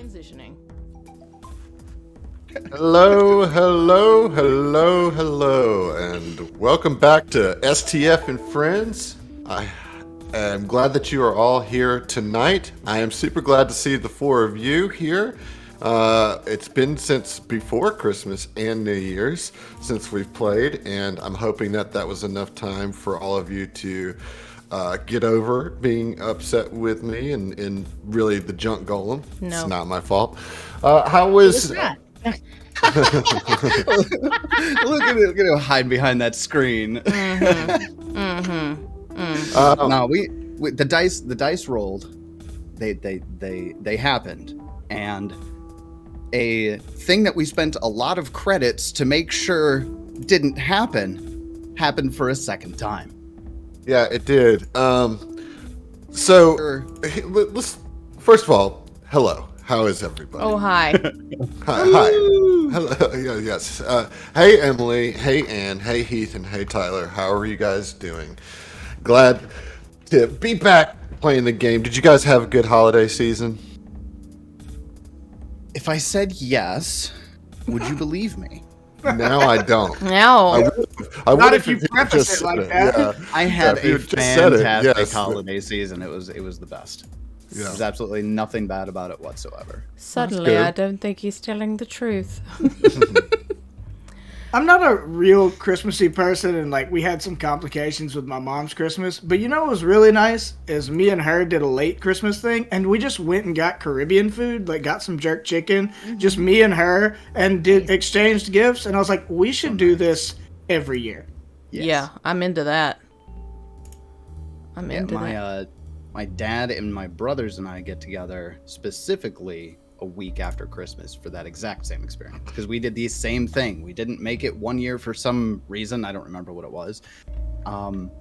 Transitioning. Hello, and welcome back to STF and Friends. I am glad that you are all here tonight. I am super glad to see the four of you here. It's been since before Christmas and New Year's since we've played, and I'm hoping that that was enough time for all of you to get over being upset with me and really the junk golem. No. It's not my fault. How was... Look at him hide behind that screen. No, we the dice rolled. They happened, and a thing that we spent a lot of credits to make sure didn't happened for a second time. Yeah, it did. So let's first of all, hello. How is everybody? Oh, hi. Hi. Hello. Yes. Hey, Emily. Hey, Ann. Hey, Heath. And hey, Tyler. How are you guys doing? Glad to be back playing the game. Did you guys have a good holiday season? If I said yes, would you believe me? No, I don't. No. I Not would if you preface it like that. Yeah. I had if you a just said it, fantastic yes. holiday season. It was the best. Yeah. There's absolutely nothing bad about it whatsoever. Suddenly, good. I don't think he's telling the truth. I'm not a real Christmassy person, and like we had some complications with my mom's Christmas. But you know what was really nice is me and her did a late Christmas thing, and we just went and got Caribbean food, like got some jerk chicken, just me and her, and did exchanged gifts. And I was like, we should do this every year. Yes. Yeah, I'm into that. I'm into that. My dad and my brothers and I get together specifically a week after Christmas for that exact same experience, because we did the same thing. We didn't make it one year for some reason. I don't remember what it was. And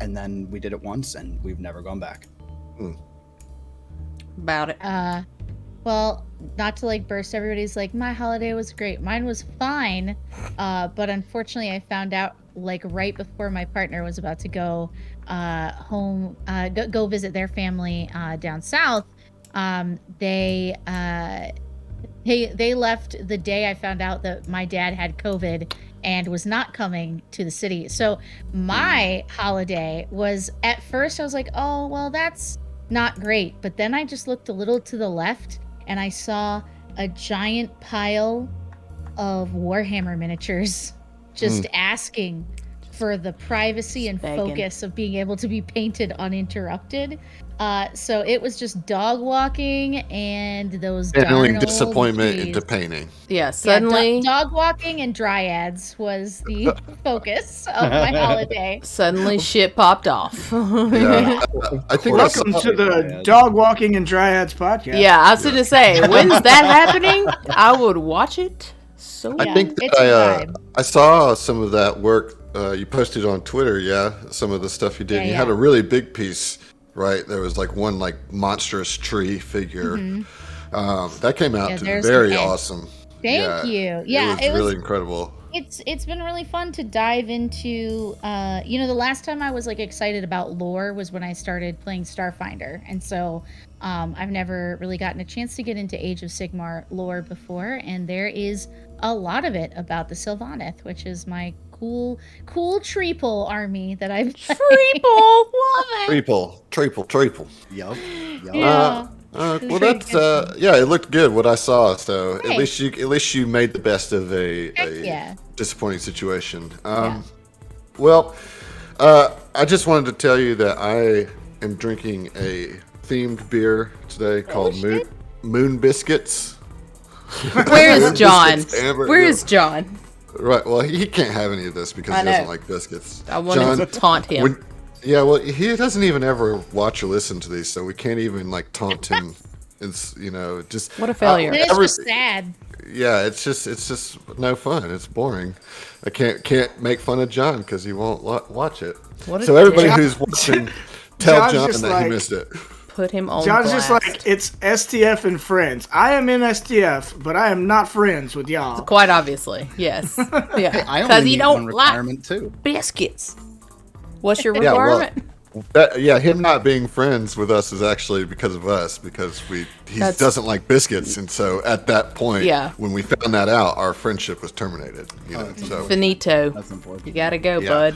then we did it once, and we've never gone back. About it. Well, not to like burst everybody's like, my holiday was great. Mine was fine. But unfortunately I found out like right before my partner was about to go home, go visit their family down south. They left the day I found out that my dad had COVID and was not coming to the city. So my holiday was, at first I was like, oh, well, that's not great. But then I just looked a little to the left and I saw a giant pile of Warhammer miniatures just asking for the privacy and focus of being able to be painted uninterrupted. So it was just dog walking and those Channeling darn old disappointment trees. into painting. Yeah, suddenly... dog walking and dryads was the focus of my holiday. Suddenly shit popped off. Yeah. I think that's Welcome to the Dog Walking and Dryads podcast. Yeah, I was going to say, when's that happening? I would watch it. So I think it's a that vibe. I saw some of that work you posted on Twitter. Yeah, some of the stuff you did. Yeah, You had a really big piece, right? There was like one like monstrous tree figure that came out to be very awesome. Thank you. Yeah, it was really incredible. It's been really fun to dive into. The last time I was like excited about lore was when I started playing Starfinder, and so I've never really gotten a chance to get into Age of Sigmar lore before, and there is a lot of it about the Sylvaneth, which is my cool Treeple army that I've Treeple, love it. Triple. Yup. Yeah. Well, that's it looked good what I saw. So Hey. at least you made the best of a yeah. disappointing situation. Well, I just wanted to tell you that I am drinking a themed beer today called Moon Biscuits. Where is John? Amber, Where yeah. is John? Right. Well, he can't have any of this because I he doesn't know. like biscuits. I wanted to taunt him. Well, he doesn't even ever watch or listen to these, so we can't even like taunt him. It's just What a failure. And it's just sad. Yeah, it's just no fun. It's boring. I can't make fun of John because he won't watch it. What a So everybody dick. who's watching, tell John's John just that like- he missed it. Put him on John's blast. just like, it's STF and friends. I am in STF, but I am not friends with y'all. Quite obviously, yes. Yeah, I because only you need one don't like requirement too. biscuits. What's your Yeah, well, requirement? him not being friends with us is actually because of us, because he doesn't like biscuits, and so at that point, when we found that out, our friendship was terminated. So finito. That's unfortunate. You gotta go, bud.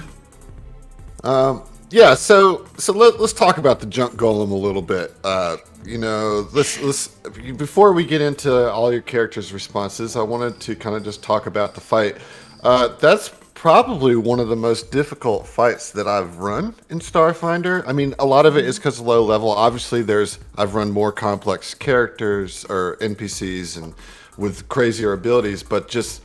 So let's talk about the junk golem a little bit. Let's before we get into all your characters' responses, I wanted to kind of just talk about the fight. That's probably one of the most difficult fights that I've run in Starfinder. I mean, a lot of it is because of low level. Obviously, I've run more complex characters or NPCs and with crazier abilities, but just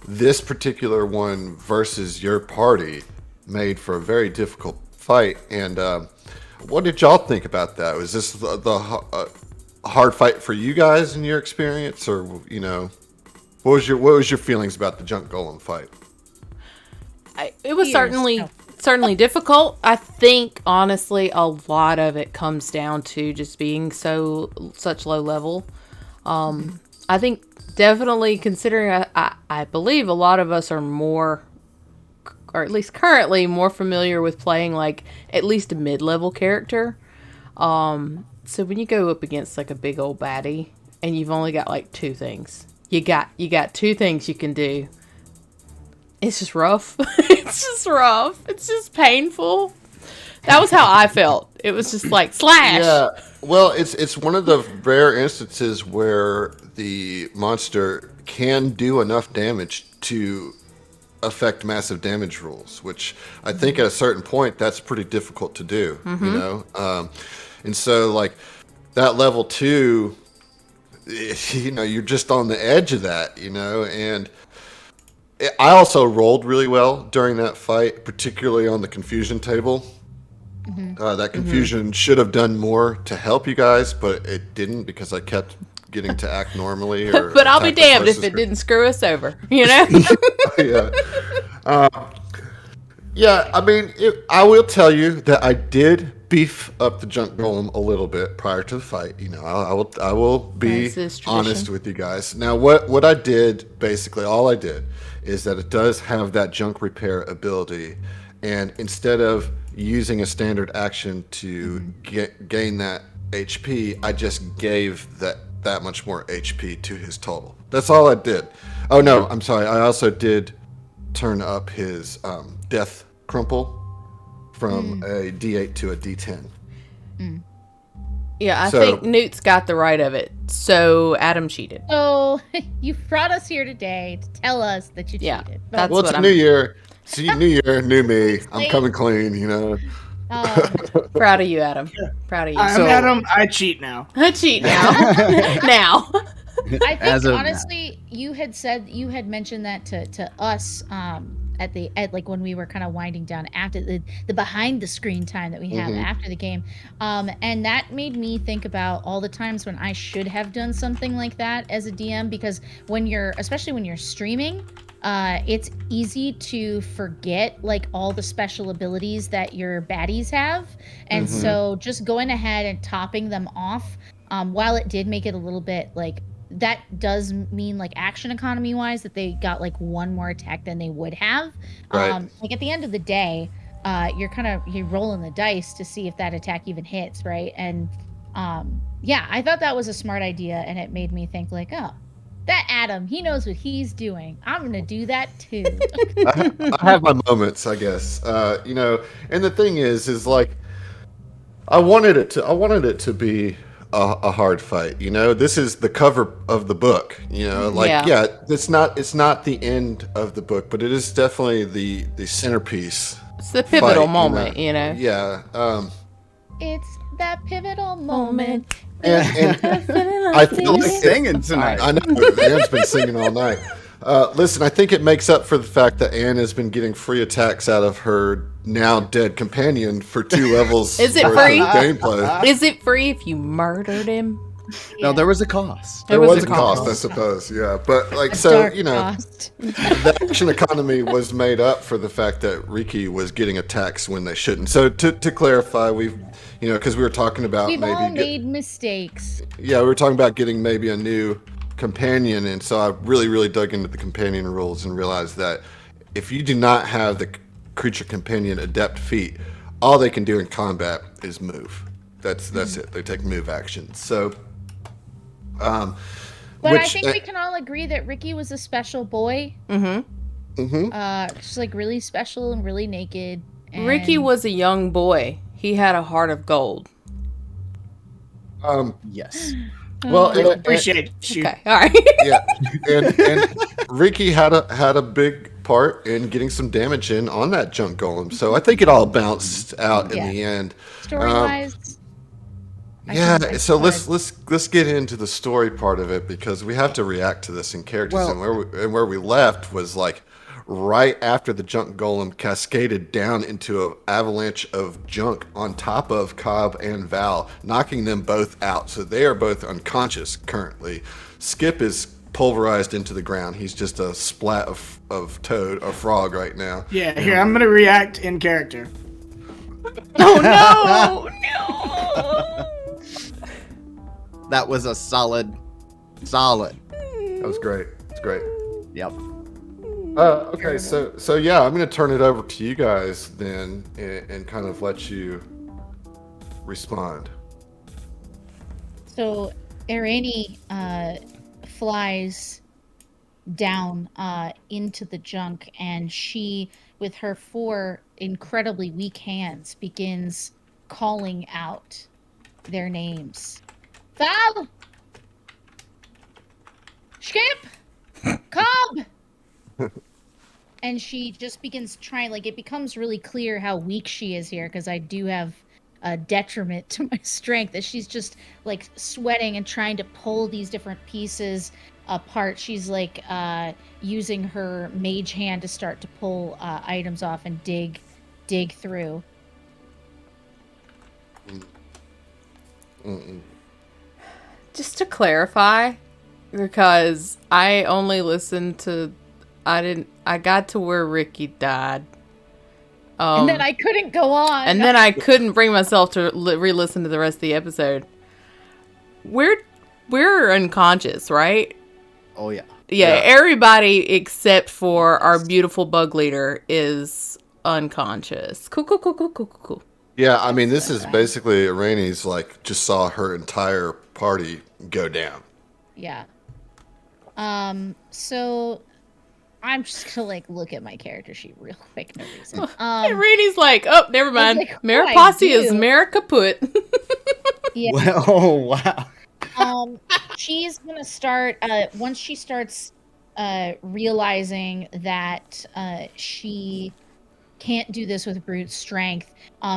this particular one versus your party made for a very difficult fight. And what did y'all think about that? Was this the hard fight for you guys in your experience, or what was your feelings about the junk golem fight? It was certainly difficult. I think honestly a lot of it comes down to just being such low level. I think definitely considering I believe a lot of us are more, or at least currently more familiar with playing like at least a mid-level character. So when you go up against like a big old baddie and you've only got like two things, you got two things you can do. It's just rough. It's just painful. That was how I felt. It was just like slash. Yeah. Well, it's one of the rare instances where the monster can do enough damage to affect massive damage rules, which I think at a certain point that's pretty difficult to do. And so like that level 2, you're just on the edge of that, and I also rolled really well during that fight, particularly on the confusion table. That confusion should have done more to help you guys, but it didn't because I kept getting to act normally. But I'll be damned if it didn't screw us over, Yeah. I mean, I will tell you that I did beef up the junk golem a little bit prior to the fight. I will be honest with you guys. Now, what I did, basically, all I did is that it does have that junk repair ability, and instead of using a standard action to gain that HP, I just gave that much more HP to his total. That's all I did. Oh no, I'm sorry. I also did turn up his death crumple from a D8 to a D10. Yeah, I think Newt's got the right of it. So Adam cheated. So you brought us here today to tell us that you cheated. That's well, it's a new year. See, new year, new me. I'm coming clean, Proud of you, Adam. Proud of you. I'm Adam. I cheat now. I cheat now. Now. I think honestly, you had mentioned that to us at like when we were kind of winding down after the behind the screen time that we have after the game, and that made me think about all the times when I should have done something like that as a DM, because especially when you're streaming, it's easy to forget like all the special abilities that your baddies have, and so just going ahead and topping them off, while it did make it a little bit like, that does mean like action economy wise that they got like one more attack than they would have. Right. Like at the end of the day, you're rolling the dice to see if that attack even hits, right? And I thought that was a smart idea, and it made me think like, oh, that Adam, he knows what he's doing. I'm gonna do that too. I have my moments, I guess. And the thing is like, I wanted it to be a hard fight. This is the cover of the book. It's not the end of the book, but it is definitely the centerpiece. It's the pivotal moment. Yeah. It's that pivotal moment. And I feel like singing tonight. I know Anne's been singing all night. Listen, I think it makes up for the fact that Anne has been getting free attacks out of her now dead companion for 2 levels. Is it worth free? of gameplay. Is it free if you murdered him? No, there was a cost. There was a cost, I suppose. Yeah, but like the action economy was made up for the fact that Riki was getting attacks when they shouldn't. So to clarify, because we were talking about we've all made mistakes. Yeah, we were talking about getting maybe a new companion, and so I really, really dug into the companion rules and realized that if you do not have the creature companion adept feat, all they can do in combat is move. That's it. They take move action. So, but I think we can all agree that Ricky was a special boy. Just like really special and really naked. And... Ricky was a young boy. He had a heart of gold. Yes. Well, Appreciate you. Okay, all right. Yeah, and Ricky had a big part in getting some damage in on that junk golem. So I think it all bounced out in the end. Story-wise. Yeah, so let's get into the story part of it, because we have to react to this in characters. Well, and where we left was like right after the junk golem cascaded down into an avalanche of junk on top of Cobb and Val, knocking them both out. So they are both unconscious currently. Skip is pulverized into the ground. He's just a splat of toad or frog right now. Yeah, here, I'm gonna react in character. Oh no! That was a solid. That was great. It's great. Yep. Okay, so yeah, I'm going to turn it over to you guys then, and kind of let you respond. So Irene flies down into the junk, and she, with her 4 incredibly weak hands, begins calling out their names. Val! Skip! Cobb! And she just begins trying, like, it becomes really clear how weak she is here, because I do have a detriment to my strength, that she's just, like, sweating and trying to pull these different pieces apart. She's, like, using her mage hand to start to pull items off and dig through. Just to clarify, because I only listened to, I got to where Ricky died. And then I couldn't go on. And then I couldn't bring myself to re-listen to the rest of the episode. We're unconscious, right? Oh, yeah. Yeah, everybody except for our beautiful bug leader is unconscious. Cool. Yeah, I mean, this is basically Irene's, like, just saw her entire party go down. Yeah. So I'm just gonna, like, look at my character sheet real quick, no reason. Irene's like, oh, never mind. Like, Mariposi is Mara kaput. Yeah. Well, oh, wow. She's gonna start, once she starts realizing that she can't do this with brute strength,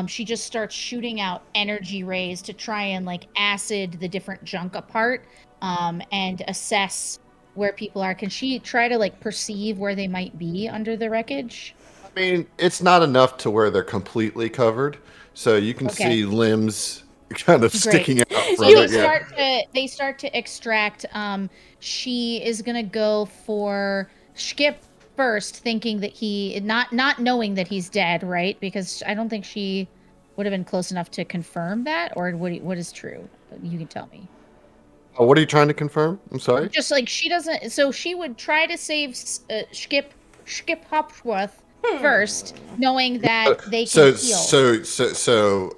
she just starts shooting out energy rays to try and, like, acid the different junk apart, and assess where people are. Can she try to, like, perceive where they might be under the wreckage? I mean, it's not enough to where they're completely covered, so you can see limbs kind of sticking out from it. They start to extract. She is gonna go for Skip first, thinking that he not knowing that he's dead, right? Because I don't think she would have been close enough to confirm that, or what is true. You can tell me. What are you trying to confirm? I'm sorry. Just like she doesn't. So she would try to save Skip Hopsworth first, knowing that they can heal. So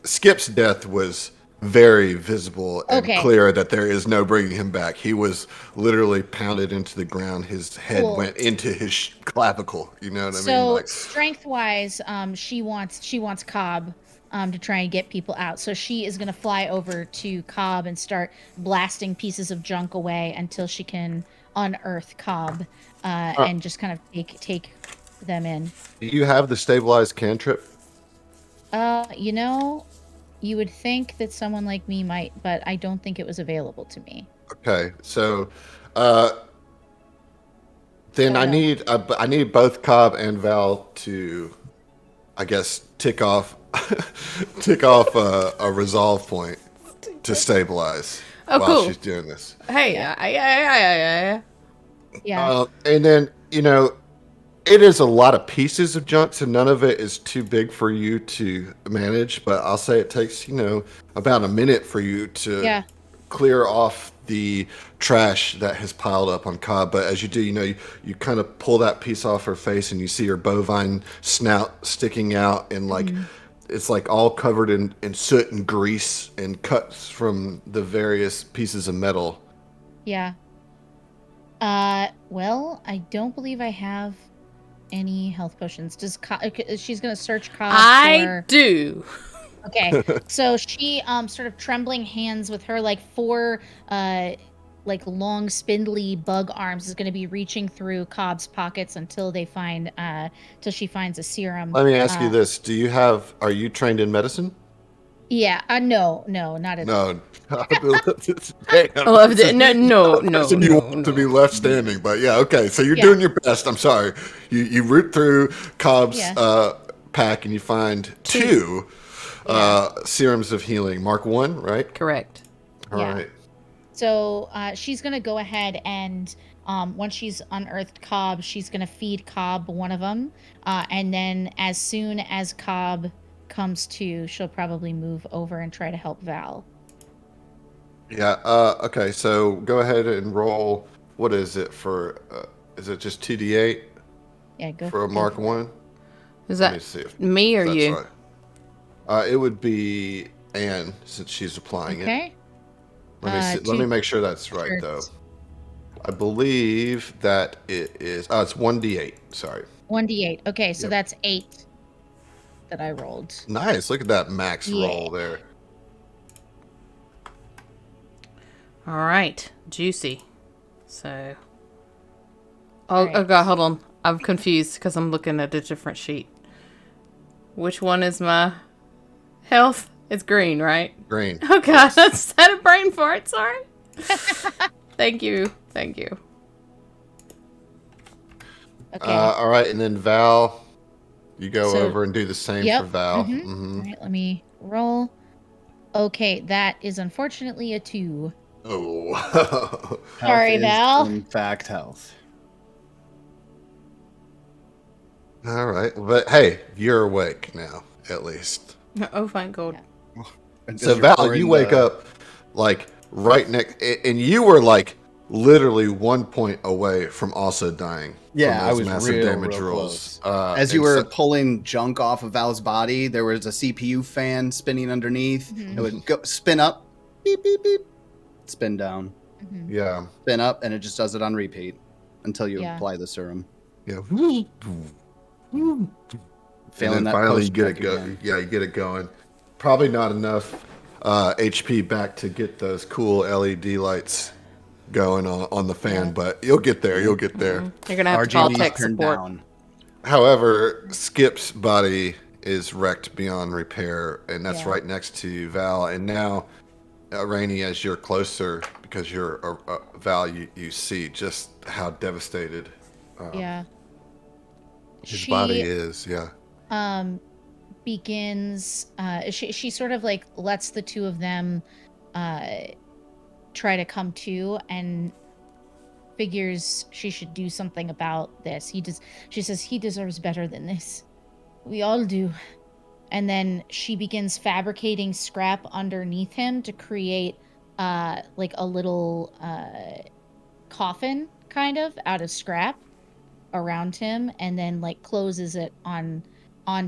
Skip's death was very visible and clear that there is no bringing him back. He was literally pounded into the ground. His head went into his clavicle. You know what I mean? So strength-wise, she wants Cobb to try and get people out. So she is going to fly over to Cobb and start blasting pieces of junk away until she can unearth Cobb and just kind of take them in. Do you have the stabilized cantrip? You know, you would think that someone like me might, but I don't think it was available to me. Okay, so then I need both Cobb and Val to, I guess, tick off a resolve point to stabilize while she's doing this. Hey, yeah. And then, you know, it is a lot of pieces of junk, so none of it is too big for you to manage. But I'll say it takes, you know, about a minute for you to clear off the trash that has piled up on Cobb. But as you do, you kind of pull that piece off her face, and you see her bovine snout sticking out, and like it's like all covered in soot and grease and cuts from the various pieces of metal. Yeah. Well, I don't believe I have any health potions. She's gonna search Cobb I do. Okay, so she sort of trembling hands with her like four like long spindly bug arms is going to be reaching through Cobb's pockets until she finds a serum. Let me ask you this: are you trained in medicine? Yeah, no, not at all. No. I loved it. No. You want to be left standing, but yeah, okay. So you're doing your best. I'm sorry. You root through Cobb's pack and you find two serums of healing. Mark 1, right? Correct. All right. So she's gonna go ahead and once she's unearthed Cobb, she's gonna feed Cobb one of them, and then as soon as Cobb comes to, she'll probably move over and try to help Val. Yeah. Okay. So go ahead and roll. What is it for? Is it just 2d8? Yeah. Go for a Mark 1. Is that me or you? Right. It would be Anne since she's applying it. Let me see. Let me make sure that's right though. I believe that it is. It's 1d8. Sorry. 1d8. Okay, so that's 8 that I rolled. Nice. Look at that max roll there. All right, juicy. So, oh god, hold on. I'm confused because I'm looking at a different sheet. Which one is my health? It's green, right? Green. Oh god, that's had a brain fart. Sorry. Thank you. Okay. All right, and then Val, you go over and do the same for Val. Mm-hmm. All right, let me roll. Okay, that is unfortunately a 2. Oh. Sorry, Val. In fact, health. All right, but hey, you're awake now, at least. Oh, thank God. So Val, you wake up like right next, and you were like literally 1 point away from also dying. Yeah, from I those was massive damage rolls. As you were pulling junk off of Val's body, there was a CPU fan spinning underneath. It would go spin up, beep beep beep, spin down. Yeah. Spin up, and it just does it on repeat until you apply the serum. Yeah. Failing that finally you post get it check going. again. Yeah, you get it going. Probably not enough HP back to get those cool LED lights going on the fan, but you'll get there. You'll get there. You're gonna have to call RGB's tech turned support. down. However, Skip's body is wrecked beyond repair, and that's right next to Val. And now, Rainey, as you're closer, because you're Val, you see just how devastated his body is. Begins she sort of like lets the two of them try to come to and figures she should do something about this. She says he deserves better than this. We all do. And then she begins fabricating scrap underneath him to create like a little coffin kind of out of scrap around him, and then like closes it on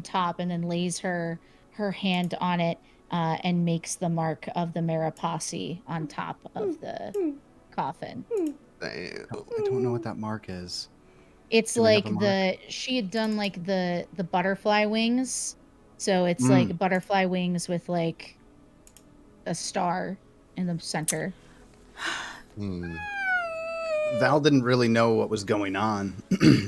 top, and then lays her hand on it and makes the mark of the Mariposi on top of the coffin. Damn. I don't know what that mark is. It's like she had done like the butterfly wings, so it's like butterfly wings with like a star in the center. Val didn't really know what was going on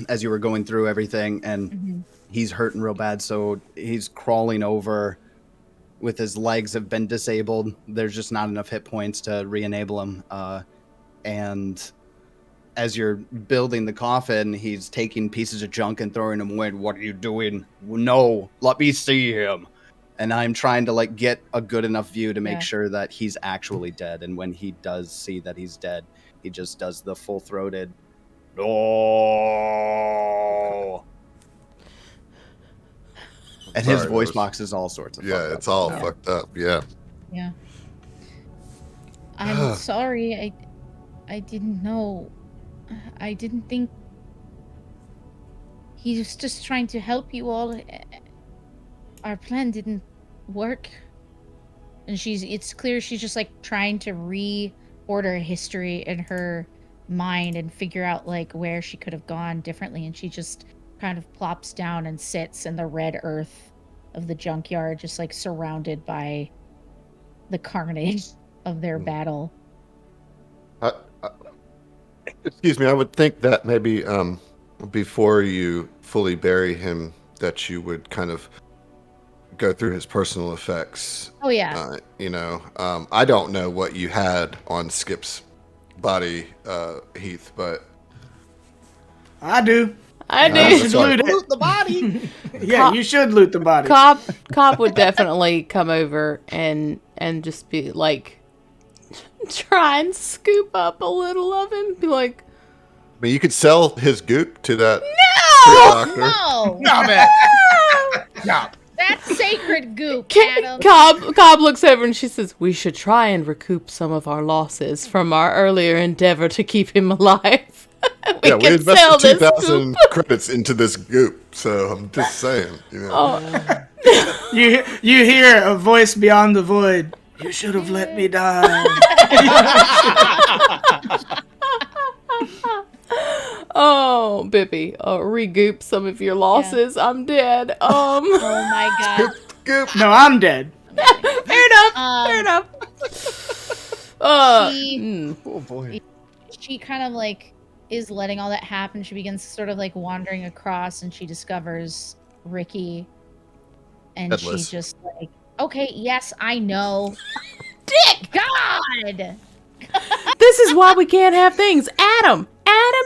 as you were going through everything, and he's hurting real bad, so he's crawling over with his legs have been disabled. There's just not enough hit points to re-enable him. And as you're building the coffin, he's taking pieces of junk and throwing them away. What are you doing? No, let me see him. And I'm trying to like get a good enough view to make sure that he's actually dead. And when he does see that he's dead, he just does the full-throated, no. And his voice box is all sorts of fucked up. It's all fucked up. Yeah. I'm sorry. I didn't know. I didn't think. He was just trying to help you all. Our plan didn't work. And it's clear she's just like trying to reorder history in her mind and figure out like where she could have gone differently. And she just kind of plops down and sits in the red earth of the junkyard, just like surrounded by the carnage of their battle. Excuse me, I would think that maybe before you fully bury him, that you would kind of go through his personal effects. Oh, yeah. I don't know what you had on Skip's body, Heath, but... I do. You should loot the body. Yeah, you should loot the body. Cobb would definitely come over and just be like, try and scoop up a little of him. Be like, I mean, you could sell his goop to that doctor. No! Stop it! Stop. That's sacred goop, Adam. Cobb looks over and she says, we should try and recoup some of our losses from our earlier endeavor to keep him alive. we invested 2,000 credits into this goop, so I'm just saying. You hear a voice beyond the void. You should have let me die. Oh, Bippy, regoop some of your losses. Yeah. I'm dead. Oh my god. Goop. No, I'm dead. Fair enough. Oh boy. She kind of like is letting all that happen. She begins sort of like wandering across, and she discovers Ricky, and Headless. She's just like, okay, yes, I know. Dick! God! This is why we can't have things. Adam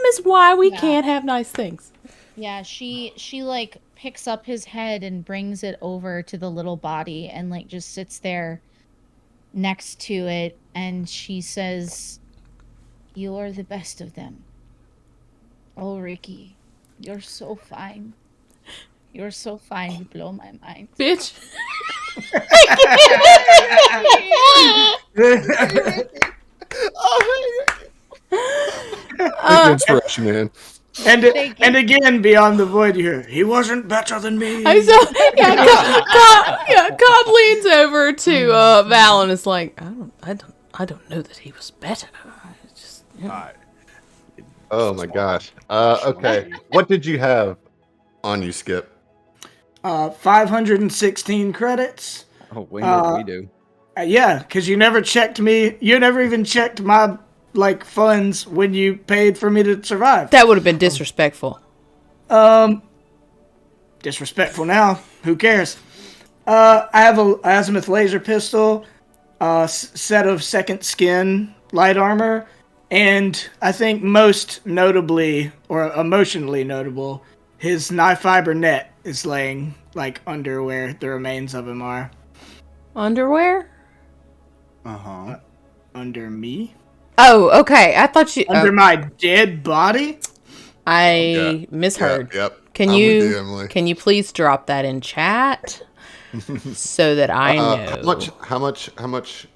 is why we can't have nice things. Yeah, she like picks up his head and brings it over to the little body and like just sits there next to it, and she says, "You're the best of them. Oh, Ricky, you're so fine. You're so fine. You blow my mind." Bitch. Inspiration, man. And again, beyond the void, you hear, he wasn't better than me. Cobb leans over to Val and is like, I don't know that he was better. Oh my gosh. Okay. What did you have on you, Skip? 516 credits. Oh, way more than we do. Yeah, because you never checked me. You never even checked my funds when you paid for me to survive. That would have been disrespectful. Disrespectful now. Who cares? I have a azimuth laser pistol, set of second skin light armor, and I think most notably, or emotionally notable, his knife fiber net is laying under where the remains of him are. Underwear? Uh-huh. Under me? Oh, okay. I thought you... Under my dead body? I misheard. Yep. Can you please drop that in chat so that I know? How much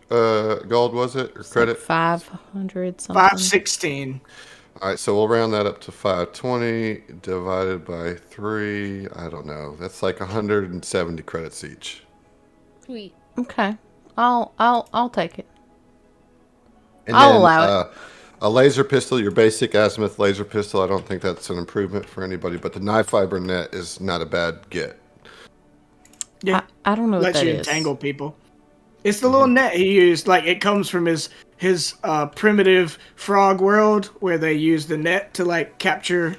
gold was it, or credit? 500 something. 516. All right, so we'll round that up to 520 divided by 3. I don't know. That's like 170 credits each. Sweet. Okay. I'll take it. And I'll then, allow it. A laser pistol, your basic azimuth laser pistol, I don't think that's an improvement for anybody, but the knife fiber net is not a bad get. Yeah. I don't know what Lets that you is. entangle people. It's the little net he used. It comes from his primitive frog world where they use the net to capture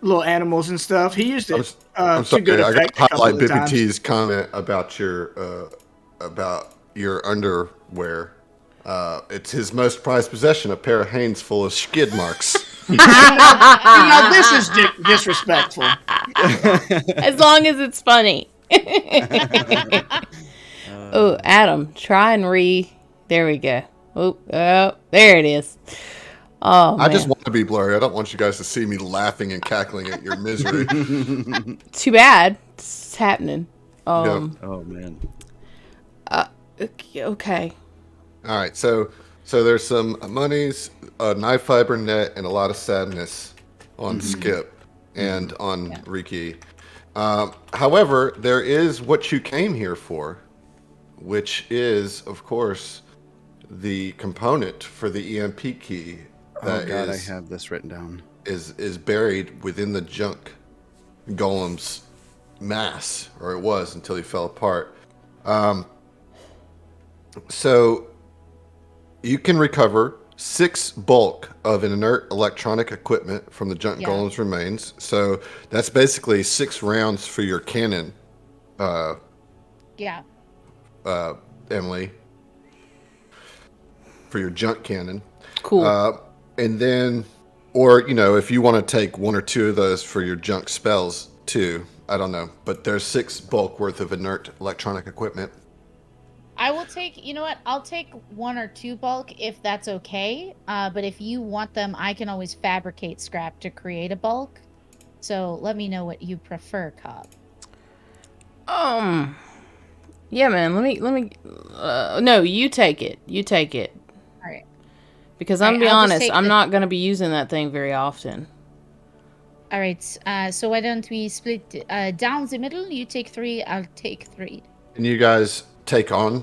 little animals and stuff. He used it I'm sorry, to good I effect. got to highlight Bippy times. T's comment about your underwear. It's his most prized possession, a pair of Hanes full of skid marks. Now this is disrespectful. As long as it's funny. Oh, Adam, try and there we go. Oh, there it is. Oh, I just want to be blurry. I don't want you guys to see me laughing and cackling at your misery. Too bad. It's happening. Oh, man. Okay. All right, so So there's some monies, a knife fiber net, and a lot of sadness on Skip and on Riki. However, there is what you came here for, which is, of course, the component for the EMP key. I have this written down. Is buried within the junk golem's mass, or it was until he fell apart. So you can recover 6 bulk of an inert electronic equipment from the junk golem's remains. So that's basically 6 rounds for your cannon. Emily, for your junk cannon. Cool. And then, or, if you want to take 1 or 2 of those for your junk spells too, I don't know. But there's 6 bulk worth of inert electronic equipment. I will take, I'll take 1 or 2 bulk if that's okay. But if you want them, I can always fabricate scrap to create a bulk. So let me know what you prefer, Cobb. Yeah, man. Let me. No, you take it. You take it. All right. Because I'm gonna be honest, I'm not gonna be using that thing very often. All right. So why don't we split down the middle? You take 3. I'll take 3. And you guys take on?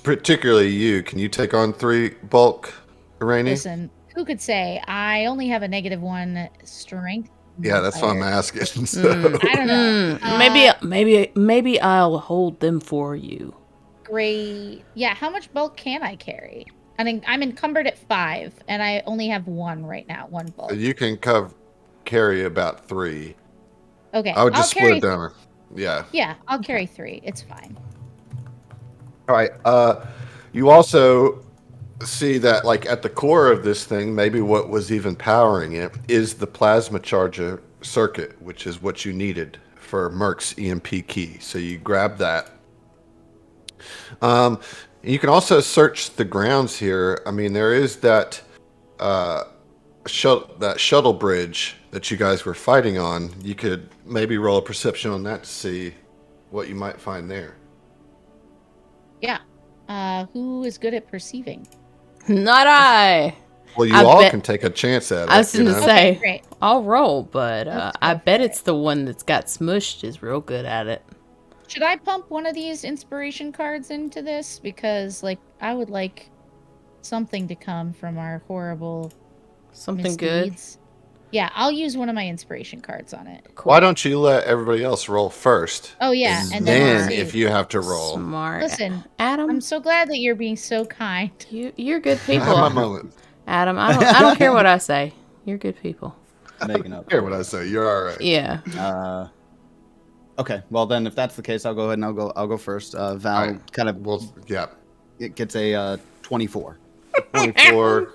Particularly you? Can you take on 3 bulk, Rainey? Listen, who could say? I only have a -1 strength. Yeah, that's what I'm asking. So. I don't know. Maybe I'll hold them for you. Great. Yeah. How much bulk can I carry? I'm encumbered at 5, and I only have 1 right now. 1 bulk. You can carry about 3. Okay. I would just split it down. Yeah. Yeah, I'll carry 3. It's fine. All right. You also see that, like, at the core of this thing, maybe what was even powering it is the plasma charger circuit, which is what you needed for Merc's EMP key. So you grab that. You can also search the grounds here. I mean, there is that shuttle bridge that you guys were fighting on. You could maybe roll a perception on that to see what you might find there. Yeah. Who is good at perceiving? Not I. Well, you all can take a chance at it. I was going to say, great. I'll roll, but I bet it's the one that's got smushed is real good at it. Should I pump one of these inspiration cards into this? Because, I would like something to come from our horrible something good. Yeah, I'll use one of my inspiration cards on it. Cool. Why don't you let everybody else roll first? Oh, yeah. And then if you have to roll. Smart. Listen, Adam. I'm so glad that you're being so kind. You're good people. I have my moment. Adam, I don't care what I say. You're good people. Making up. I don't care what I say. You're all right. Yeah. Okay. Well, then, if that's the case, I'll go ahead and I'll go first. Val it gets a 24. 24.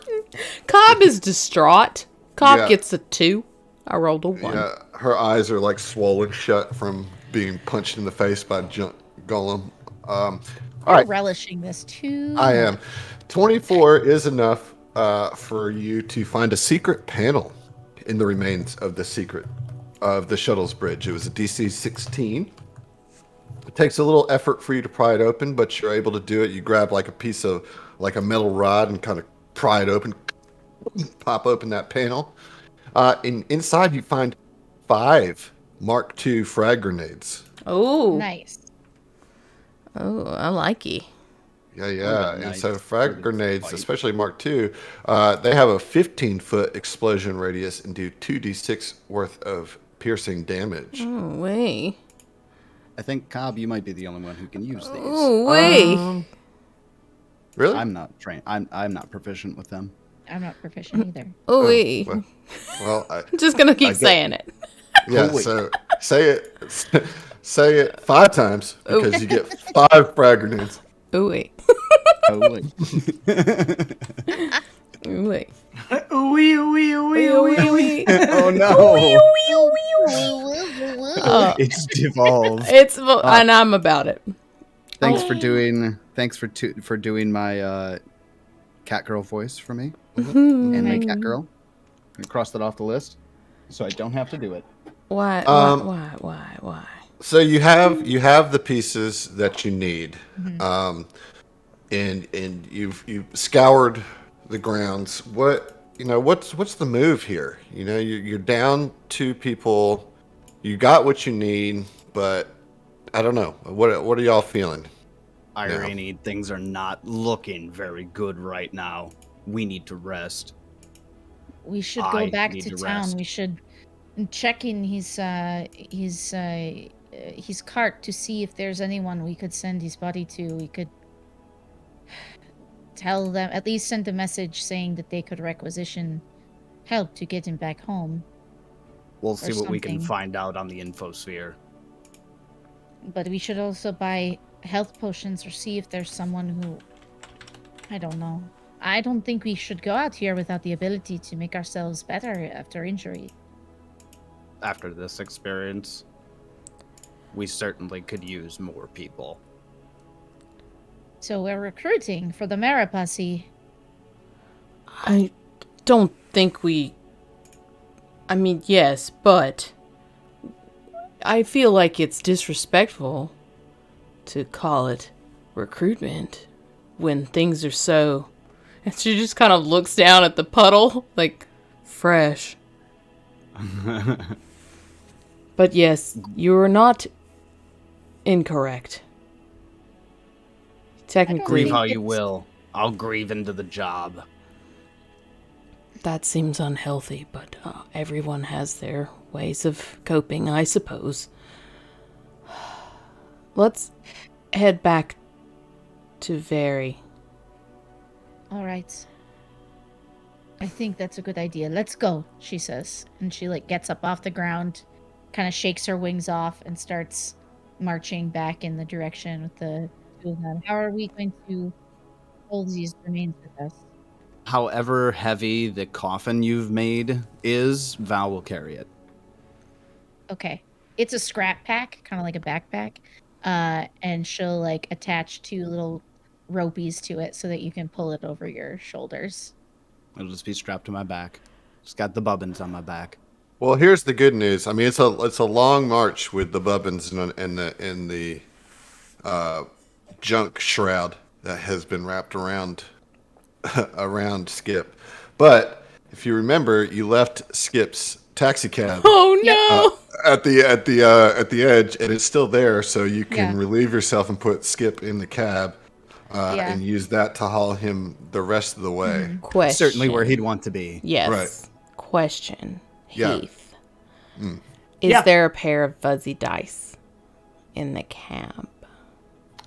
Cobb is distraught. Cobb gets a 2. I rolled a 1. Yeah, her eyes are like swollen shut from being punched in the face by Golem. All right. Relishing this too. I am. 24 is enough for you to find a secret panel in the remains of the shuttle's bridge. It was a DC 16. It takes a little effort for you to pry it open, but you're able to do it. You grab like a piece of a metal rod and kind of pry it open, pop open that panel. Inside you find 5 Mark II frag grenades. Oh, nice. Oh, I like it. Yeah. And so frag grenades, especially Mark II, they have a 15-foot explosion radius and do 2d6 worth of piercing damage. Oh, wait. I think, Cobb, you might be the only one who can use these. Oh, wait. Really? I'm not trained. I'm not proficient with them. I'm not proficient either. Oh, wait. Well, I'm just going to keep saying it. Yeah, so say it 5 times because you get 5 frag grenades. Oh, wait. Oh, wait. Oh, wait. Oh, no. It's devolved. And I'm about it. Thanks for doing my cat girl voice for me. And my cat girl. And cross that off the list so I don't have to do it. Why? So you have the pieces that you need. And you've scoured the grounds, what's the move here? You're down 2 people. You got what you need, but I don't know. What are y'all feeling? Irony, things are not looking very good right now. We need to rest. We should go back to town. We should check in his cart to see if there's anyone we could send his body to. We could tell them, at least send a message saying that they could requisition help to get him back home. We'll see what we can find out on the infosphere. But we should also buy health potions or see if there's someone who... I don't know. I don't think we should go out here without the ability to make ourselves better after injury. After this experience, we certainly could use more people. So we're recruiting for the Mariposse. I don't think we... I mean, yes, but... I feel like it's disrespectful to call it recruitment when things are so... And she just kind of looks down at the puddle, like, fresh. But yes, you're not incorrect. Technically... Grieve how you will. I'll grieve into the job. That seems unhealthy, but everyone has their ways of coping, I suppose. Let's head back to Very. All right. I think that's a good idea. Let's go, she says. And she, gets up off the ground, kind of shakes her wings off, and starts marching back in the direction with the 2 of them. How are we going to hold these remains with us? However heavy the coffin you've made is, Val will carry it. Okay. It's a scrap pack, kind of like a backpack. And she'll, attach 2 little ropies to it so that you can pull it over your shoulders. It'll just be strapped to my back. Just got the bubbins on my back. Well, here's the good news. I mean, it's a long march with the bubbins and the junk shroud that has been wrapped around Skip. But if you remember, you left Skip's taxi cab. Oh no! At the edge, and it's still there, so you can relieve yourself and put Skip in the cab. And use that to haul him the rest of the way. Question. Certainly where he'd want to be. Yes. Right. Question. Yeah. Heath. Is there a pair of fuzzy dice in the cab?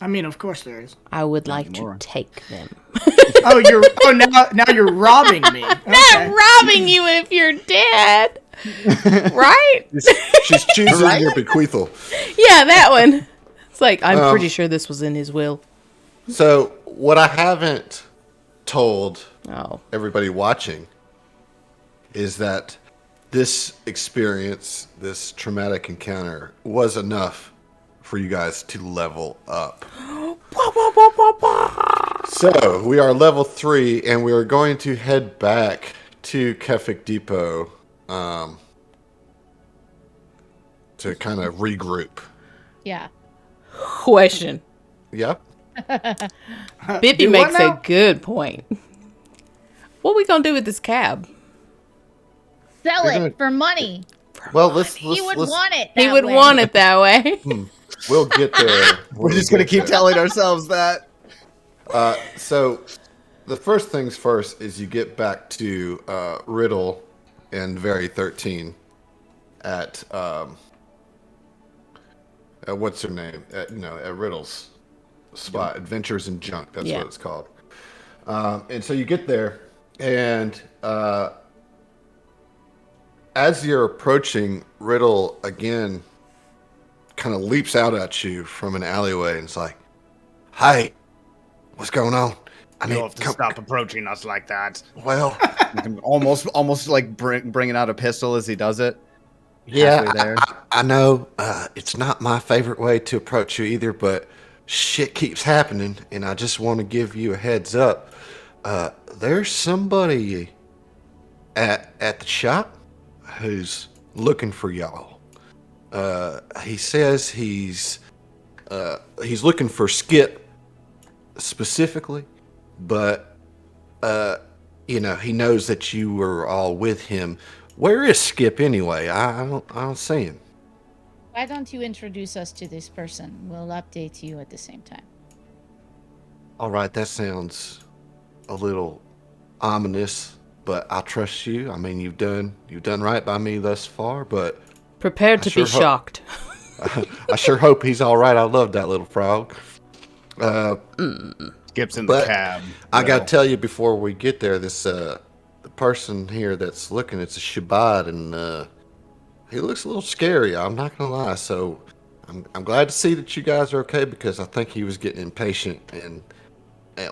I mean, of course there is. I would like to take them. Now you're robbing me. Okay. Not robbing you if you're dead. Right? She's choosing your bequeathal. Yeah, that one. It's like, I'm pretty sure this was in his will. So, what I haven't told Oh. everybody watching is that this experience, this traumatic encounter, was enough for you guys to level up. So, we are level 3, and we are going to head back to Kefik Depot to kind of regroup. Yeah. Question. Yep. Bippy makes a good point. What we gonna do with this cab? Sell it for money. Well, He would want it that He would way. want it that way. We'll get there. We're just going to keep telling ourselves that. So, the first things first is you get back to Riddle and Very 13 at what's her name? At Riddle's spot, Adventures in Junk. That's what it's called. And so you get there, and as you're approaching, Riddle again kind of leaps out at you from an alleyway and it's like, "Hey, what's going on? You'll have to stop approaching us like that." Well, almost like bringing out a pistol as he does it. yeah, I know it's not my favorite way to approach you either, but shit keeps happening, and I just want to give you a heads up. There's somebody at the shop who's looking for y'all. He says he's looking for Skip specifically, but he knows that you were all with him. Where is Skip anyway? I don't see him. Why don't you introduce us to this person? We'll update you at the same time. All right, that sounds a little ominous, but I trust you. I mean, you've done right by me thus far, but Prepared to be shocked. I sure hope he's all right. I love that little frog. Skip's in the cab. I got to tell you before we get there, this the person here that's looking, it's a Shabbat, and he looks a little scary. I'm not gonna lie. So I'm glad to see that you guys are okay, because I think he was getting impatient, and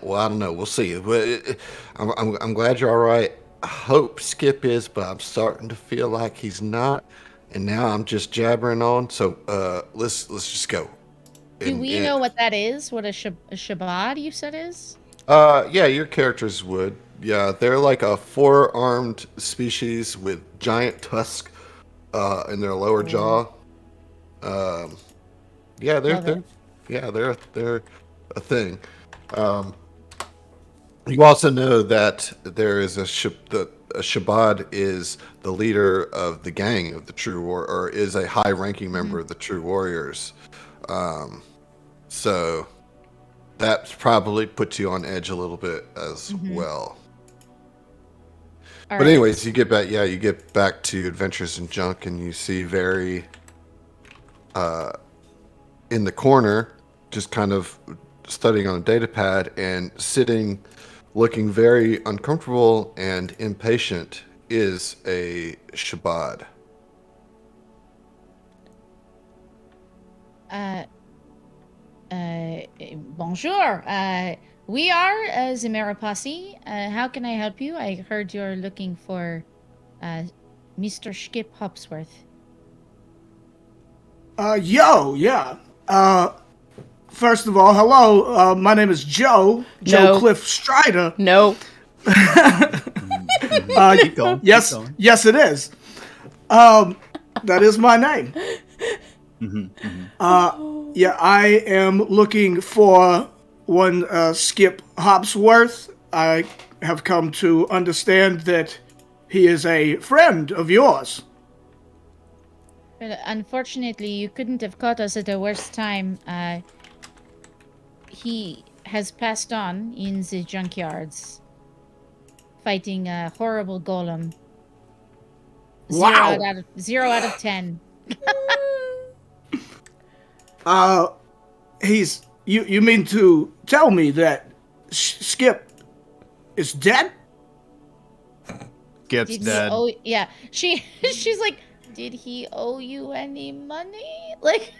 well, I don't know. We'll see. But I'm glad you're all right. I hope Skip is, but I'm starting to feel like he's not. And now I'm just jabbering on. So let's just go. Do we know what that is? What a Shabbat you said is? Yeah, your characters would. Yeah, they're like a four-armed species with giant tusks in their lower jaw. Yeah, they're a thing. You also know that there is a Shabbat is the leader of the gang of the True War, or is a high-ranking member of the True Warriors. So that probably puts you on edge a little bit as well. But anyways, you get back to Adventures in Junk, and you see Very in the corner, just kind of studying on a data pad and sitting, looking very uncomfortable and impatient, is a Shabbat. Bonjour. We are Zemera Posse. How can I help you? I heard you're looking for Mr. Skip Hopsworth. Yeah. First of all, hello. My name is Joe Cliffstrider. No. Yes, it is. That is my name. Yeah, I am looking for one Skip Hopsworth. I have come to understand that he is a friend of yours. But unfortunately, you couldn't have caught us at the worst time. He has passed on in the junkyards, fighting a horrible golem. Wow. 0 out of 10. You mean to tell me that Skip is dead? Skip's dead. Yeah. She's like, did he owe you any money? Like,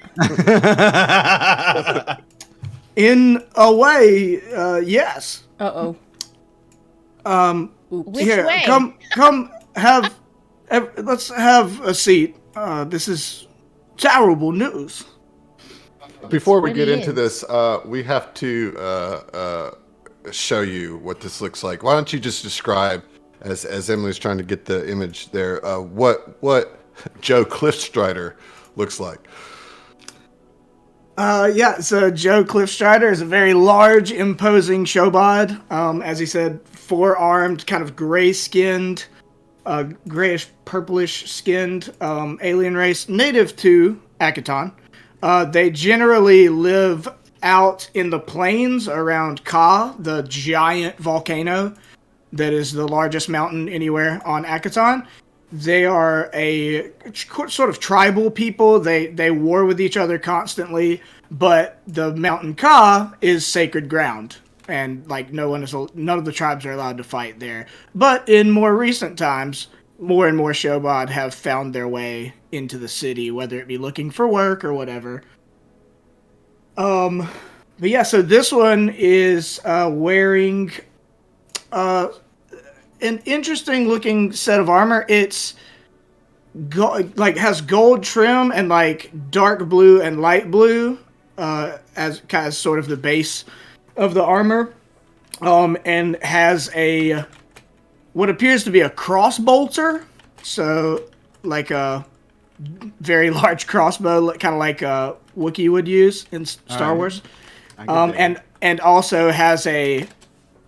in a way, yes. Which Here, way? come let's have a seat. This is terrible news. Before we get into this, we have to show you what this looks like. Why don't you just describe, as Emily's trying to get the image there, what Joe Cliffstrider looks like? So Joe Cliffstrider is a very large, imposing showbod. As he said, four-armed, kind of gray-skinned, grayish, purplish-skinned alien race, native to Akaton. They generally live out in the plains around Ka, the giant volcano that is the largest mountain anywhere on Akaton. They are a sort of tribal people. They war with each other constantly, but the mountain Ka is sacred ground, and like none of the tribes are allowed to fight there. But in more recent times, more and more Shobad have found their way into the city, whether it be looking for work or whatever. But yeah, so this one is wearing an interesting looking set of armor. It's has gold trim and like dark blue and light blue as kind of sort of the base of the armor, and has what appears to be a cross bolter, so like a very large crossbow, kind of like a Wookiee would use in Star Wars, and also has a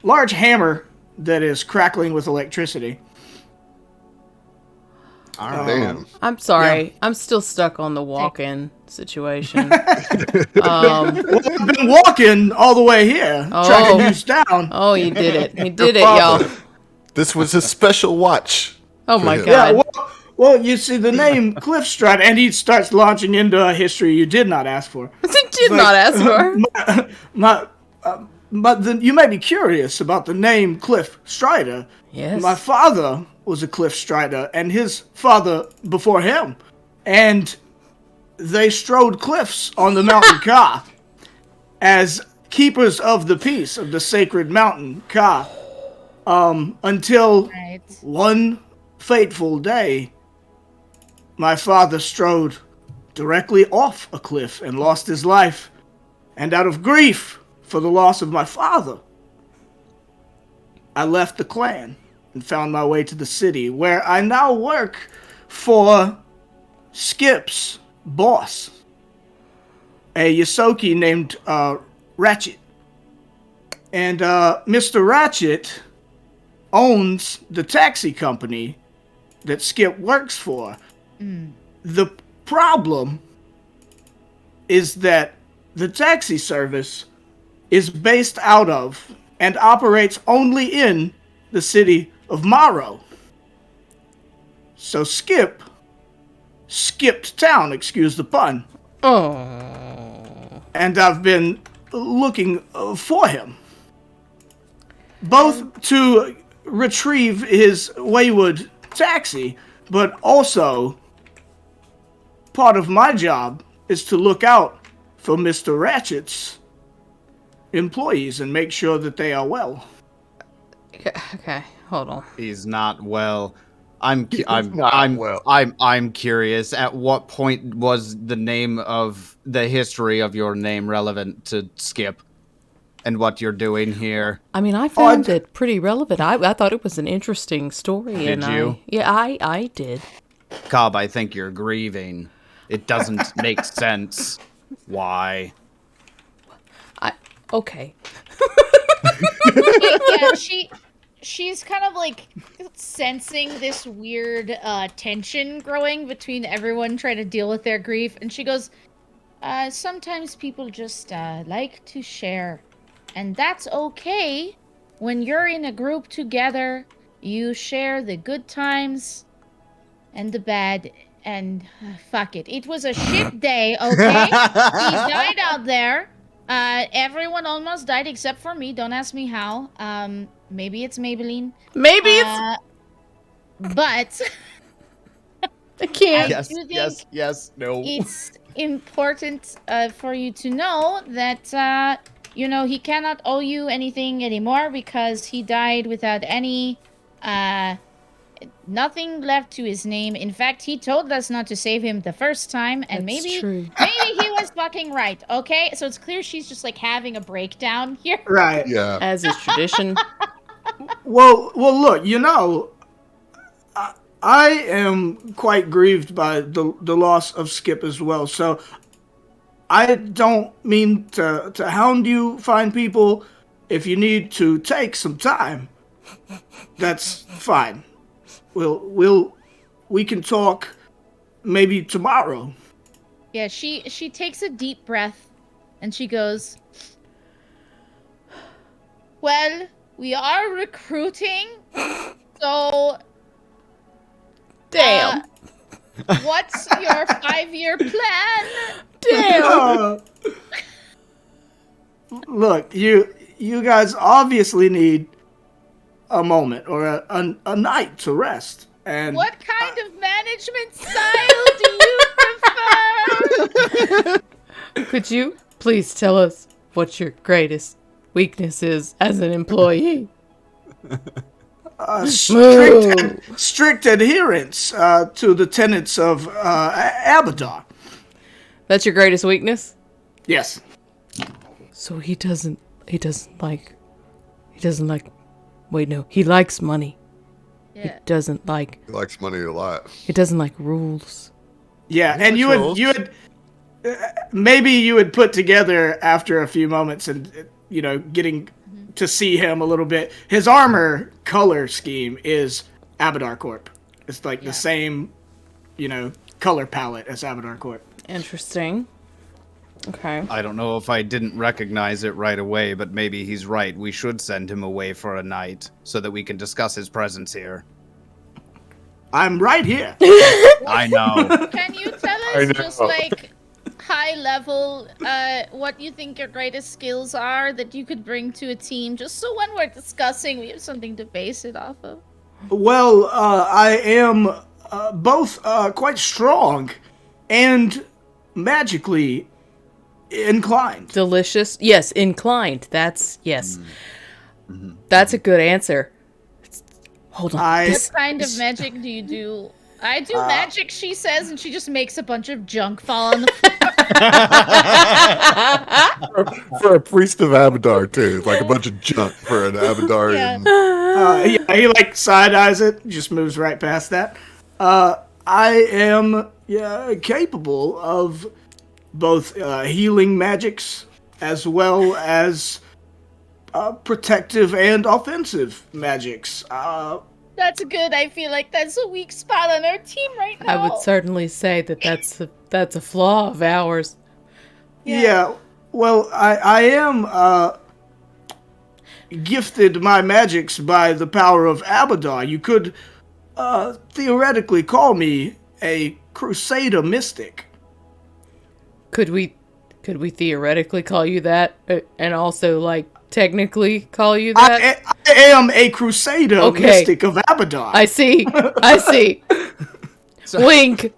large hammer that is crackling with electricity. All right. Damn. I'm sorry. Yeah. I'm still stuck on the walk-in situation. Well, I've been walking all the way here, tracking you down. Oh, you did it. You did it, y'all. This was a special watch. Oh, my him. God. Yeah, well, you see, the name Cliffstrider, and he starts launching into a history you did not ask for. I did not ask for. But you may be curious about the name Cliffstrider. Yes. My father was a Cliffstrider, and his father before him. And they strode cliffs on the mountain Ka as keepers of the peace of the sacred mountain Ka. Until one fateful day, my father strode directly off a cliff and lost his life. And out of grief for the loss of my father, I left the clan and found my way to the city, where I now work for Skip's boss, a Yosoki named Ratchet. And Mr. Ratchet owns the taxi company that Skip works for. The problem is that the taxi service is based out of and operates only in the city of Morrow. So Skip skipped town, excuse the pun. Oh. And I've been looking for him. Both to retrieve his wayward taxi, but also part of my job is to look out for Mr. Ratchet's employees and make sure that they are well. Okay, hold on. He's not well. I'm curious. At what point was the name of the history of your name relevant to Skip and what you're doing here? I mean, I found it pretty relevant. I thought it was an interesting story. Did you? I did. Cobb, I think you're grieving. It doesn't make sense. Why? Okay. Yeah, she's kind of like sensing this weird tension growing between everyone trying to deal with their grief, and she goes, sometimes people just like to share, and that's okay. When you're in a group together, you share the good times and the bad, and fuck it. It was a shit day, okay? He died out there. Everyone almost died except for me. Don't ask me how. Maybe it's Maybelline. Maybe it's... But... I can't. Yes, no. It's important for you to know that, he cannot owe you anything anymore because he died without any... nothing left to his name. In fact, he told us not to save him the first time, and maybe he was fucking right. Okay, so it's clear she's just like having a breakdown here. Right. Yeah. As is tradition. Well, look, I am quite grieved by the loss of Skip as well. So I don't mean to hound you, fine people. If you need to take some time, that's fine. We can talk maybe tomorrow. Yeah, she takes a deep breath and she goes, well, we are recruiting, so Damn. What's your 5-year plan? Damn. Look, you guys obviously need a moment or a night to rest. And what kind of management style do you prefer? Could you please tell us what your greatest weakness is as an employee? Strict adherence to the tenets of Abadar. That's your greatest weakness? Yes. So he doesn't like, wait, no, he likes money. Yeah. He doesn't like, He likes money a lot. he doesn't like rules. Yeah, and you would maybe you would put together after a few moments and, getting to see him a little bit. His armor color scheme is Abadar Corp. It's like the same, color palette as Abadar Corp. Interesting. Okay. I don't know if I didn't recognize it right away, but maybe he's right. We should send him away for a night so that we can discuss his presence here. I'm right here. I know. Can you tell us just like high level what you think your greatest skills are that you could bring to a team, just so when we're discussing we have something to base it off of? Well, I am both quite strong and magically inclined. Delicious. Yes, inclined. That's yes. That's a good answer. Hold on. What kind of magic do you do? I do magic, she says, and she just makes a bunch of junk fall on the floor. For a priest of Abadar, too. Like a bunch of junk for an Abadarian. He like side-eyes it, just moves right past that. I am capable of both healing magics as well as protective and offensive magics. That's good. I feel like that's a weak spot on our team right now. I would certainly say that that's a flaw of ours. Yeah. Well, I am gifted my magics by the power of Abadar. You could theoretically call me a Crusader mystic. Could we theoretically call you that, and also like technically call you that? I am a Crusader mystic of Abadar. I see. Wink.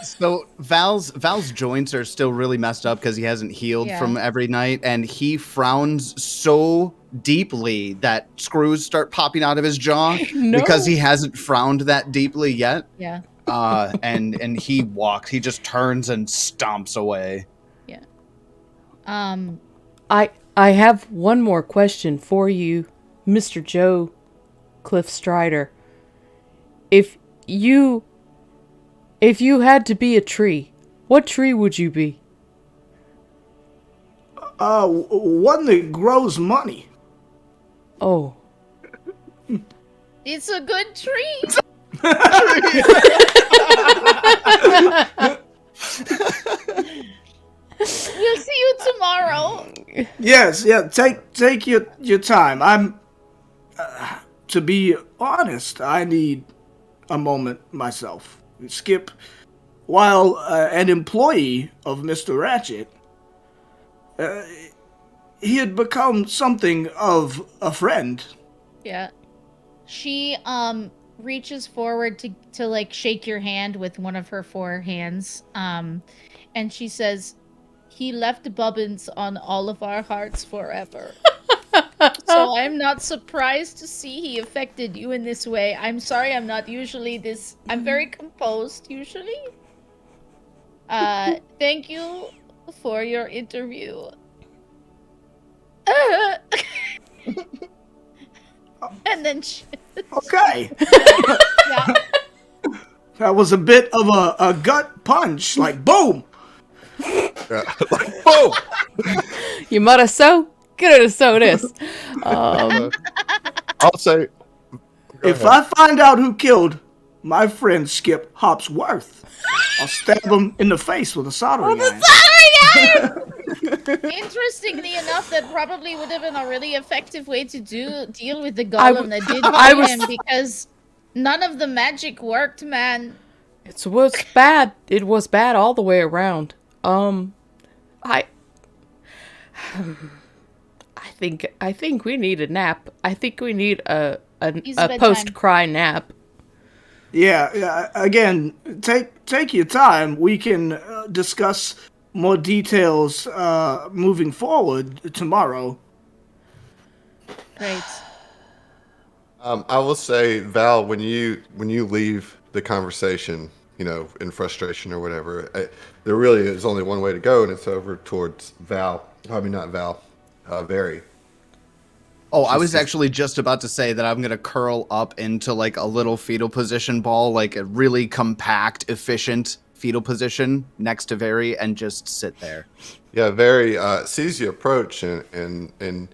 So Val's joints are still really messed up because he hasn't healed from every night, and he frowns so deeply that screws start popping out of his jaw because he hasn't frowned that deeply yet. Yeah. And he just turns and stomps away. Yeah. I have one more question for you, Mr. Joe Cliffstrider. If you had to be a tree, what tree would you be? One that grows money. Oh. It's a good tree. We'll see you tomorrow. Yes, take your time. I'm to be honest, I need a moment myself. Skip, while an employee of Mr. Ratchet, he had become something of a friend. Yeah. She reaches forward to like shake your hand with one of her 4 hands. And she says, "He left bubbins on all of our hearts forever." So I'm not surprised to see he affected you in this way. I'm sorry, I'm not usually this. I'm very composed usually. Thank you for your interview. And then okay. Yeah. That was a bit of a gut punch, like boom. Like, boom! You must so good at so this. I'll say, If I find out who killed my friend Skip Hopsworth, I'll stab him in the face with a soldering iron. Interestingly enough, that probably would have been a really effective way to deal with the golem that did kill him, because none of the magic worked, man. It was bad. It was bad all the way around. I think we need a nap. I think we need a post-cry nap. Yeah. Again, take your time. We can discuss more details moving forward tomorrow. Great. I will say, Val, when you leave the conversation, in frustration or whatever, there really is only one way to go, and it's over towards Val. I mean, not Val, Very. Oh, I was actually just about to say that I'm going to curl up into like a little fetal position ball, like a really compact, efficient fetal position next to Very, and just sit there. Yeah, Very sees you approach and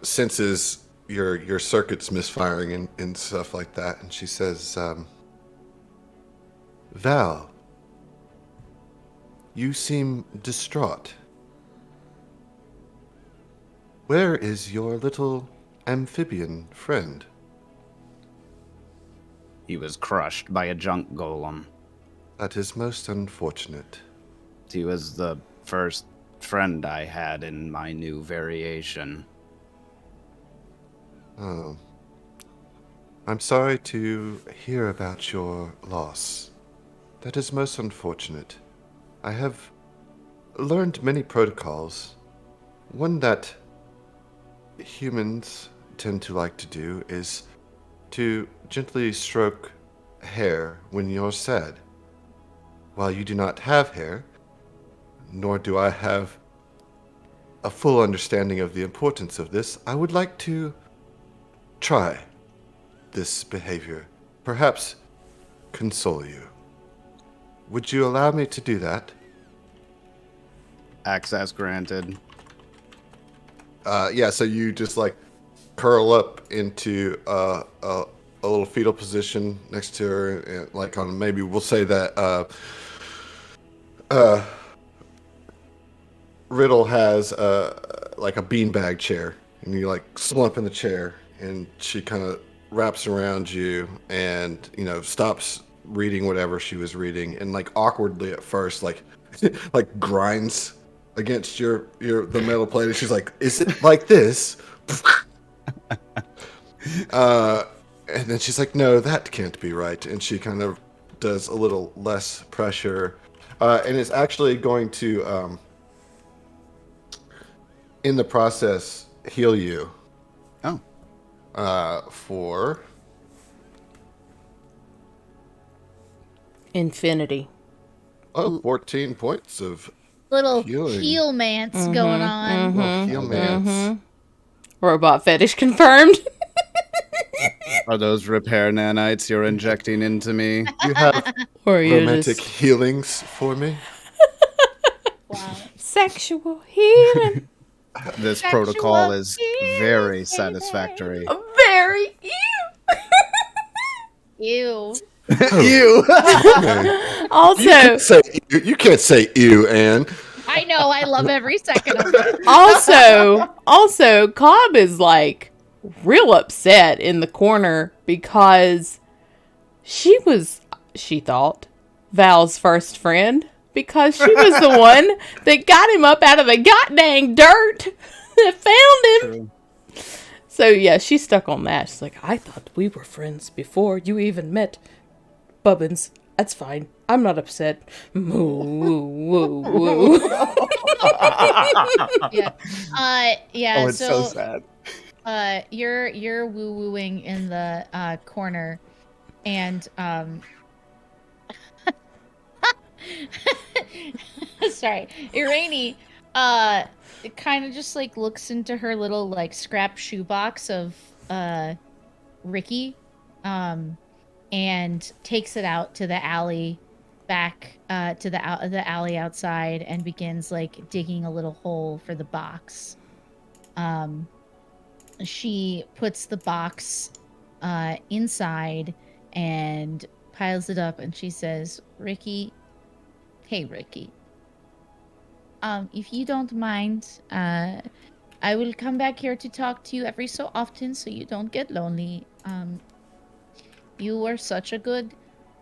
senses your circuits misfiring and stuff like that, and she says, Val, you seem distraught. Where is your little amphibian friend? He was crushed by a junk golem. That is most unfortunate. He was the first friend I had in my new variation. Oh. I'm sorry to hear about your loss. That is most unfortunate. I have learned many protocols. One that humans tend to like to do is to gently stroke hair when you're sad. While you do not have hair, nor do I have a full understanding of the importance of this, I would like to try this behavior. Perhaps console you. Would you allow me to do that? Access granted. Yeah, so you just like curl up into a little fetal position next to her, and, like on maybe we'll say that Riddle has like a beanbag chair, and you like slump in the chair, and she kind of wraps around you, and stops reading whatever she was reading, and like awkwardly at first, like like grinds against the metal plate, and she's like, "Is it like this?" And then she's like, "No, that can't be right," and she kind of does a little less pressure, and is actually going to, in the process, heal you. Oh. For infinity. 14 points of Little healing. heal-mance going on. Heal-mance. Robot fetish confirmed. Are those repair nanites you're injecting into me? You have Or you romantic just healings for me? Wow. sexual healing. This Sexual protocol is healing, very baby. satisfactory. Very Ew. You! Also, You can't say ew, Anne. I know. I love every second of it. also, Cobb is like real upset in the corner because she thought Val's first friend, because she was the one that got him up out of the goddamn dirt that found him. True. So yeah, she's stuck on that. She's like, I thought we were friends before you even met Bubbins. That's fine. I'm not upset. Moo, woo, woo, woo. Yeah. Yeah. Oh, it's so sad. You're woo wooing in the corner, and sorry, Irene kind of just like looks into her little like scrap shoebox of Ricky, and takes it out to the alley, back to the alley outside, and begins like digging a little hole for the box. She puts the box inside and piles it up, and she says, Ricky, hey Ricky, if you don't mind, I will come back here to talk to you every so often so you don't get lonely. You were such a good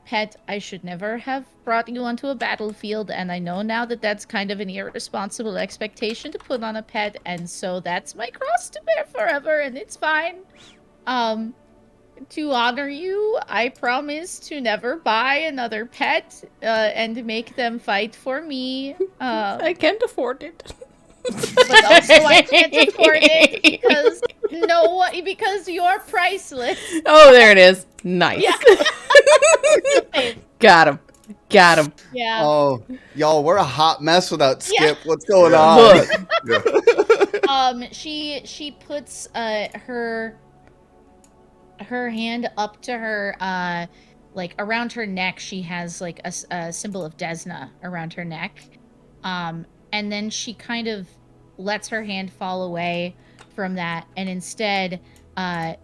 pet. I should never have brought you onto a battlefield, and I know now that that's kind of an irresponsible expectation to put on a pet, and so that's my cross to bear forever, and it's fine. To honor you, I promise to never buy another pet and make them fight for me. I can't afford it. But also I can't afford it because you're priceless. Oh, there it is. Nice. Yeah. Got him. Yeah. Oh, y'all, we're a hot mess without Skip. Yeah. What's going Yeah. on? Yeah. She puts her hand up to her like around her neck. She has like a symbol of Desna around her neck. And then she kind of lets her hand fall away from that and instead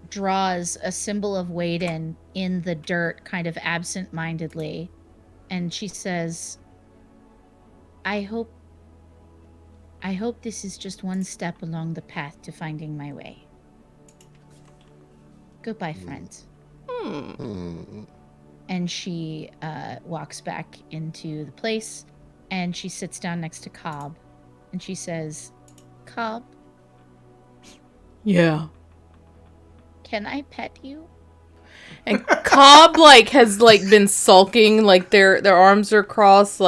draws a symbol of Waden in the dirt kind of absent-mindedly. And she says, I hope this is just one step along the path to finding my way. Goodbye, friends. And she walks back into the place, and she sits down next to Cobb, and she says, Cobb? Yeah. Can I pet you? And Cobb, has, been sulking, their arms are crossed,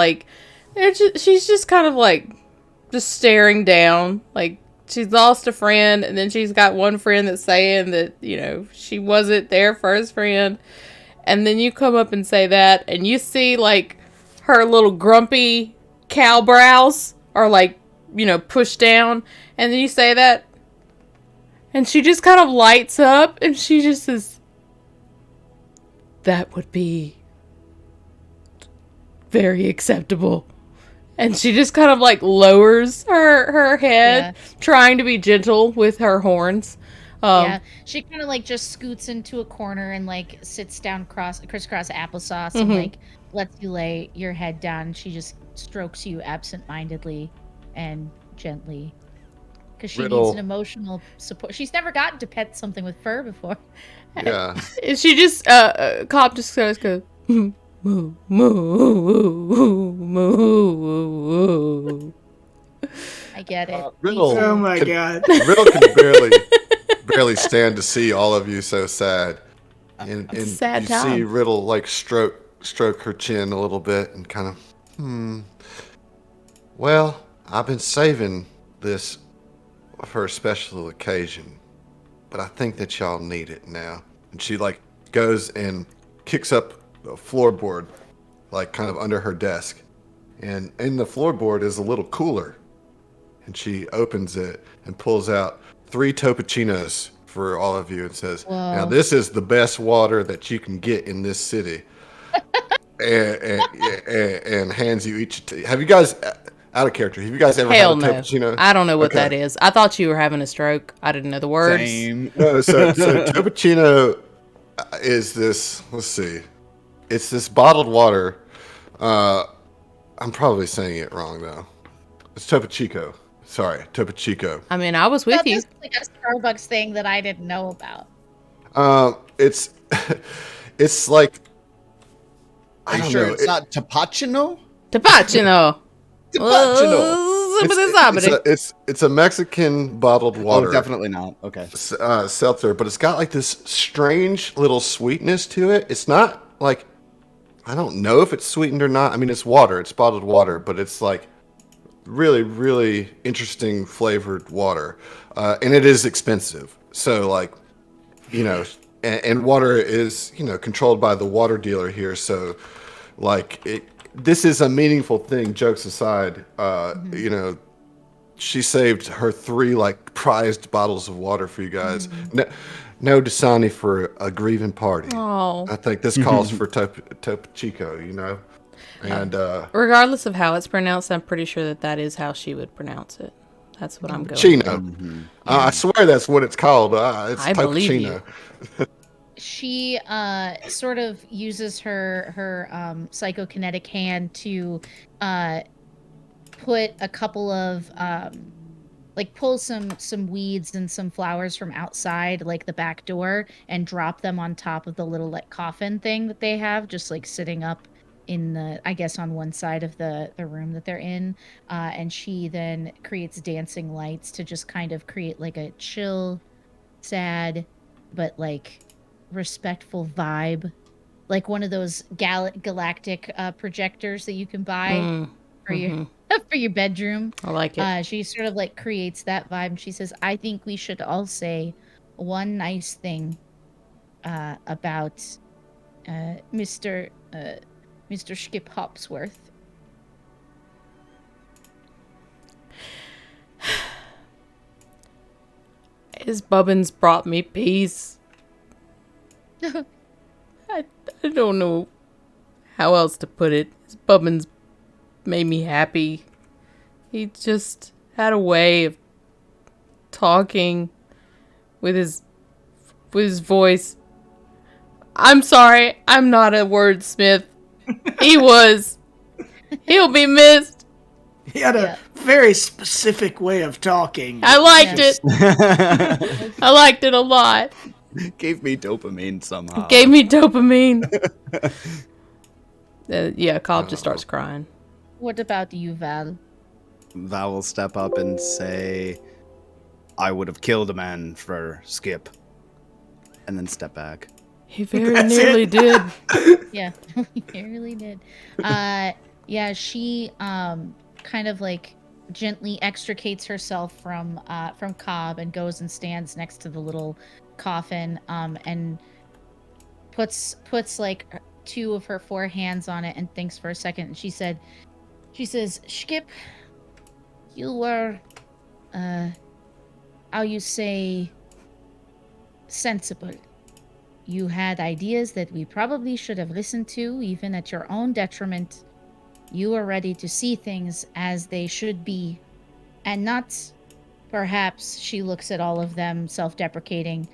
she's just kind of, just staring down, she's lost a friend, and then she's got one friend that's saying that, she wasn't their first friend, and then you come up and say that, and you see, her little grumpy cow brows are, pushed down, and then you say that, and she just kind of lights up, and she just says, that would be very acceptable. And she just kind of lowers her head, trying to be gentle with her horns. She kind of just scoots into a corner and sits down crisscross applesauce and lets you lay your head down. She just strokes you absent-mindedly and gently because she needs an emotional support. She's never gotten to pet something with fur before. Yeah. She just Cobb just goes moo moo moo. I get it. Riddle, Oh my god. Riddle can barely stand to see all of you so sad. And It's a sad you time. see Riddle stroke her chin a little bit and kind of well, I've been saving this for a special occasion, but I think that y'all need it now. And she goes and kicks up the floorboard, kind of under her desk. And in the floorboard is a little cooler. And she opens it and pulls out 3 Topachinos for all of you and says, Whoa. Now this is the best water that you can get in this city. and hands you each. Have you guys, out of character, have you guys ever Hell had a no. Topachino? I don't know what that is. I thought you were having a stroke. I didn't know the words. Same. No, so Topachino is this, let's see, it's this bottled water. I'm probably saying it wrong though. It's Topo Chico. Sorry, Topo Chico. I mean, I was with you. This is a Starbucks thing that I didn't know about. It's it's like Are I you don't sure know. it's not Tapachino? Tapachino. It's a Mexican bottled water. Oh, definitely not. Okay. Seltzer, but it's got this strange little sweetness to it. It's not I don't know if it's sweetened or not. I mean, it's water. It's bottled water, but it's really, really interesting flavored water, and it is expensive. So and water is controlled by the water dealer here. So this is a meaningful thing. Jokes aside, she saved her 3 prized bottles of water for you guys. No Dasani for a grieving party. Oh. I think this calls for Topo Chico, And Regardless of how it's pronounced, I'm pretty sure that is how she would pronounce it. That's what I'm going Chino. with. I swear that's what it's called. It's I believe Topachino. She sort of uses her psychokinetic hand to put a couple of pull some weeds and some flowers from outside, the back door, and drop them on top of the little coffin thing that they have, just sitting up in the, I guess, on one side of the room that they're in. And she then creates dancing lights to just kind of create a chill, sad, but respectful vibe, one of those galactic projectors that you can buy for your for your bedroom. I like it. She sort of creates that vibe, and she says, I think we should all say one nice thing about Mr. Skip Hopsworth. His Bubbins brought me peace. I don't know how else to put it. His Bubbins made me happy. He just had a way of talking with his voice. I'm sorry, I'm not a wordsmith. He'll be missed. He had a very specific way of talking. I liked it. I liked it a lot. Gave me dopamine somehow. Gave me dopamine. Cobb just starts crying. What about you, Val? Val will step up and say, I would have killed a man for Skip. And then step back. He very nearly did. Yeah, he really did. She kind of like gently extricates herself from Cobb and goes and stands next to the little coffin and puts like 2 of her 4 hands on it and thinks for a second. And she says, Skip, you were, how you say, sensible. You had ideas that we probably should have listened to, even at your own detriment. You were ready to see things as they should be, and not, perhaps, she looks at all of them self-deprecatingly,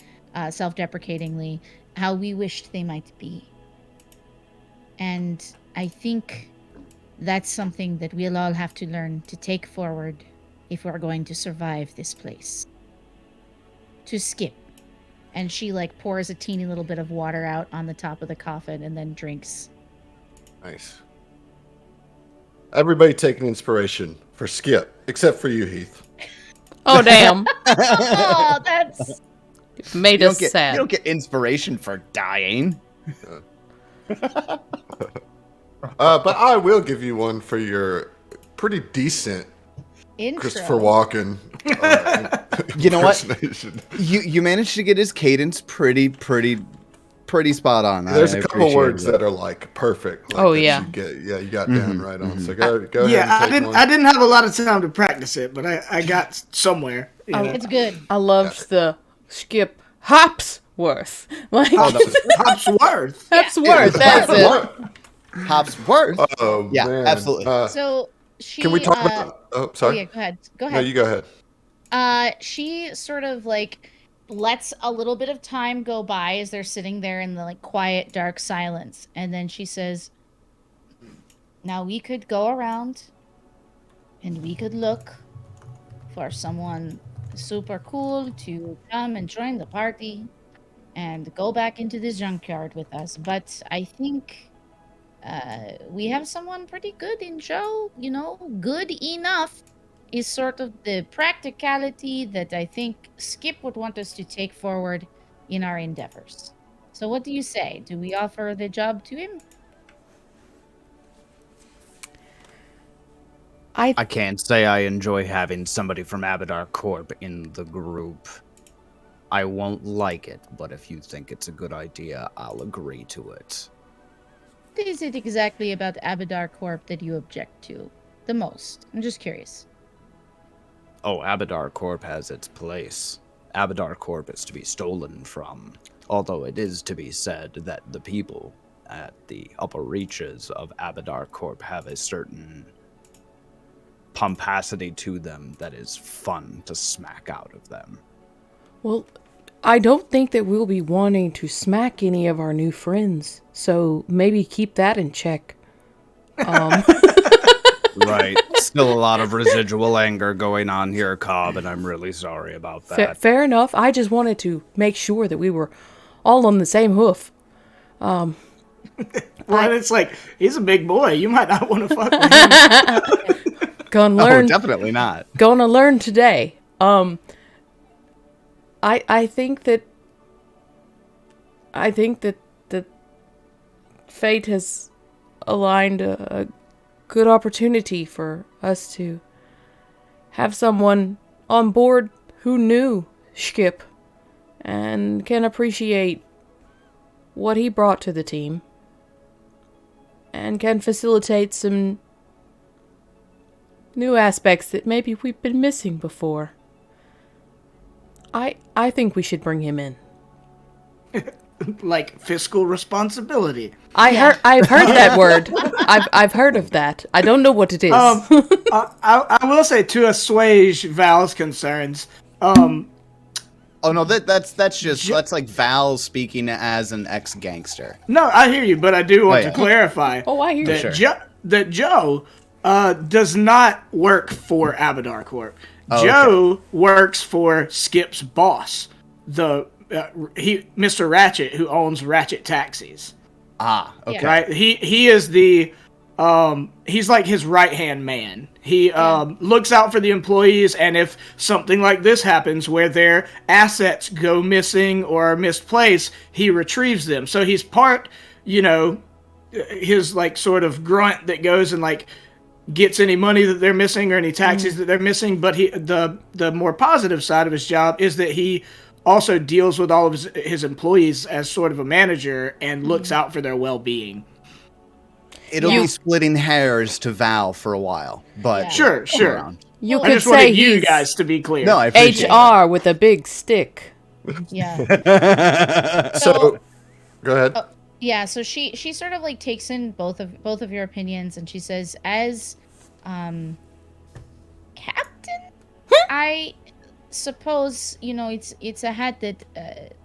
how we wished they might be. And I think that's something that we'll all have to learn to take forward if we're going to survive this place. To Skip. And she like pours a teeny little bit of water out on the top of the coffin and then drinks. Nice. Everybody take an inspiration for Skip, except for you, Heath. Oh, damn. Oh, that's... Made us sad. You don't get inspiration for dying. But I will give you one for your pretty decent intro. Christopher Walken. You know what? You managed to get his cadence pretty spot on. There's a couple words that are like perfect. Like yeah. You got down right on. So go ahead. Yeah, and take one. I didn't have a lot of time to practice it, but I got somewhere. It's good. I loved the Skip Hopsworth. Like Hopsworth. Hopsworth, that's it. Hopsworth. Oh, yeah, man. absolutely. So she... Can we talk about... Oh, sorry. Yeah, go ahead. No, you go ahead. She sort of like lets a little bit of time go by as they're sitting there in the like quiet, dark silence. And then she says, now we could go around and we could look for someone super cool to come and join the party and go back into this junkyard with us. But I think we have someone pretty good in Joe, good enough is sort of the practicality that I think Skip would want us to take forward in our endeavors. So what do you say? Do we offer the job to him? I can't say I enjoy having somebody from Abadar Corp in the group. I won't like it, but if you think it's a good idea, I'll agree to it. What is it exactly about Abadar Corp that you object to the most? I'm just curious. Oh, Abadar Corp has its place. Abadar Corp is to be stolen from, although it is to be said that the people at the upper reaches of Abadar Corp have a certain pomposity to them that is fun to smack out of them. Well, I don't think that we'll be wanting to smack any of our new friends, so maybe keep that in check. Right. Still a lot of residual anger going on here, Cobb, and I'm really sorry about that. Fair enough. I just wanted to make sure that we were all on the same hoof. Well, it's like, he's a big boy. You might not want to fuck with him. Gonna learn. Oh, definitely not. Gonna learn today. I think that fate has aligned a good opportunity for us to have someone on board who knew Skip and can appreciate what he brought to the team and can facilitate some new aspects that maybe we've been missing before. I think we should bring him in. Like fiscal responsibility. I've heard that word. I've heard of that. I don't know what it is. I will say, to assuage Val's concerns, Oh no, that's like Val speaking as an ex-gangster. No, I hear you, but I do want yeah. to clarify I hear that you. that Joe does not work for Abadar Corp. Oh, Joe works for Skip's boss, Mr. Ratchet, who owns Ratchet Taxis. Ah, okay. Right? He is the he's like his right-hand man. He looks out for the employees, and if something like this happens where their assets go missing or are misplaced, he retrieves them. So he's part, his like sort of grunt that goes and like gets any money that they're missing or any taxes that they're missing. But the more positive side of his job is that he also deals with all of his employees as sort of a manager and looks out for their well-being. It'll be splitting hairs to Val for a while, but sure. You I could just say wanted you he's guys to be clear. no, I appreciate HR with a big stick. Yeah. So, go ahead. Yeah, so she sort of like takes in both of your opinions, and she says, as captain, I suppose it's a hat that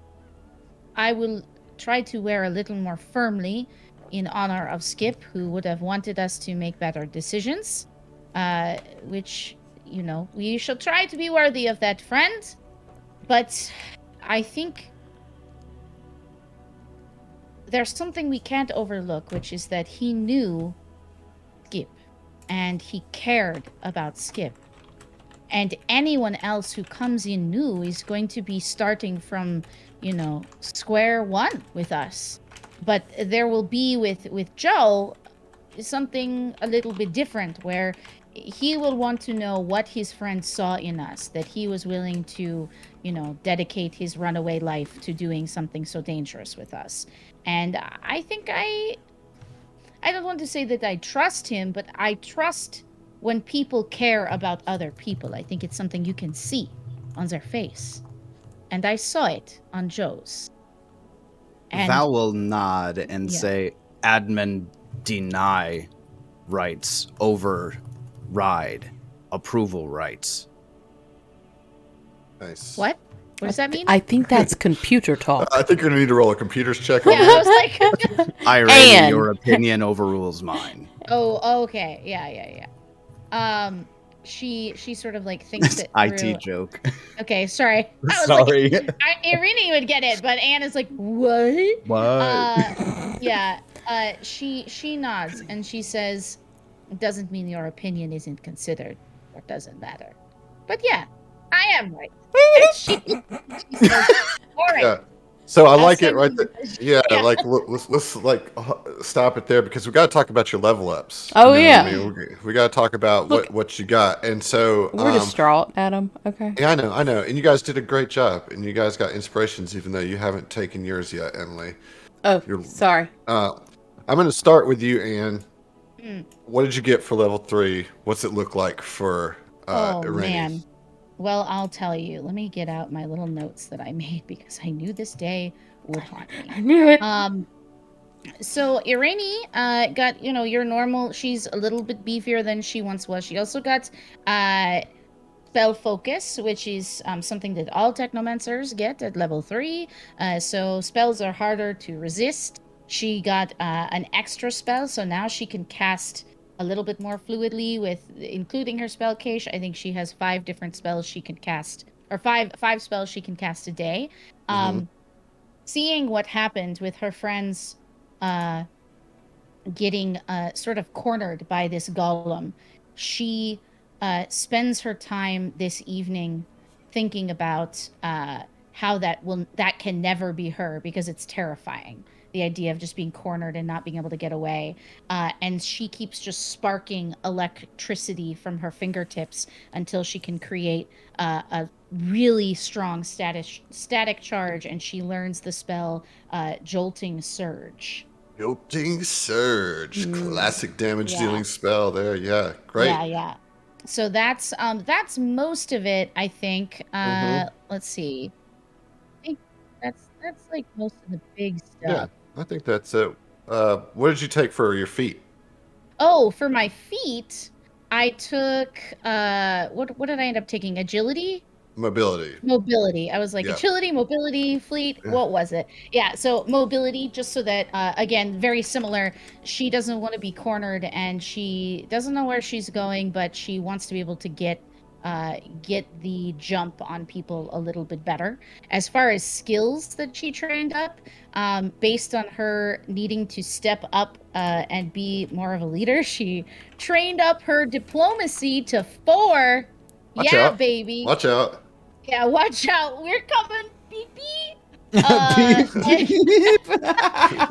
I will try to wear a little more firmly in honor of Skip, who would have wanted us to make better decisions, which we shall try to be worthy of that, friend. But I think there's something we can't overlook, which is that he knew Skip, and he cared about Skip. And anyone else who comes in new is going to be starting from, square one with us. But there will be with Joe something a little bit different, where he will want to know what his friend saw in us, that he was willing to, dedicate his runaway life to doing something so dangerous with us. And I think I don't want to say that I trust him, but I trust when people care about other people. I think it's something you can see on their face. And I saw it on Joe's. And Val will nod and say, admin deny rights, override approval rights. Nice. What? What does that mean? I think that's computer talk. I think you're going to need to roll a computers check on Yeah, I that. was like... Irene, your opinion overrules mine. Oh, okay. Yeah. She sort of like thinks it through. IT joke. Okay, sorry. I was Sorry. Like, Irene would get it, but Anna's like, what? What? Yeah. She nods and she says, it doesn't mean your opinion isn't considered or doesn't matter. But yeah, I am right. And she says, all right. Yeah. So I like it right there. Yeah, like let's like stop it there because we got to talk about your level ups. Oh what yeah, I mean? We got to talk about what you got, and so we're distraught, Adam. Okay. Yeah, I know, and you guys did a great job, and you guys got inspirations, even though you haven't taken yours yet, Emily. Oh, sorry. I'm going to start with you, Anne. What did you get for level 3? What's it look like for Irene? Man. Well, I'll tell you. Let me get out my little notes that I made because I knew this day would haunt me. I knew it. So Irene got, your normal. She's a little bit beefier than she once was. She also got spell focus, which is something that all technomancers get at level 3. So spells are harder to resist. She got an extra spell, so now she can cast a little bit more fluidly with including her spell cache. I think she has 5 different spells she can cast, or five spells she can cast a day. Seeing what happened with her friends getting sort of cornered by this golem, she spends her time this evening thinking about how that can never be her, because it's terrifying. The idea of just being cornered and not being able to get away. And she keeps just sparking electricity from her fingertips until she can create a really strong static charge, and she learns the spell Jolting Surge. Jolting Surge. Classic damage dealing spell there. Yeah, great. Yeah. So that's most of it, I think. Let's see. I think that's like most of the big stuff. Yeah. I think that's it. What did you take for your feet? Oh, for my feet, I took what did I end up taking? Agility? Mobility. Mobility. I was like, Yeah. agility, mobility, fleet. Yeah. What was it? Yeah. So mobility, just so that, again, very similar. She doesn't want to be cornered, and she doesn't know where she's going, but she wants to be able to get the jump on people a little bit better. As far as skills that she trained up, based on her needing to step up and be more of a leader, she trained up her diplomacy to 4. Watch yeah, out. baby. Watch out. Yeah, watch out. We're coming, beep beep.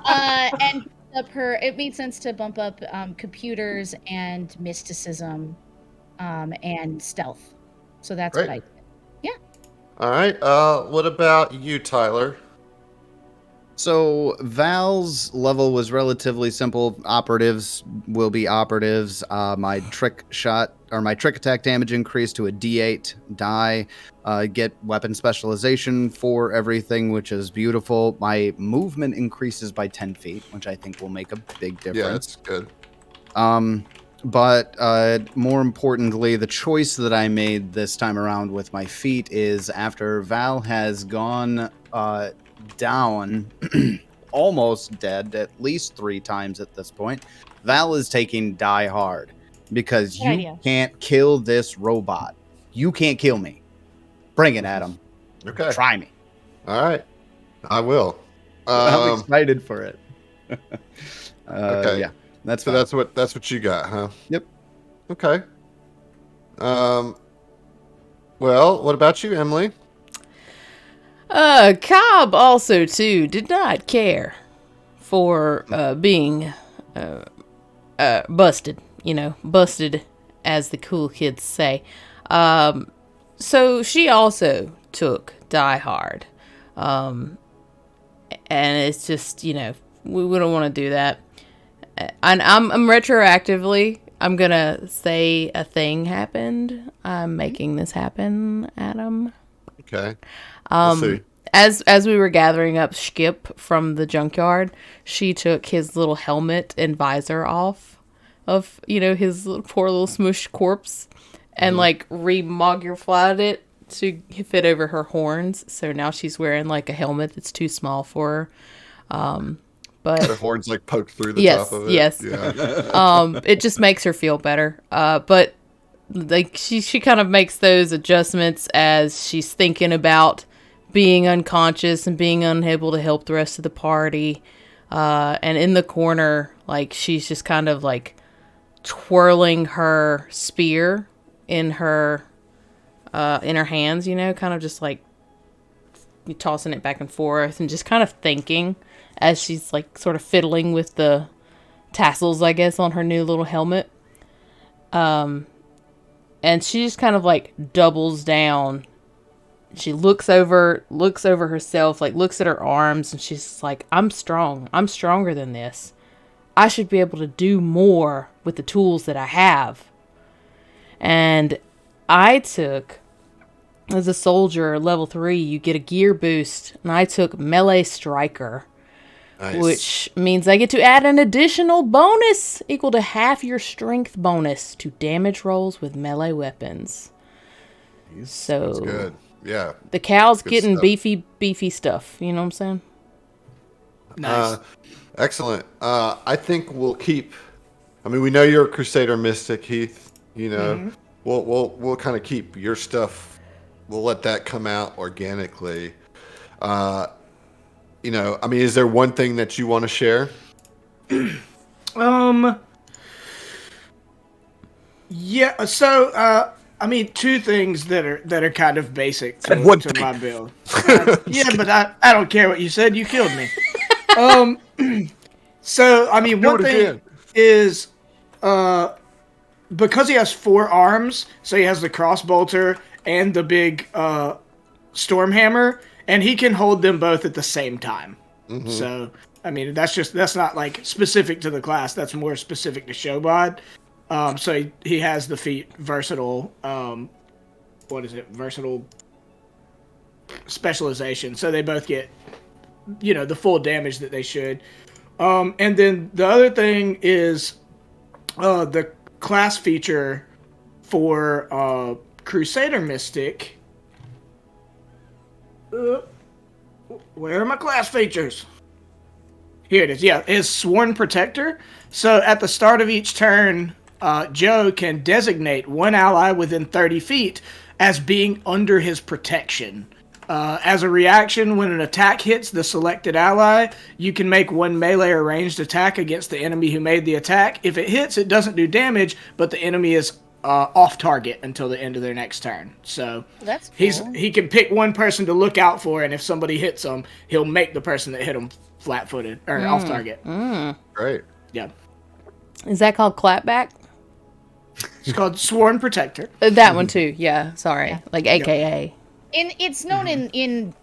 And up her, it made sense to bump up computers and mysticism and stealth. So that's Great. what I did. Yeah. All right. What about you, Tyler? So Val's level was relatively simple. Operatives will be operatives. My trick attack damage increased to a D8 die. Get weapon specialization for everything, which is beautiful. My movement increases by 10 feet, which I think will make a big difference. Yeah, that's good. But more importantly, the choice that I made this time around with my feet is after Val has gone down, almost dead, at least 3 times at this point, Val is taking Die Hard because Good you idea. can't kill this robot. You can't kill me. Bring it, Adam. Okay. Try me. All right. I will. I'm excited for it. Okay. Yeah, that's So fine. that's what you got, huh? Yep. Okay. Well, what about you, Emily? Cobb also, too, did not care for being busted. Busted, as the cool kids say. So she also took Die Hard. And it's just, we don't want to do that. And I'm retroactively, I'm going to say a thing happened. I'm making this happen, Adam. Okay. Let's see. As we were gathering up Skip from the junkyard, she took his little helmet and visor off of, his poor little smushed corpse and remogrified it to fit over her horns. So now she's wearing a helmet that's too small for her. But Her horns poked through the yes, top of it. yes. Yeah. It just makes her feel better. But she kind of makes those adjustments as she's thinking about being unconscious and being unable to help the rest of the party. And in the corner, she's just kind of twirling her spear in her hands, kind of just tossing it back and forth and just kind of thinking as she's sort of fiddling with the tassels, I guess, on her new little helmet. And she just kind of doubles down. She looks over herself, looks at her arms, and she's like, I'm strong. I'm stronger than this. I should be able to do more with the tools that I have. And I took, as a soldier, level 3, you get a gear boost, and I took Melee Striker. Nice. Which means I get to add an additional bonus equal to half your strength bonus to damage rolls with melee weapons. So That's good. Yeah. the cow's Good getting stuff. beefy stuff. You know what I'm saying? Nice. Excellent. I think we'll keep. I mean, we know you're a Crusader Mystic, Heath. We'll kind of keep your stuff. We'll let that come out organically. I mean, is there one thing that you want to share? Yeah. So, I mean, 2 things that are kind of basic to my build. Yeah, but I don't care what you said. You killed me. So, I mean, one thing is, because he has 4 arms, so he has the crossbolter and the big storm hammer, and he can hold them both at the same time. Mm-hmm. So, I mean, that's not specific to the class. That's more specific to Showbot. So he has the feat versatile. Versatile specialization. So they both get, the full damage that they should. And then the other thing is, the class feature for Crusader Mystic Where are my class features? Here it is. Yeah, it's Sworn Protector. So at the start of each turn, Joe can designate one ally within 30 feet as being under his protection. As a reaction, when an attack hits the selected ally, you can make one melee or ranged attack against the enemy who made the attack. If it hits, it doesn't do damage, but the enemy is off target until the end of their next turn. So that's cool. he can pick one person to look out for, and if somebody hits him, he'll make the person that hit him flat-footed or off target. Great. Yeah, Is that called clapback? it's called Sworn Protector. That one too. Yeah. Sorry. Yeah. Like AKA. It's known in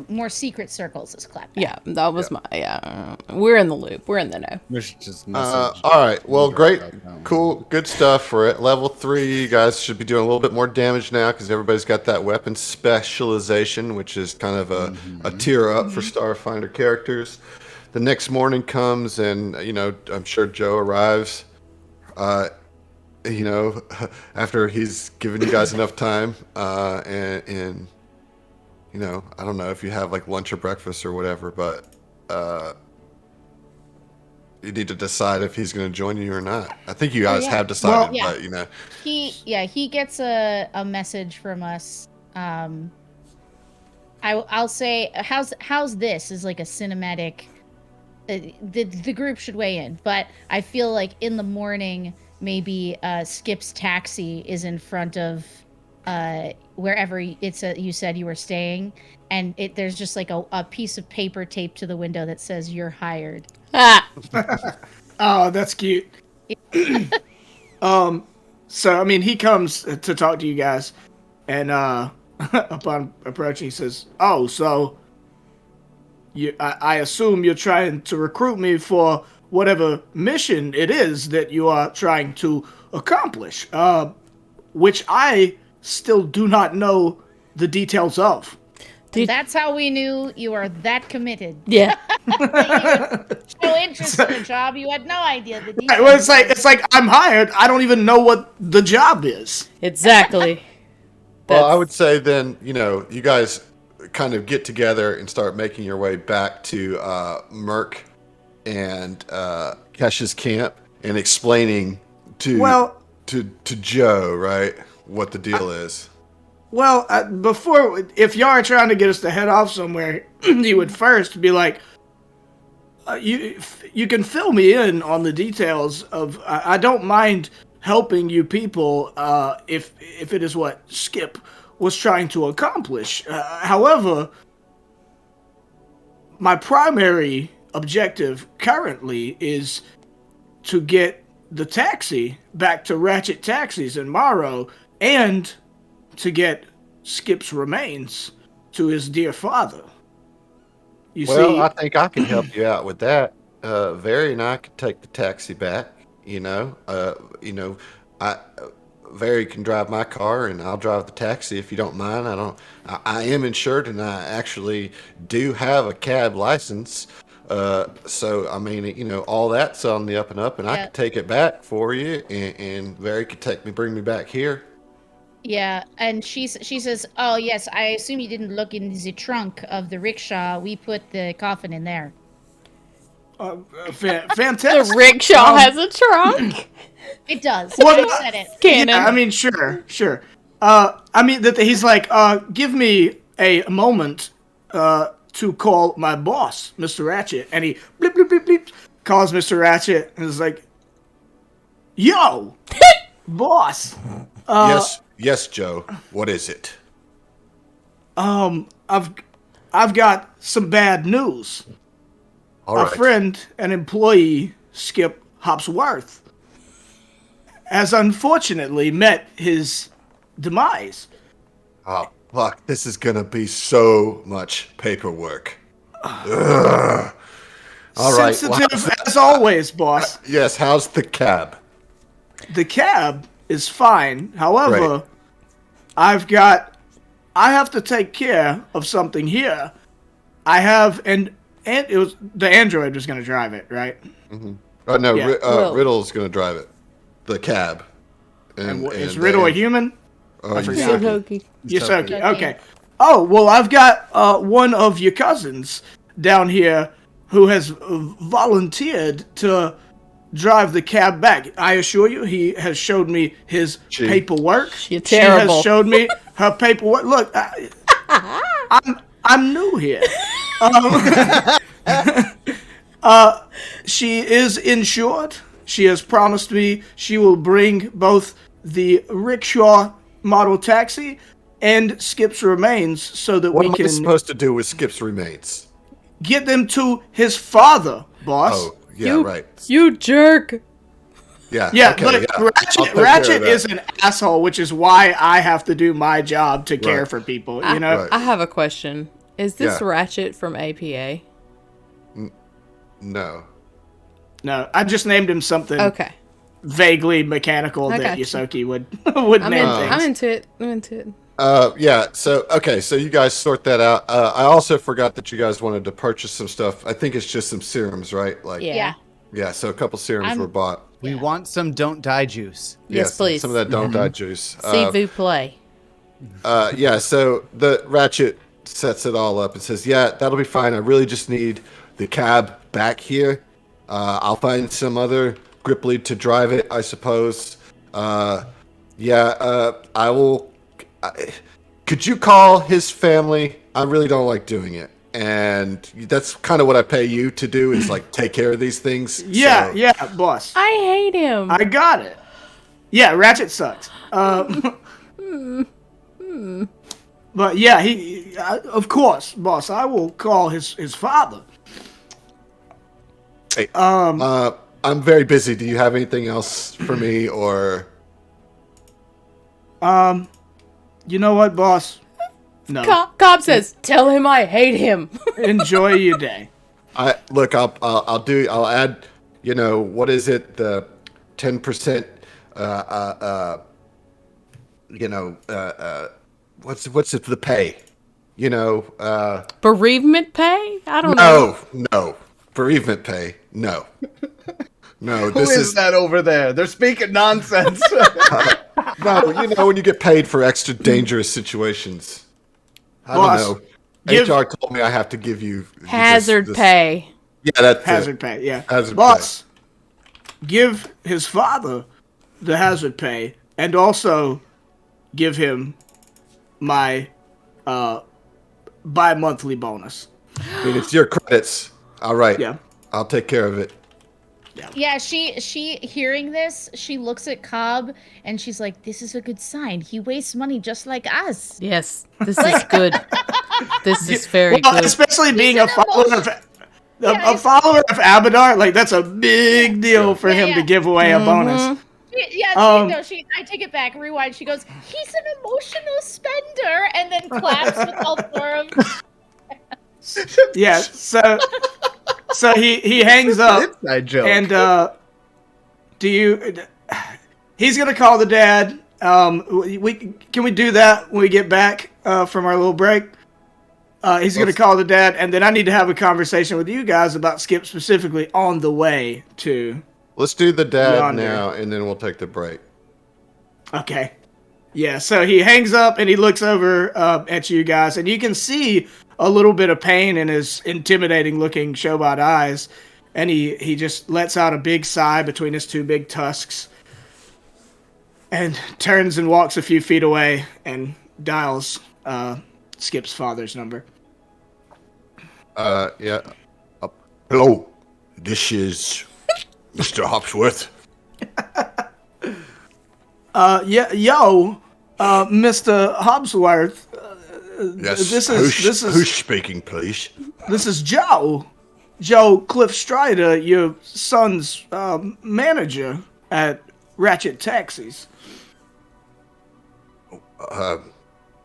more secret circles as clapback. Yeah. That was my. Yeah. We're in the loop. We're in the know. We should just All right. Well, great. Cool. Good stuff for it. Level 3, you guys should be doing a little bit more damage now because everybody's got that weapon specialization, which is kind of a tier up for Starfinder characters. The next morning comes and, I'm sure Joe arrives, after he's given you guys enough time, and I don't know if you have like lunch or breakfast or whatever, but you need to decide if he's going to join you or not. I think you guys have decided, but He gets a message from us. I'll say how's this is like a cinematic. The group should weigh in, but I feel like in the morning maybe Skip's taxi is in front of wherever you said you were staying, and there's just like a piece of paper taped to the window that says you're hired. Oh, that's cute. So he comes to talk to you guys, and upon approaching, he says, "Oh, so I assume you're trying to recruit me for whatever mission it is that you are trying to accomplish, which I still do not know the details of." That's how we knew you are that committed. Yeah. You were so interested in the job, you had no idea the details. Right, well, it's like I'm hired. I don't even know what the job is. Exactly. Well, I would say then, you guys kind of get together and start making your way back to Merc and Kesh's camp and explaining to Joe, right, what the deal is. Well, if y'all are trying to get us to head off somewhere, you would first be like, you can fill me in on the details of. I don't mind helping you people if it is what Skip was trying to accomplish. However, my primary objective currently is to get the taxi back to Ratchet Taxis in Morrow and to get Skip's remains to his dear father. Well, I think I can help you out with that. Very and I could take the taxi back. Very can drive my car, and I'll drive the taxi if you don't mind. I am insured, and I actually do have a cab license. So all that's on the up and up, and I could take it back for you, and Very could bring me back here. Yeah, and she says, "Oh yes, I assume you didn't look in the trunk of the rickshaw. We put the coffin in there." Fantastic. The rickshaw has a trunk. It does. Well, I said it. Canon. Yeah, sure. That he's like, give me a moment to call my boss, Mr. Ratchet, and he bleep bleep bleep bleep calls Mr. Ratchet and is like, "Yo, boss." Yes, Joe. What is it? I've got some bad news. All right. A friend and employee, Skip Hopsworth, has unfortunately met his demise. Oh, fuck. This is going to be so much paperwork. Ugh. All right. Sensitive as always, boss. Yes, how's the cab? The cab is fine. However, Right. I have to take care of something here. I have, and it was the android was going to drive it, right? Mm-hmm. Oh, no, Yeah. Riddle's going to drive it. The cab. And is Riddle a human? I forgot. Yosoki. Yosoki. Okay. Oh, well, I've got one of your cousins down here who has volunteered to drive the cab back. I assure you, he has showed me his paperwork. You're terrible. She has showed me her paperwork. Look, I'm new here. She is insured. She has promised me she will bring both the rickshaw model taxi and Skip's remains so that What we am I can supposed to do with Skip's remains? get them to his father, boss. Oh, yeah, right. You jerk. Yeah, Yeah, okay, look, yeah. I'll take care Ratchet of that. is an asshole, which is why I have to do my job to care for people, you know? Right. I have a question. Is this Yeah. Ratchet from APA? No. No, I just named him something Okay. vaguely mechanical I that got you. Yosoki would name things. I'm into it. I'm into it. Yeah, so you guys sort that out. I also forgot that you guys wanted to purchase some stuff. I think it's just some serums, right? Like, Yeah. yeah, so a couple serums were bought. We want some don't die juice. Yes, please. Some of that don't die juice. See vous play. Yeah, so the Ratchet sets it all up and says, yeah, that'll be fine. I really just need the cab back here. I'll find some other grip lead to drive it, I suppose. I will... could you call his family? I really don't like doing it. And that's kind of what I pay you to do is like take care of these things. Yeah, So- yeah, boss. I hate him. I got it. Yeah, Ratchet sucks. But yeah, of course, boss. I will call his father. Hey, I'm very busy. Do you have anything else for me or... You know what, boss? No. Cobb says, "Tell him I hate him." Enjoy your day. I'll add, what is it? The 10%, what's it, the pay? Bereavement pay? I don't know. No. Bereavement pay. No. No, Who is that over there? They're speaking nonsense. No, when you get paid for extra dangerous situations. I Boss, don't know. HR told me I have to give you Hazard pay. Yeah, that's Hazard pay, yeah. Hazard boss, give his father the hazard pay and also give him my bi-monthly bonus. I mean, it's your credits. All right. Yeah. I'll take care of it. Yeah, she hearing this, she looks at Cobb and she's like, "This is a good sign. He wastes money just like us." Yes, this is good. This is very Well, good. especially being a follower of Abadar, like that's a big deal for him to give away a bonus. I take it back. Rewind. She goes, "He's an emotional spender," and then claps with all four of them. Yeah. So he hangs up Inside joke. and he's gonna call the dad. Can we do that when we get back from our little break? He's gonna call the dad, and then I need to have a conversation with you guys about Skip specifically on the way to. Let's do the dad Yonder. now, and then we'll take the break. Okay. Yeah, so he hangs up and he looks over at you guys, and you can see a little bit of pain in his intimidating-looking Shobot eyes, and he just lets out a big sigh between his two big tusks, and turns and walks a few feet away and dials Skip's father's number. Yeah. Hello. This is Mr. Hopsworth. Mr. Hobsworth. Yes. This is who's speaking, please? This is Joe Cliffstrider, your son's manager at Ratchet Taxis.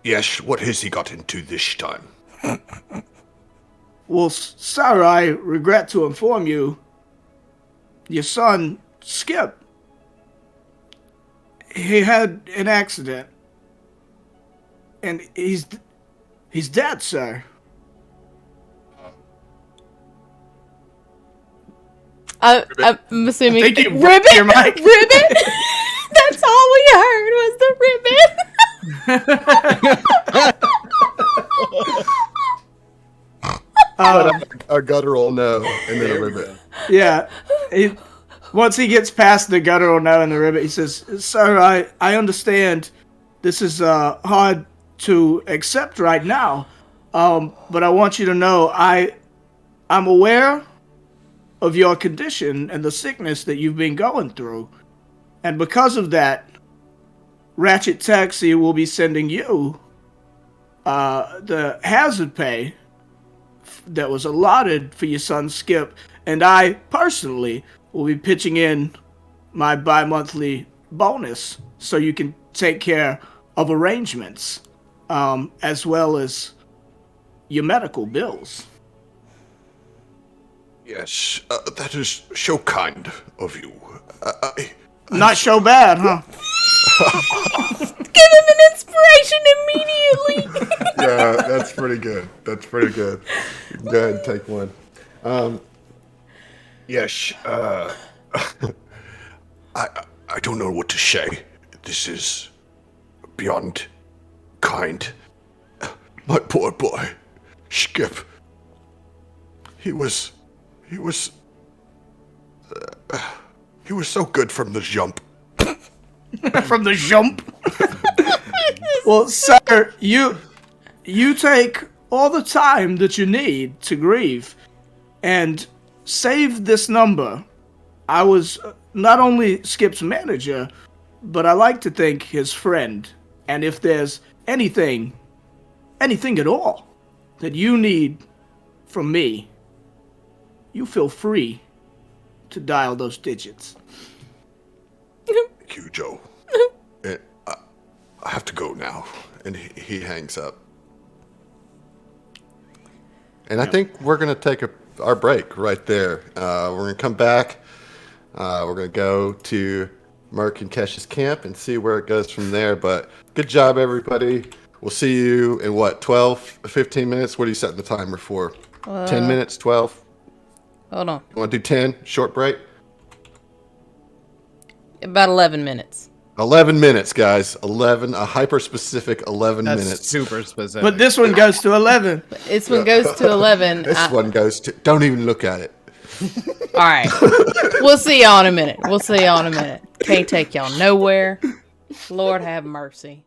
Yes. What has he got into this time? Well, sir, I regret to inform you, your son, Skip, he had an accident, and he's dead, sir. I'm assuming I think you ribbon. your mic. Ribbon. That's all we heard was the ribbon. A guttural no, and then a ribbit. Yeah. Once he gets past the guttural no and the ribbit, he says, "Sir, I understand this is hard to accept right now, but I want you to know I'm aware of your condition and the sickness that you've been going through. And because of that, Ratchet Taxi will be sending you the hazard pay that was allotted for your son Skip, and I personally will be pitching in my bi-monthly bonus so you can take care of arrangements, as well as your medical bills." Yes, that is so kind of you. Not so bad, huh? Give him an inspiration immediately. Yeah, that's pretty good. That's pretty good. Go ahead and take one. Yes, I don't know what to say. This is beyond kind. My poor boy, Skip. He was so good from the jump. From the jump. Well, sir, you take all the time that you need to grieve, and save this number. I was not only Skip's manager, but I like to think his friend. And if there's anything at all that you need from me, you feel free to dial those digits. Thank you, Joe. I have to go now. And he hangs up. And I think we're going to take our break right there. We're going to come back. We're going to go to Merc and Kesh's camp and see where it goes from there. But good job, everybody. We'll see you in, 12, 15 minutes? What are you setting the timer for? 10 minutes, 12? Hold on. You want to do 10? Short break? About 11 minutes. 11 minutes, guys. 11, a hyper-specific 11 That's minutes. super specific. But this one goes to 11. This one goes to 11. This one goes to... Don't even look at it. All right. We'll see y'all in a minute. Can't take y'all nowhere. Lord have mercy.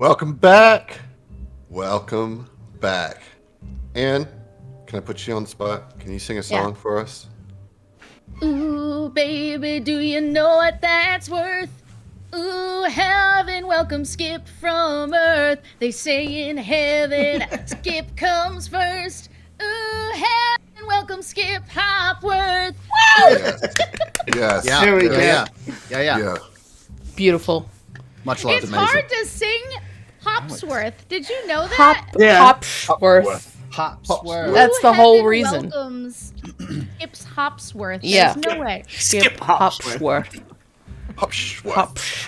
Welcome back. Welcome back. Anne, can I put you on the spot? Can you sing a song for us? Ooh, baby, do you know what that's worth? Ooh, heaven welcome Skip from Earth. They say in heaven, Skip comes first. Ooh, heaven welcome Skip Hopworth. Yes. Yeah, There we go. Yeah. Beautiful. Much love It's to Mason. hard to sing Hopsworth. Did you know that? Hopsworth. Hopsworth. That's the Ooh, whole heaven reason. Welcomes Skip's Hopsworth. Yeah. There's no way. Skip Hopsworth.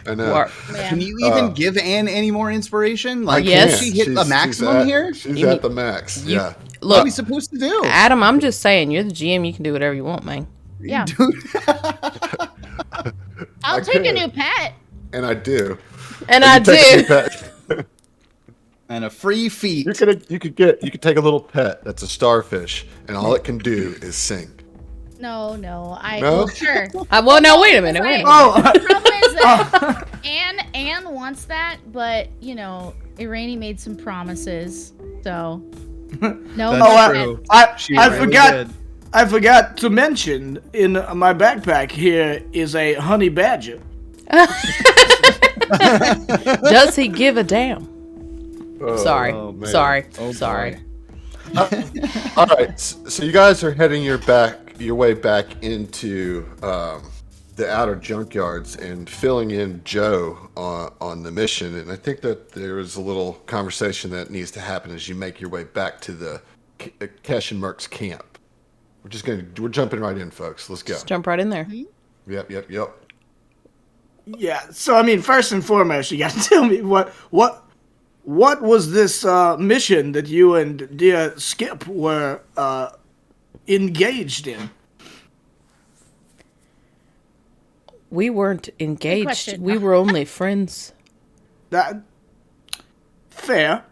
I know. Hopsworth. Yeah. Can you even give Anne any more inspiration? Like, Yes. can she hit the maximum here? She's You at mean- the max. you- Yeah. What are Look, we supposed to do? Adam, I'm just saying, you're the GM. You can do whatever you want, man. Yeah. Dude. I'll I take a could. new pet. And I do. And I You take a do. pet. And a free feat. You could take a little pet that's a starfish, and all it can do is sing. No. No? Well, sure. Well, no, wait a minute. Wait a minute. Oh, The problem is that Anne wants that, but Irani made some promises, so no. That's more true. pet. She I really forgot. did. I forgot to mention in my backpack here is a honey badger. Does he give a damn? Sorry. Oh, man. Sorry. Oh, Sorry. boy. All right, so you guys are heading your way back into the outer junkyards and filling in Joe on the mission. And I think that there is a little conversation that needs to happen as you make your way back to the Kesh and Merck's camp. We're jumping right in, folks. Let's go. Just jump right in there. Yep. Yeah. So I mean, first and foremost, you got to tell me what was this mission that you and dear Skip were engaged in? We weren't engaged. question. We were only friends. That fair.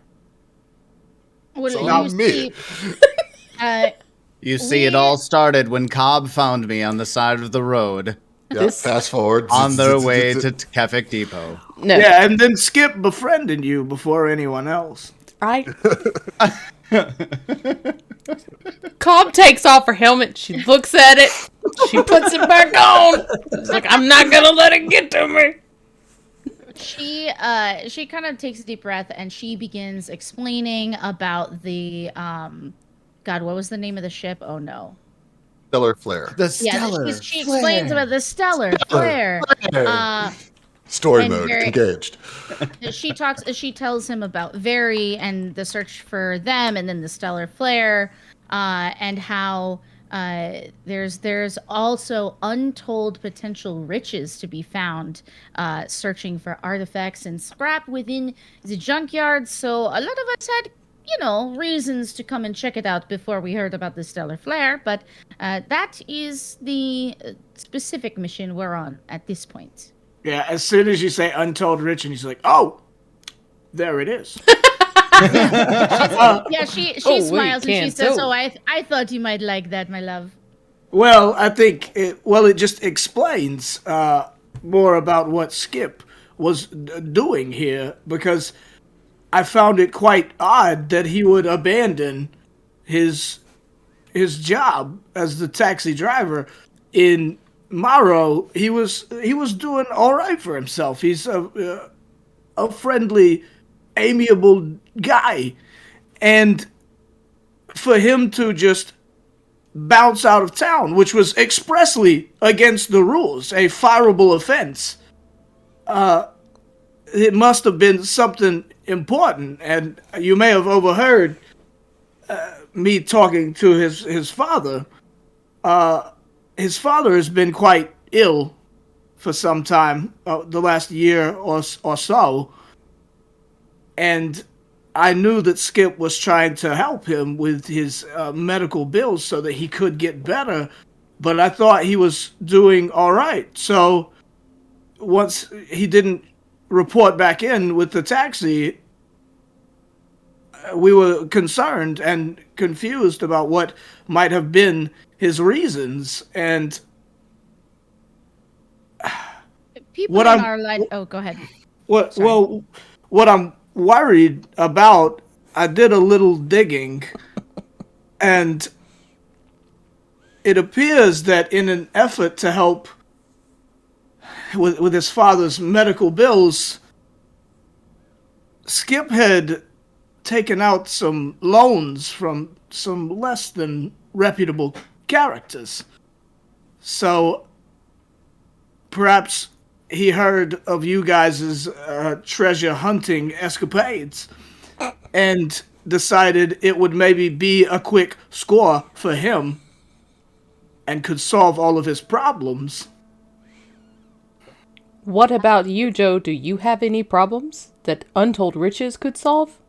What So do not you me. see? You see, it all started when Cobb found me on the side of the road Yep. Fast forward. on their way to Kefik Depot. No. Yeah, and then Skip befriended you before anyone else. I. Cobb takes off her helmet. She looks at it. She puts it back on. She's like, I'm not gonna let it get to me. She kind of takes a deep breath and she begins explaining about the God, what was the name of the ship? Oh no. Stellar Flare. The Yeah, Stellar. she explains about the stellar flare. Story and mode very- engaged. She tells him about Very and the search for them, and then the stellar flare, and how there's also untold potential riches to be found searching for artifacts and scrap within the junkyard. So a lot of us had reasons to come and check it out before we heard about the stellar flare, but that is the specific mission we're on at this point. Yeah, as soon as you say untold rich, and he's like, "Oh, there it is." Yeah, she Oh, we smiles and she can't says, do. "Oh, I thought you might like that, my love." Well, I think it just explains more about what Skip was doing here, because I found it quite odd that he would abandon his job as the taxi driver in Morrow. He was doing all right for himself. He's a friendly, amiable guy, and for him to just bounce out of town, which was expressly against the rules, a fireable offense, it must have been something important. And you may have overheard me talking to his father. His father has been quite ill for some time, the last year or so, and I knew that Skip was trying to help him with his medical bills so that he could get better, but I thought he was doing all right. So once he didn't report back in with the taxi, we were concerned and confused about what might have been his reasons. And People What in I'm- our line. Oh, go ahead. what Sorry. well, what I'm worried about, I did a little digging, and it appears that in an effort to help with his father's medical bills, Skip had taken out some loans from some less than reputable characters. So perhaps he heard of you guys' treasure hunting escapades and decided it would maybe be a quick score for him and could solve all of his problems. What about you, Joe? Do you have any problems that Untold Riches could solve?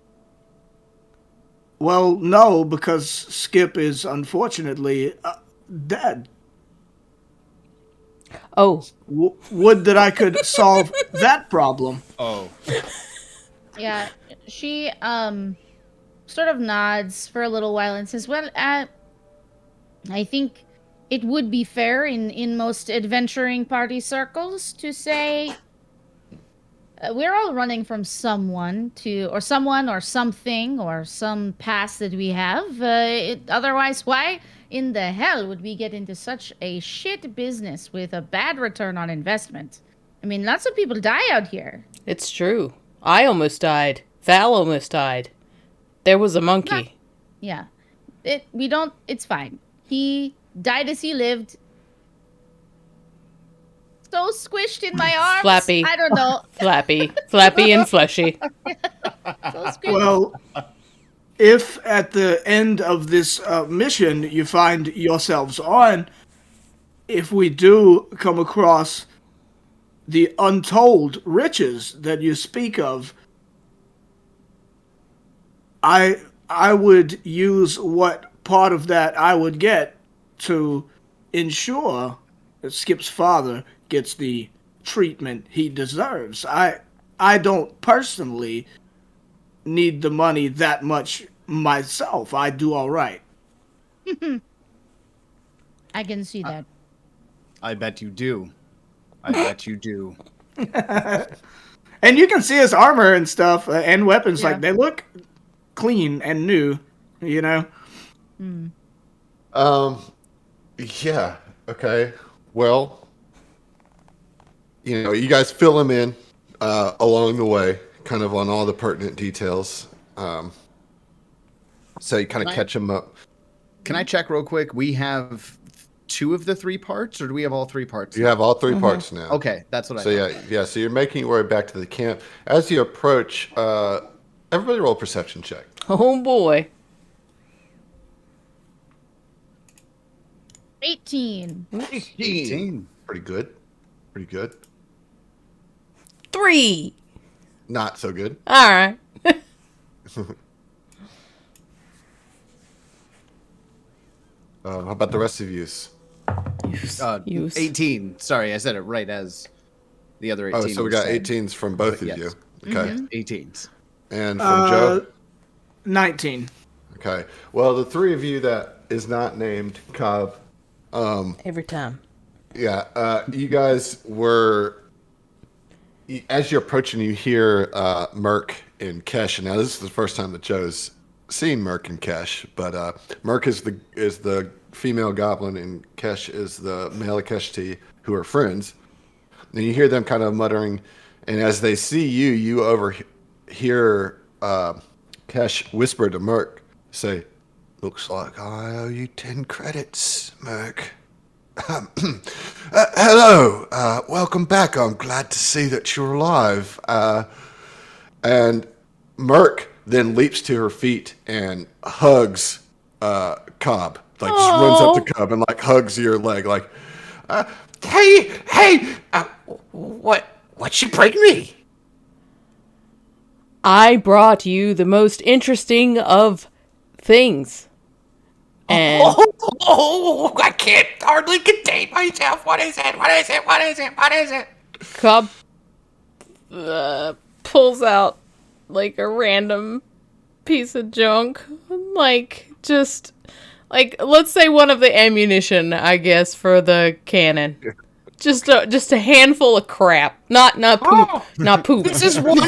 Well, no, because Skip is unfortunately dead. Oh. Would that I could solve that problem. Oh. Yeah, she sort of nods for a little while and says, well, I think it would be fair in most adventuring party circles to say we're all running from someone or something or some past that we have. Otherwise, why in the hell would we get into such a shit business with a bad return on investment? I mean, lots of people die out here. It's true. I almost died. Val almost died. There was a monkey. Yeah. It's fine. He died as he lived. So squished in my arms. Flappy. I don't know. Flappy and fleshy. So squished. Well, if at the end of this mission you find yourselves on, if we do come across the untold riches that you speak of, I would use what part of that I would get to ensure that Skip's father gets the treatment he deserves. I don't personally need the money that much myself. I do all right. I can see that. I bet you do. I bet you do. And you can see his armor and stuff and weapons. Yeah. Like, they look clean and new, you know? Yeah. Okay. Well, you guys fill him in along the way, kind of on all the pertinent details. So you kind of catch him up. Can I check real quick? We have 2 of the 3 parts, or do we have all 3 parts? You have all 3 parts now. Okay, that's what I thought. Yeah. So you're making your way back to the camp. As you approach, everybody roll a perception check. Oh boy. 18. 18. Pretty good. 3. Not so good. All right. How about the rest of you? Use. 18. Sorry, I said it right as the other 18. Oh, so we got 18s from both of Yes. you. Okay. 18s. And from Joe? 19. Okay. Well, the 3 of you that is not named Cobb, Every time. yeah, you guys were, as you're approaching, you hear Merc and Kesh. And now this is the first time that Joe's seen Merc and Kesh, but Merc is the female goblin and Kesh is the male Akeshti, who are friends. And you hear them kind of muttering, and as they see you, you overhear Kesh whisper to Merc, say, "Looks like I owe you 10 credits, Merc." Hello, welcome back. I'm glad to see that you're alive. And Merc then leaps to her feet and hugs Cobb. Like, just runs up to Cobb and like hugs your leg. Like, hey, what'd you bring me? I brought you the most interesting of things. And I can't hardly contain myself. What is it? Cobb pulls out like a random piece of junk, like just like, let's say one of the ammunition, I guess, for the cannon. Just a handful of crap. Not poop. Not poop. This is one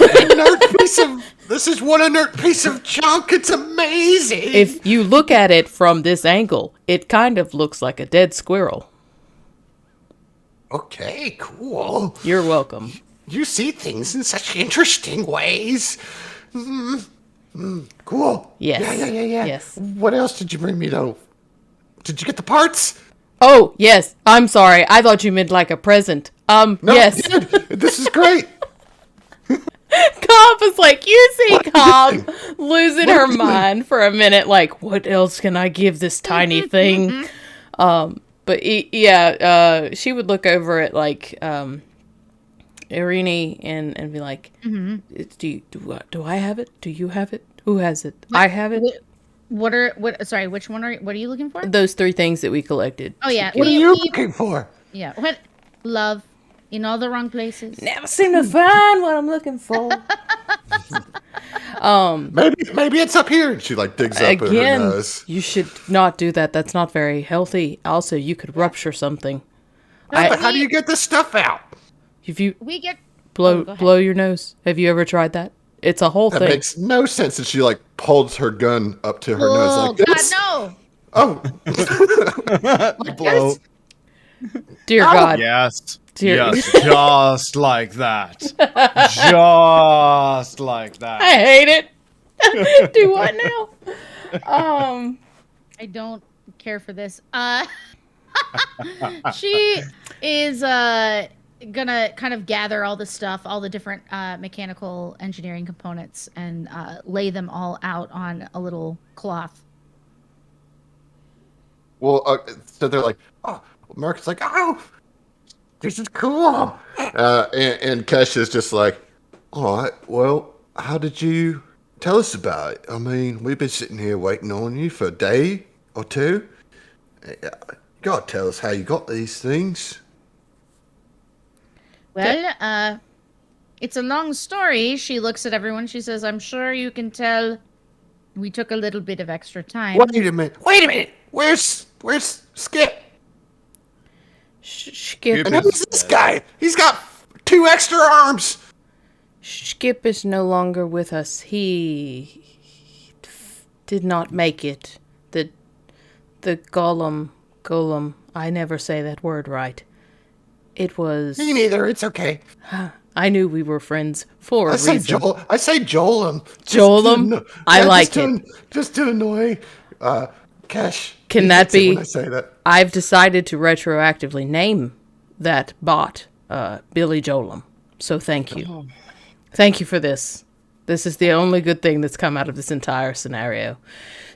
inert piece of junk. It's amazing. If you look at it from this angle, it kind of looks like a dead squirrel. Okay, cool. You're welcome. You see things in such interesting ways. Cool. Yes. Yeah. Yes. What else did you bring me, though? Did you get the parts? Oh, yes. I'm sorry. I thought you meant like a present. No, Yes. dude, this is great. Cobb was like, you see Cobb losing her mind for a minute, like, what else can I give this tiny thing? But she would look over at like Irini and be like, do I have it? Do you have it? Who has it? I have it. What which one what are you looking for? Those 3 things that we collected. Oh yeah. What are you looking for? Yeah. What? Love in all the wrong places. Never seem to find what I'm looking for. Maybe it's up here. And she like digs up in her nose. You should not do that. That's not very healthy. Also, you could rupture something. How do you get this stuff out? If you We get blow your nose, have you ever tried that? It's a whole That thing. makes no sense. And she like holds her gun up to her nose like this. God, no. Oh, Blow. Dear God. Yes. Dear- Yes, just like that. Just like that. I hate it. Do what now? I don't care for this. She is gonna kind of gather all the stuff, all the different mechanical engineering components, and lay them all out on a little cloth. well, so they're like, oh, Mark's like, oh, this is cool. And Kesh is just like, all right, well, how did you tell us about it? I mean, we've been sitting here waiting on you for a day or two. You gotta tell us how you got these things. Well, it's a long story. She looks at everyone. She says, I'm sure you can tell we took a little bit of extra time. Wait a minute. Where's Skip? Skip. And who's this guy? He's got 2 extra arms. Skip is no longer with us. He did not make it. The golem. I never say that word right. It was. Me neither. It's okay. I knew we were friends for a reason. I say Joelum. Joelum? I like it. Just to annoy Kesh. Can that be? When I say that. I've decided to retroactively name that bot Billy Joelum. So thank you. Thank you for this. This is the only good thing that's come out of this entire scenario.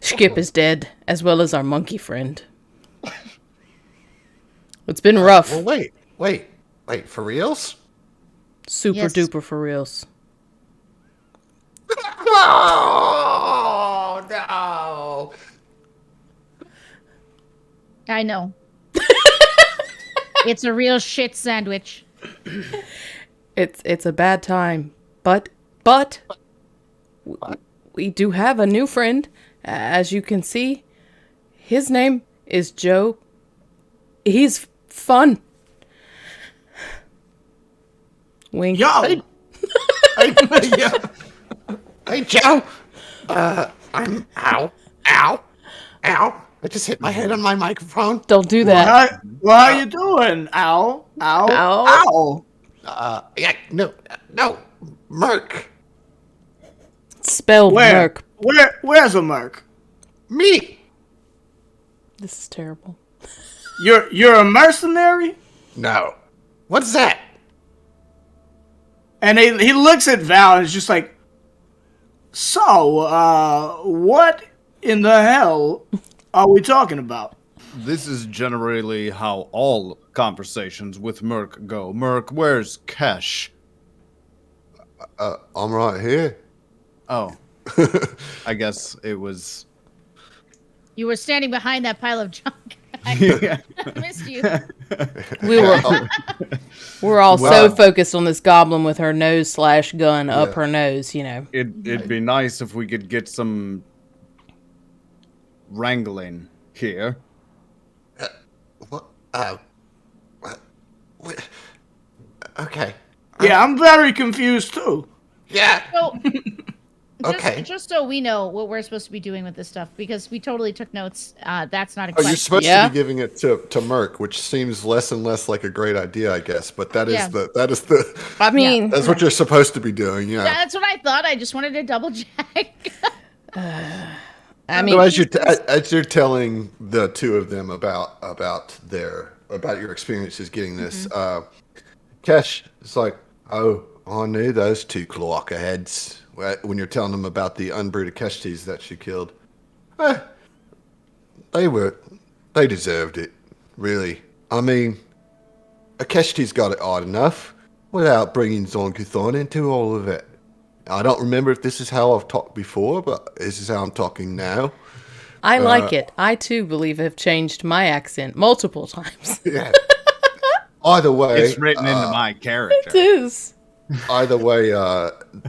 Skip is dead, as well as our monkey friend. It's been rough. Well, wait, for reals? Super Yes. duper for reals. Oh, no. I know. It's a real shit sandwich. It's a bad time, but we do have a new friend, as you can see. His name is Joe. He's fun. Wink. Yo, Hey, Joe. I'm ow. I just hit my head on my microphone. Don't do that. how you doing? Ow. Yeah, no, Merc. Spelled Merc. Where's a merc? Me. This is terrible. You're a mercenary? No. What's that? And he looks at Val and is just like, so, what in the hell are we talking about? This is generally how all conversations with Merc go. Merc, where's Kesh? I'm right here. Oh. I guess it was... You were standing behind that pile of junk. I missed you. We're all so focused on this goblin with her nose / gun up her nose, you know. It'd be nice if we could get some wrangling here. What? Okay. Yeah, I'm very confused too. Yeah. So, Okay. just so we know what we're supposed to be doing with this stuff, because we totally took notes. That's not a Oh, question. you're supposed Yeah. to be giving it to Merc, which seems less and less like a great idea, I guess. But that is Yeah. I mean, that's what you're supposed to be doing. Yeah. That's what I thought. I just wanted to double check. I mean, So as you're telling the two of them about your experiences getting this, Kesh is like, oh, I knew those two cloaca heads when you're telling them about the unbrooded Keshtis that she killed. They deserved it, really. I mean, a Keshti's got it hard enough without bringing Zonguthorn into all of it. I don't remember if this is how I've talked before, but this is how I'm talking now. I like it. I too believe I've changed my accent multiple times. Yeah. Either way, It's written into my character. It is. either way,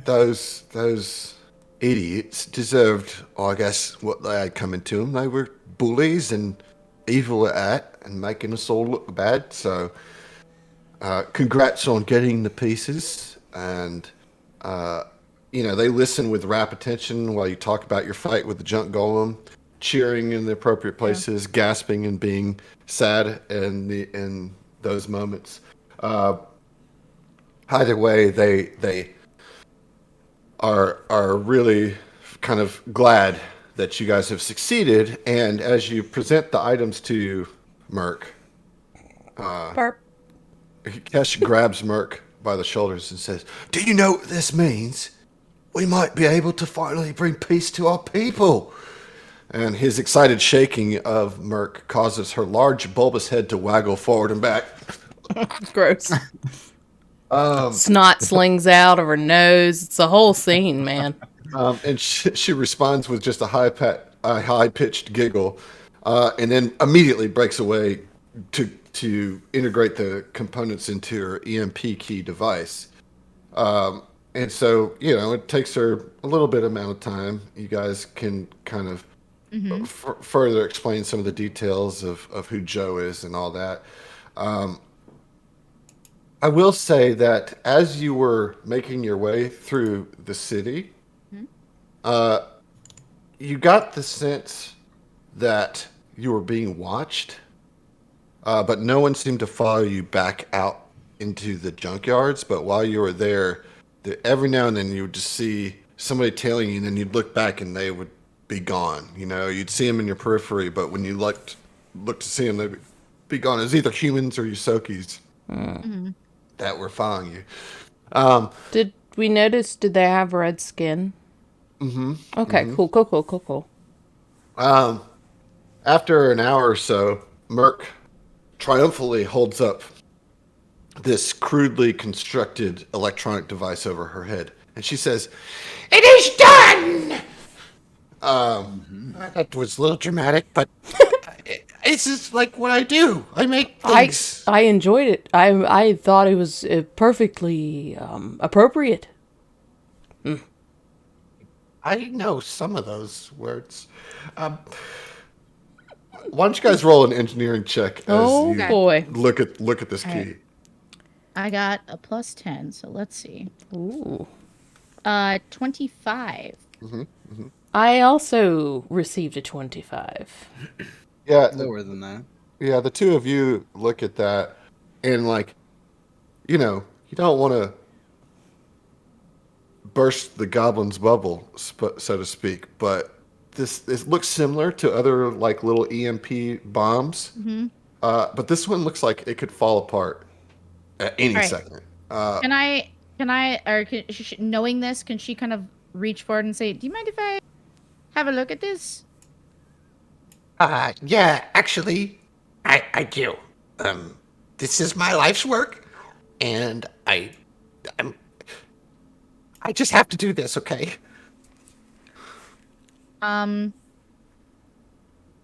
those idiots deserved, I guess, what they had coming to them. They were bullies and evil at that and making us all look bad. So, congrats on getting the pieces. And, they listen with rapt attention while you talk about your fight with the junk golem, cheering in the appropriate places, gasping and being sad in those moments. Either way, they are really kind of glad that you guys have succeeded. And as you present the items to Merc, Barp. Kesh grabs Merc by the shoulders and says, "Do you know what this means? We might be able to finally bring peace to our people." And his excited shaking of Merc causes her large bulbous head to waggle forward and back. Gross. Snot slings out of her nose. It's a whole scene, man. And she responds with just a high-pitched giggle, and then immediately breaks away to integrate the components into her EMP key device. And so, it takes her a little bit amount of time. You guys can kind of further explain some of the details of who Joe is and all that. I will say that as you were making your way through the city, you got the sense that you were being watched, but no one seemed to follow you back out into the junkyards. But while you were there, every now and then you would just see somebody tailing you, and then you'd look back and they would be gone. You'd see them in your periphery, but when you looked to see them, they'd be gone. It was either humans or Yosokis that were following you. Did we notice, did they have red skin? Mm-hmm. Okay, cool. After an hour or so, Merc triumphantly holds up this crudely constructed electronic device over her head, and she says, "It is done!" That was a little dramatic, but this is like what I do. I make things. I enjoyed it. I thought it was perfectly appropriate. I know some of those words. Why don't you guys roll an engineering check as you boy. look at this key? I got a +10, so let's see. Ooh. 25. I also received a 25. Yeah, Lower than that. yeah. The two of you look at that, and you don't want to burst the goblin's bubble, so to speak. But this looks similar to other little EMP bombs. But this one looks like it could fall apart at any second. Knowing this, can she kind of reach forward and say, "Do you mind if I have a look at this?" Yeah, actually, I do. This is my life's work, and I just have to do this, okay?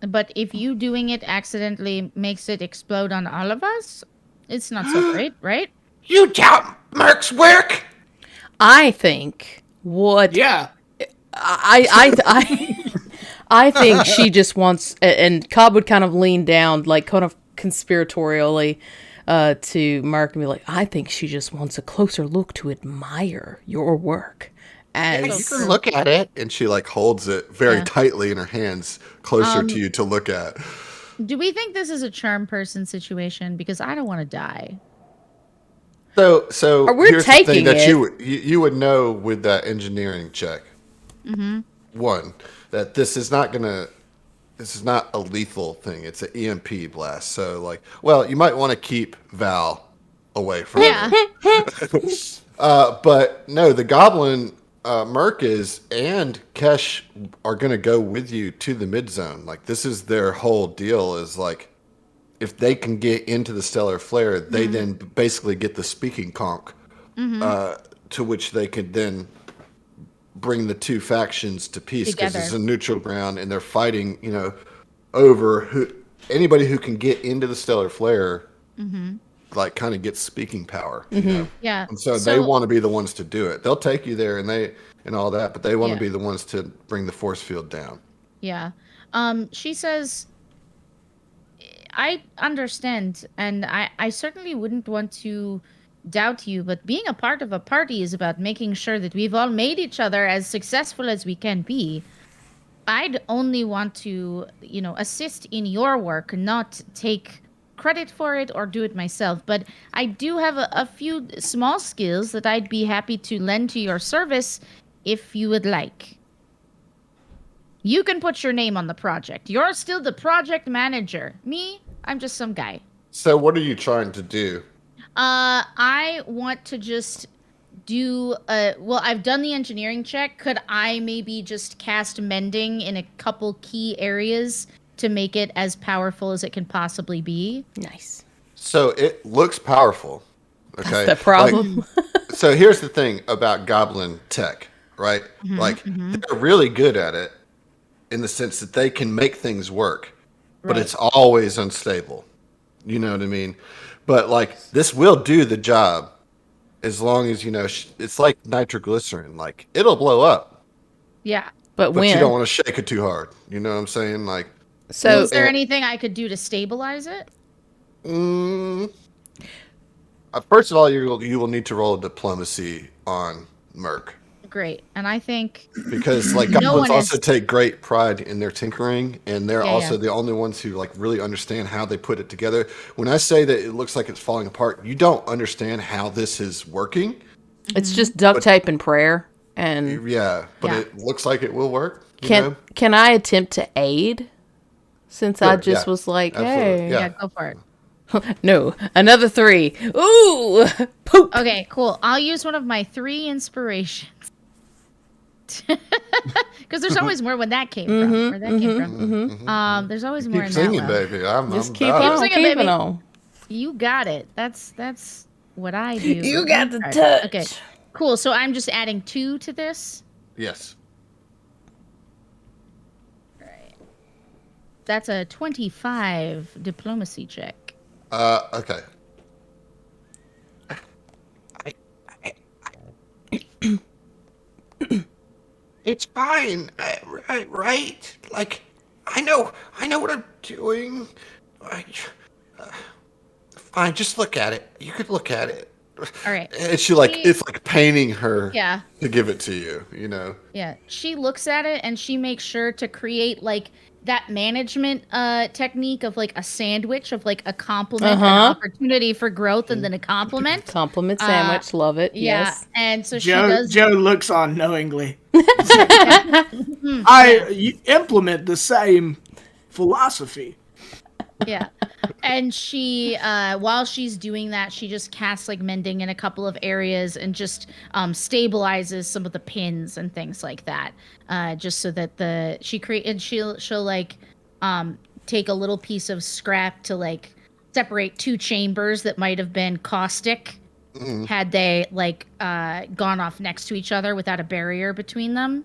But if you doing it accidentally makes it explode on all of us, it's not so great, right? You doubt Merc's work? I think what Yeah. I think she just wants, and Cobb would kind of lean down, kind of conspiratorially. to Mark and be like, I think she just wants a closer look to admire your work. Yeah, you can look at it. And she like holds it very tightly in her hands closer to you to look at. Do we think this is a charm person situation? Because I don't want to die. So we're here's the thing taking that it. you would know with that engineering check. One, that this is not a lethal thing. It's an EMP blast. So like, well, you might want to keep Val away from it. But no, the goblin Merc and Kesh are going to go with you to the mid zone. Like this is their whole deal is like, if they can get into the stellar flare, they then basically get the speaking conch, to which they could then bring the two factions to peace because it's a neutral ground and they're fighting, over anybody who can get into the stellar flare, like kind of gets speaking power. You know? Yeah. And so they want to be the ones to do it. They'll take you there and all that, but they want to be the ones to bring the force field down. Yeah. She says, I understand, and I certainly wouldn't want to doubt you, but being a part of a party is about making sure that we've all made each other as successful as we can be. I'd only want to, assist in your work, not take credit for it or do it myself. But I do have a few small skills that I'd be happy to lend to your service if you would like. You can put your name on the project. You're still the project manager. Me, I'm just some guy. So what are you trying to do? I want to just do I've done the engineering check. Could I maybe just cast mending in a couple key areas to make it as powerful as it can possibly be? Nice. So it looks powerful. Okay. That's the problem. So here's the thing about goblin tech, right? They're really good at it in the sense that they can make things work, but it's always unstable. You know what I mean? But like this will do the job as long as, it's like nitroglycerin. Like it'll blow up. Yeah. But when? You don't want to shake it too hard. You know what I'm saying? Like, so is there anything I could do to stabilize it? First of all, you will need to roll a diplomacy on Merc. Great. And I think because like goblins also take great pride in their tinkering, and they're also the only ones who like really understand how they put it together. When I say that it looks like it's falling apart, you don't understand how this is working. It's just duct tape and prayer, and it looks like it will work. Can I attempt to aid? Since I just was like, hey, go for it. No, another 3. Ooh, poop. Okay, cool. I'll use one of my 3 inspirations. Because there's always more when that came from. Where that came from. There's always more in singing, that baby. I'm keep singing, baby. On. You got it. That's what I do. You got the touch. Okay, cool. So I'm just adding 2 to this. Yes. All right. That's a 25 diplomacy check. Okay. It's fine, right? Like, I know what I'm doing. Fine, just look at it. You could look at it. All right. And it's like painting her to give it to you, Yeah. She looks at it and she makes sure to create like that management technique of like a sandwich of like a compliment, an opportunity for growth, and then a compliment. Compliment sandwich, love it. Yeah, yes. and so Joe looks on knowingly. I implement the same philosophy. Yeah, and she, while she's doing that, she just casts like mending in a couple of areas and just stabilizes some of the pins and things like that, just so that she'll like take a little piece of scrap to like separate 2 chambers that might have been caustic had they like gone off next to each other without a barrier between them,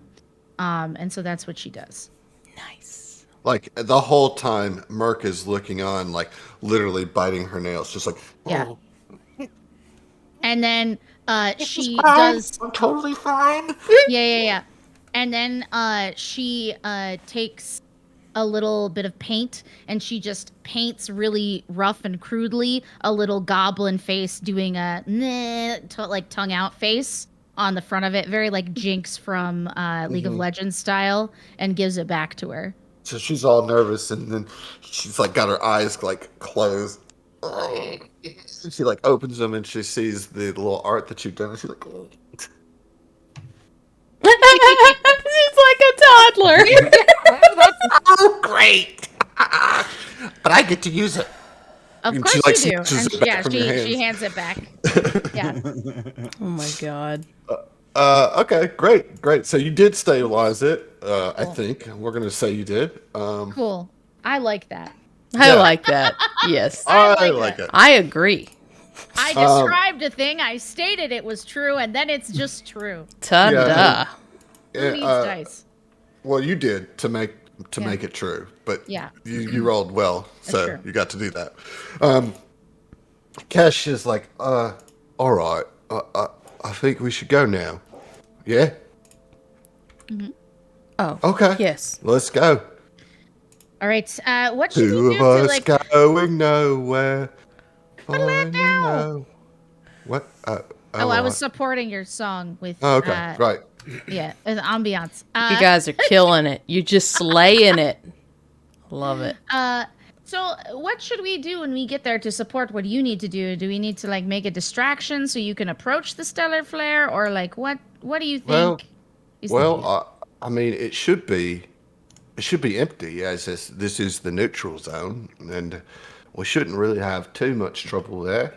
and so that's what she does. Nice. Like the whole time, Merc is looking on, like literally biting her nails, just like yeah. And then she does. I'm totally fine. Yeah. And then she takes a little bit of paint, and she just paints really rough and crudely a little goblin face doing a like tongue out face on the front of it, very like Jinx from League of Legends style, and gives it back to her. So she's all nervous, and then she's like got her eyes like closed. She like opens them, and she sees the little art that you've done, and she's like, She's like a toddler. Oh, great! But I get to use it. Of And course she, like, you do. snatches And it back yeah, from your she hands. hands it back. Yeah. Oh my god. Okay, great. So you did stabilize it. I think we're gonna say you did. Cool. I like that. I like that. Yes. I like it. I agree. I described a thing, I stated it was true, and then it's just true. Ta-da. Yeah. Who needs dice? Well, you did to make it true, but Yeah. you rolled well, so true. you got to do that. Kesh is like, all right, I think we should go now. Yeah. Oh. Okay. Yes. Let's go. All right. What should Two we of do to us like? going nowhere. Finding no. What? Oh, I was supporting your song with. Oh, okay. Right. Yeah, with ambiance. You guys are killing it. You're just slaying it. Love it. So what should we do when we get there to support what you need to do? Do we need to like make a distraction so you can approach the stellar flare, or like what do you think? I mean, it should be empty, as this is the neutral zone, and we shouldn't really have too much trouble there.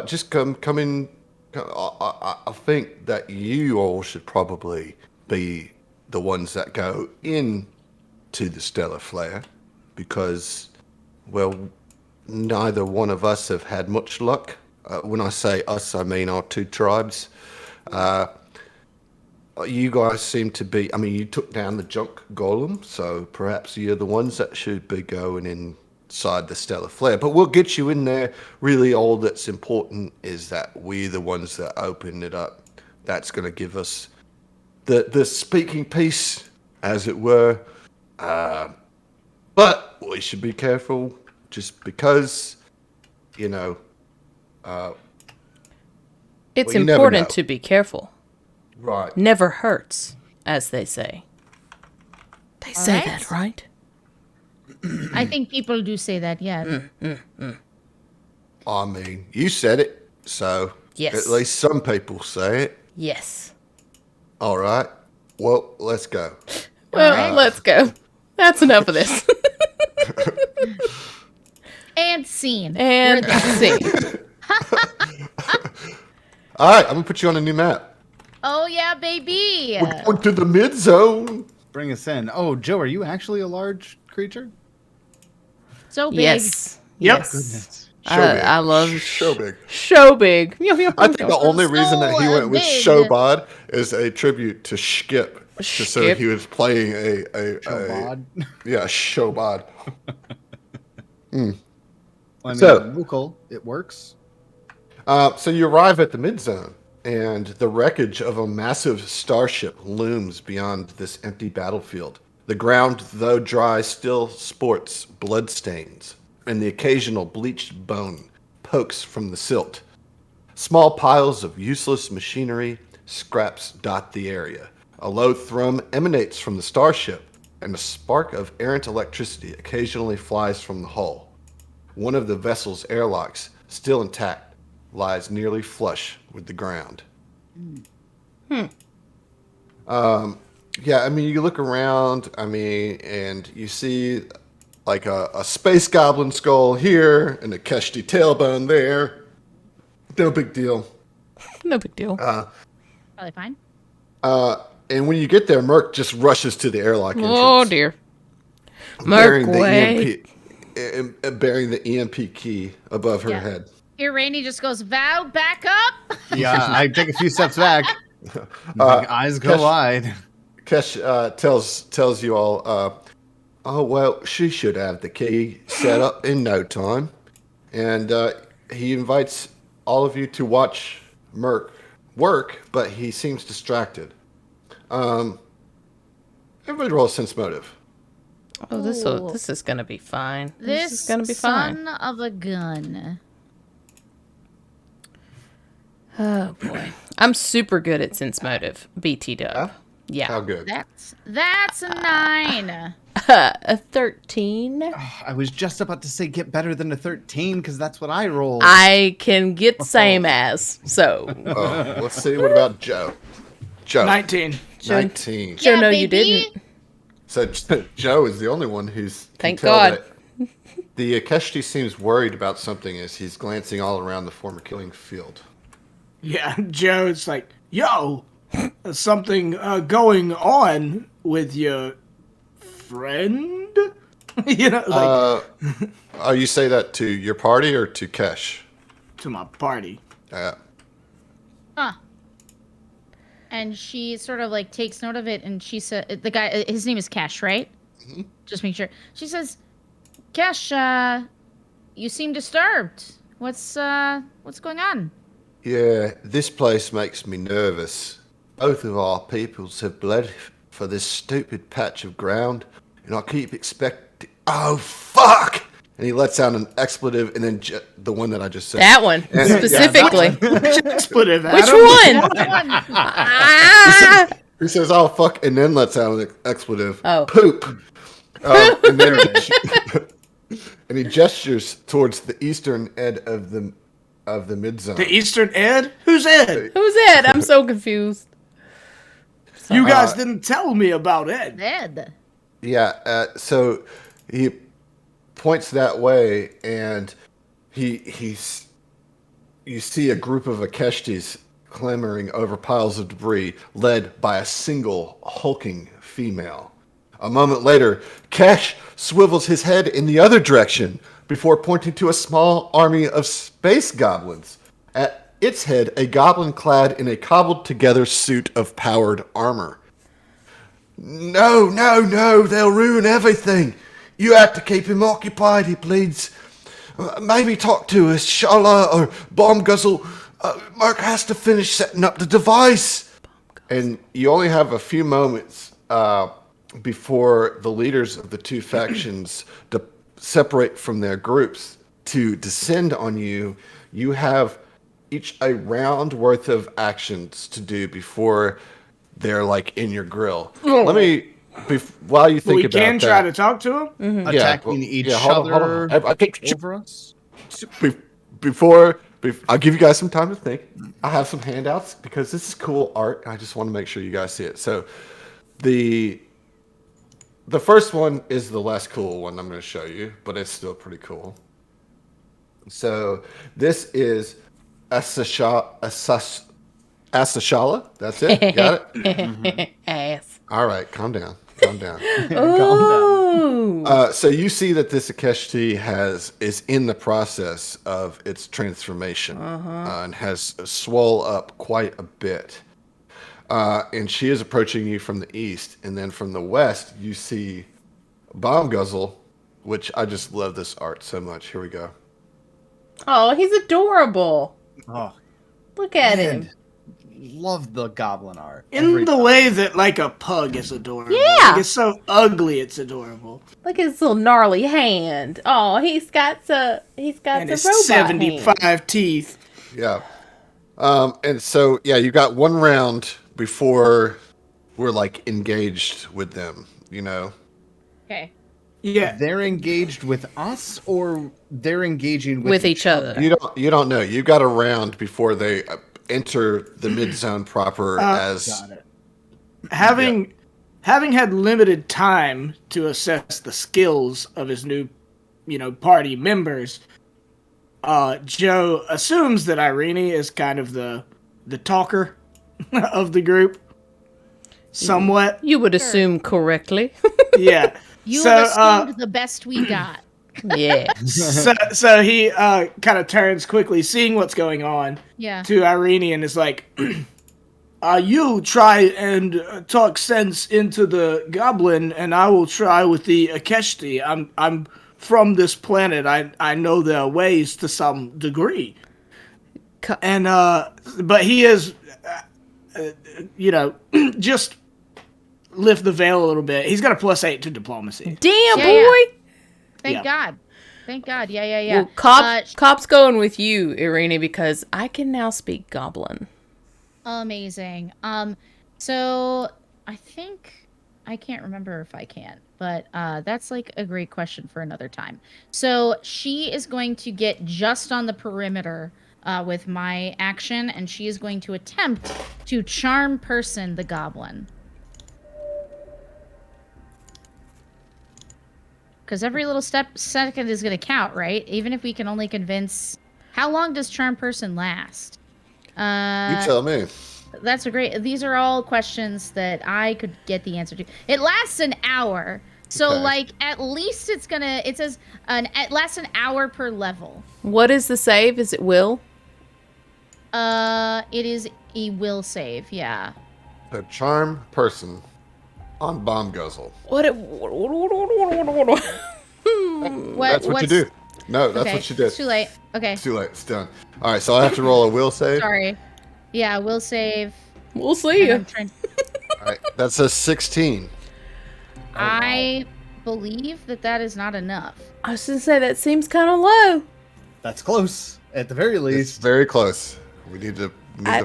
Just come in. I think that you all should probably be the ones that go in to the stellar flare, because, well, neither one of us have had much luck. When I say us, I mean our two tribes. You guys seem to be, I mean, you took down the junk golem, so perhaps you're the ones that should be going inside the stellar flare. But we'll get you in there. Really, all that's important is that we're the ones that open it up. That's going to give us the speaking piece, as it were. But we should be careful, just because, you know. It's well, you never important know. to be careful. Right. Never hurts, as they say. They say right. that, right? I think people do say that. Yeah. I mean, you said it, so Yes. at least some people say it. Yes. All right. Well, let's go. Well, let's go. That's enough of this. And scene. And see. All right, I'm gonna put you on a new map. Oh yeah, baby. We're going to the mid zone. Bring us in. Oh, Joe, are you actually a large creature? So big. Yes. Yep. Goodness. I love show big. Show big. I think the only reason that he went with big. Showbod is a tribute to Skip. Just so Skip. he was playing a Showbod. yeah, Showbod. Well, I mean, So- local, it works. So you arrive at the mid zone, and the wreckage of a massive starship looms beyond this empty battlefield. The ground, though dry, still sports bloodstains, and the occasional bleached bone pokes from the silt. Small piles of useless machinery, scraps dot the area. A low thrum emanates from the starship, and a spark of errant electricity occasionally flies from the hull. One of the vessel's airlocks, still intact, lies nearly flush with the ground. Yeah, I mean, you look around, I mean, and you see like a space goblin skull here and a Keshti tailbone there. No big deal. No big deal. Probably fine. And when you get there, Merc just rushes to the airlock entrance. Oh, dear. bearing Merc way. bearing the EMP key above her Yeah. head. Here, Rainey just goes, Val, back up. Yeah, I take a few steps back. My eyes go Kesh- wide. Kesh tells you all, oh, well, she should have the key set up in no time. And he invites all of you to watch Merc work, but he seems distracted. Everybody roll a sense motive. Oh, this is gonna be fine. This is gonna be fine. son of a gun. Oh boy, I'm super good at sense motive. BT dub. Huh? Yeah. How good? That's a 9. A 13. I was just about to say get better than a 13 because that's what I rolled. I can get same as. So. Oh, let's see. What about Joe? Joe. 19. 19. Joe, Yeah, no, you baby. didn't. So Joe is the only one who's. Thank God. The Akeshti seems worried about something as he's glancing all around the former killing field. Yeah, Joe's like, yo, there's something going on with your friend? You know, like, You say that to your party or to Kesh? to my party. Huh. And she sort of like takes note of it, and she said, "The guy, his name is Cash, right? Mm-hmm. Just make sure." She says, "Cash, you seem disturbed. What's going on?" Yeah, this place makes me nervous. Both of our peoples have bled for this stupid patch of ground, and I keep expecting. Oh, fuck! And he lets out an expletive, and then the one that I just said. That one specifically. Expletive, Which Adam. one? Ah! He says, "Oh fuck," and then lets out an expletive. Oh. Poop. And then and he gestures towards the eastern edge of the mid zone. The Eastern Ed? Who's Ed? Who's Ed? I'm so confused. You guys didn't tell me about Ed. Ed. Yeah. So he points that way, and he's. You see a group of Akeshtis clambering over piles of debris, led by a single hulking female. A moment later, Kesh swivels his head in the other direction before pointing to a small army of space goblins. At its head, a goblin clad in a cobbled-together suit of powered armor. No, they'll ruin everything. You have to keep him occupied, he pleads. Maybe talk to us, Shala or Bomb Guzzle. Mark has to finish setting up the device. And you only have a few moments before the leaders of the two factions separate from their groups to descend on you. You have each a round worth of actions to do before they're like in your grill. Let me, while you think We about can that. try to talk to him? Attacking each other over us. Before I'll give you guys some time to think. I have some handouts because this is cool art. I just want to make sure you guys see it. So the first one is the less cool one I'm going to show you, but it's still pretty cool. So this is Asashala. That's it. Got it? Ass. All right, calm down. Ooh. So you see that this Akeshti is in the process of its transformation and has swole up quite a bit. And she is approaching you from the east, and then from the west you see Bomb Guzzle, which I just love this art so much. Here we go. Oh, he's adorable. Oh, Look at man. him. Love the goblin art. In the way that, like, a pug is adorable. Yeah. Like, it's so ugly, it's adorable. Look at his little gnarly hand. Oh, he's got And the his robot 75 hand. teeth. Yeah. And so, yeah, you got one round before we're like engaged with them, you know? Okay. Yeah. They're engaged with us, or they're engaging With each other. You don't know. You got a round before they enter the mid zone proper as. Got it. Having had limited time to assess the skills of his new, party members, Joe assumes that Irene is kind of the talker of the group. Somewhat. You would assume correctly. Yeah. You have assumed the best we got. Yeah. So he kind of turns quickly, seeing what's going on, Yeah. to Irene and is like, you try and talk sense into the goblin, and I will try with the Akeshti. I'm from this planet. I know their ways to some degree. And but he is, just lift the veil a little bit. He's got a +8 to diplomacy. Damn, Yeah, boy. yeah. Thank Yeah. God. Thank God. Yeah. Well, Cop's going with you, Irene, because I can now speak Goblin. Amazing. So I think I can't remember if I can, but that's like a great question for another time. So she is going to get just on the perimeter with my action, and she is going to attempt to charm person the goblin. Because every little second is going to count, right? Even if we can only convince. How long does charm person last? You tell me. That's a great. These are all questions that I could get the answer to. It lasts an hour, so Okay. like at least it's gonna. It says it lasts an hour per level. What is the save? Is it will? It is a will save. Yeah. The charm person on bomb guzzle. What? That's what you do. No, that's Okay, what you did. it's too late. Okay. It's too late. It's done. All right, so I have to roll a will save. Sorry. Yeah, will save. We'll see And you. I'm trying- All right, that's a 16. I believe that is not enough. I was going to say, that seems kind of low. That's close. At the very It's least. very close. We need to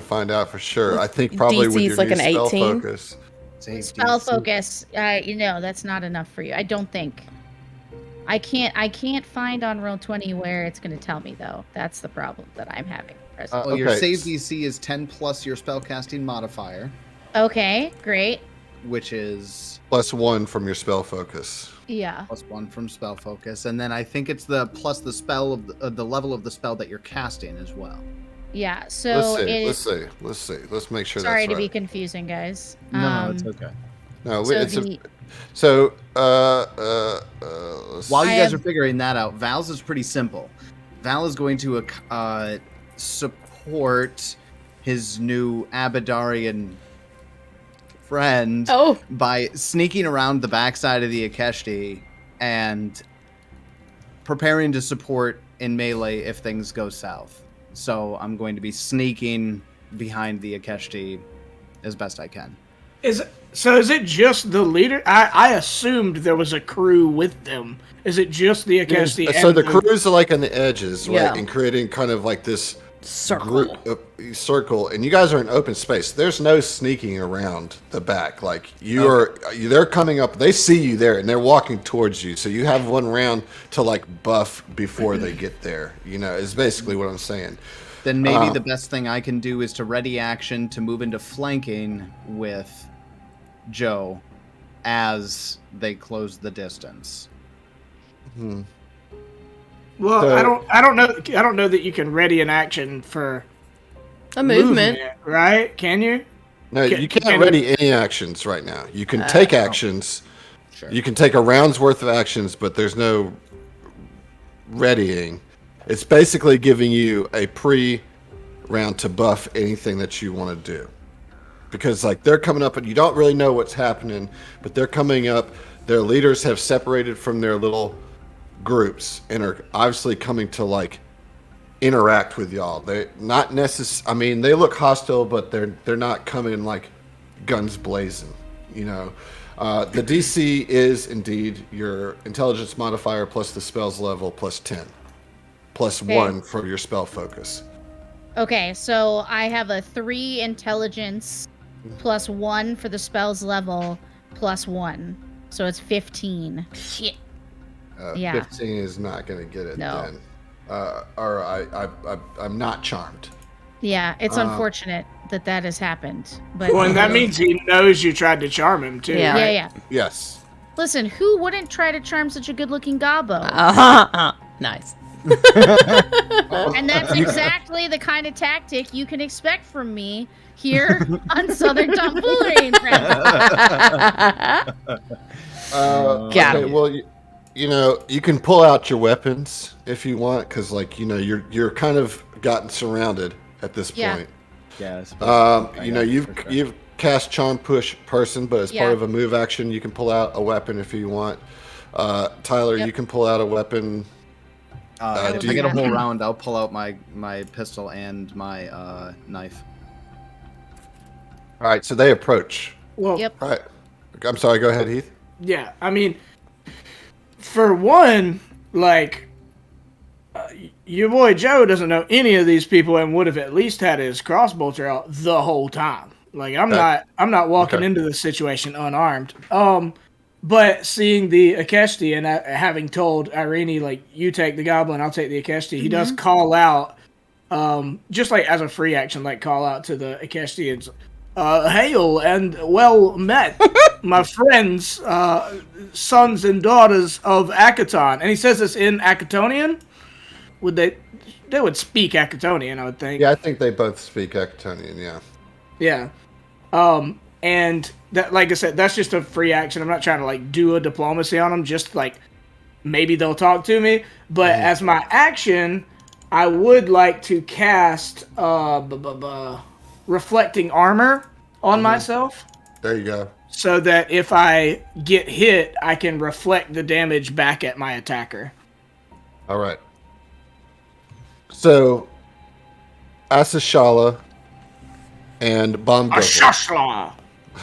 find out for sure. I think probably with DC your is like new an spell 18. focus. Spell focus. That's not enough for you. I don't think. I can't find on Roll20 where it's going to tell me though. That's the problem that I'm having. Well, your Okay. save DC is 10 plus your spellcasting modifier, Okay, great. which is +1 from your spell focus. Yeah. +1 from spell focus, and then I think it's the plus the spell of the level of the spell that you're casting as well. Yeah. So Let's see. Let's make sure sorry that's to be right. confusing, guys. No, it's okay. No, So it's the- so While you I guys have- are figuring that out, Val's is pretty simple. Val is going to support his new Abadarian friend Oh, by sneaking around the backside of the Akeshti and preparing to support in melee if things go south. So I'm going to be sneaking behind the Akeshti as best I can. Is it just the leader? I assumed there was a crew with them. Is it just the Akeshti? so the crews are like on the edges, right, Yeah. and creating kind of like this circle. circle, and you guys are in open space. There's no sneaking around the back. Like they're coming up. They see you there, and they're walking towards you. So you have one round to like buff before they get there. Is basically what I'm saying. Then maybe the best thing I can do is to ready action to move into flanking with Joe as they close the distance. Well, So- I don't know that you can ready an action for A movement. right? Can you? No, Can- you can't can- ready any actions right now. You can take actions. Sure. You can take a round's worth of actions, but there's no readying. It's basically giving you a pre-round to buff anything that you want to do. Because like they're coming up and you don't really know what's happening, but they're coming up. Their leaders have separated from their little groups and are obviously coming to like interact with y'all. They not necessarily. I mean, they look hostile, but they're not coming like guns blazing. The DC is indeed your intelligence modifier plus the spell's level plus 10, plus 1 for your spell focus. Okay, so I have a 3 intelligence plus 1 for the spell's level plus 1. So it's 15. Shit. Yeah. 15 is not going to get it No. then. Or I'm not charmed. Yeah, it's unfortunate that has happened. But Well, and that means he knows you tried to charm him too. Yeah. right? yeah, yeah. Yes. Listen, who wouldn't try to charm such a good-looking gobbo? Nice. And that's exactly the kind of tactic you can expect from me here on Southern Tomfoolery, friends. Got Okay, it. well, you can pull out your weapons if you want, because you're kind of gotten surrounded at this Yeah. point. Yeah. I suppose You've cast charm push person, but as Yeah. part of a move action, you can pull out a weapon if you want. Tyler, Yep. you can pull out a weapon. If do I get a you- whole round, I'll pull out my pistol and my knife. All right, so they approach. Well, Yep. All right. I'm sorry, go ahead, Heath. Yeah, I mean, for one, like, your boy Joe doesn't know any of these people and would have at least had his crossbolter out the whole time. Like, I'm not walking into this situation unarmed. But seeing the Akeshti and having told Irene, like, you take the goblin, I'll take the Akeshti, he does call out, just like as a free action, like call out to the Akeshti and hail and well met, my friends, sons and daughters of Akaton. And he says this in Akatonian. They would speak Akatonian, I would think. Yeah, I think they both speak Akatonian, yeah. Yeah. And that, like I said, that's just a free action. I'm not trying to like do a diplomacy on them. Just like maybe they'll talk to me. But as my action, I would like to cast reflecting armor on myself. There you go. So that if I get hit, I can reflect the damage back at my attacker. All right. So, Asashala and Bomb Ashashla!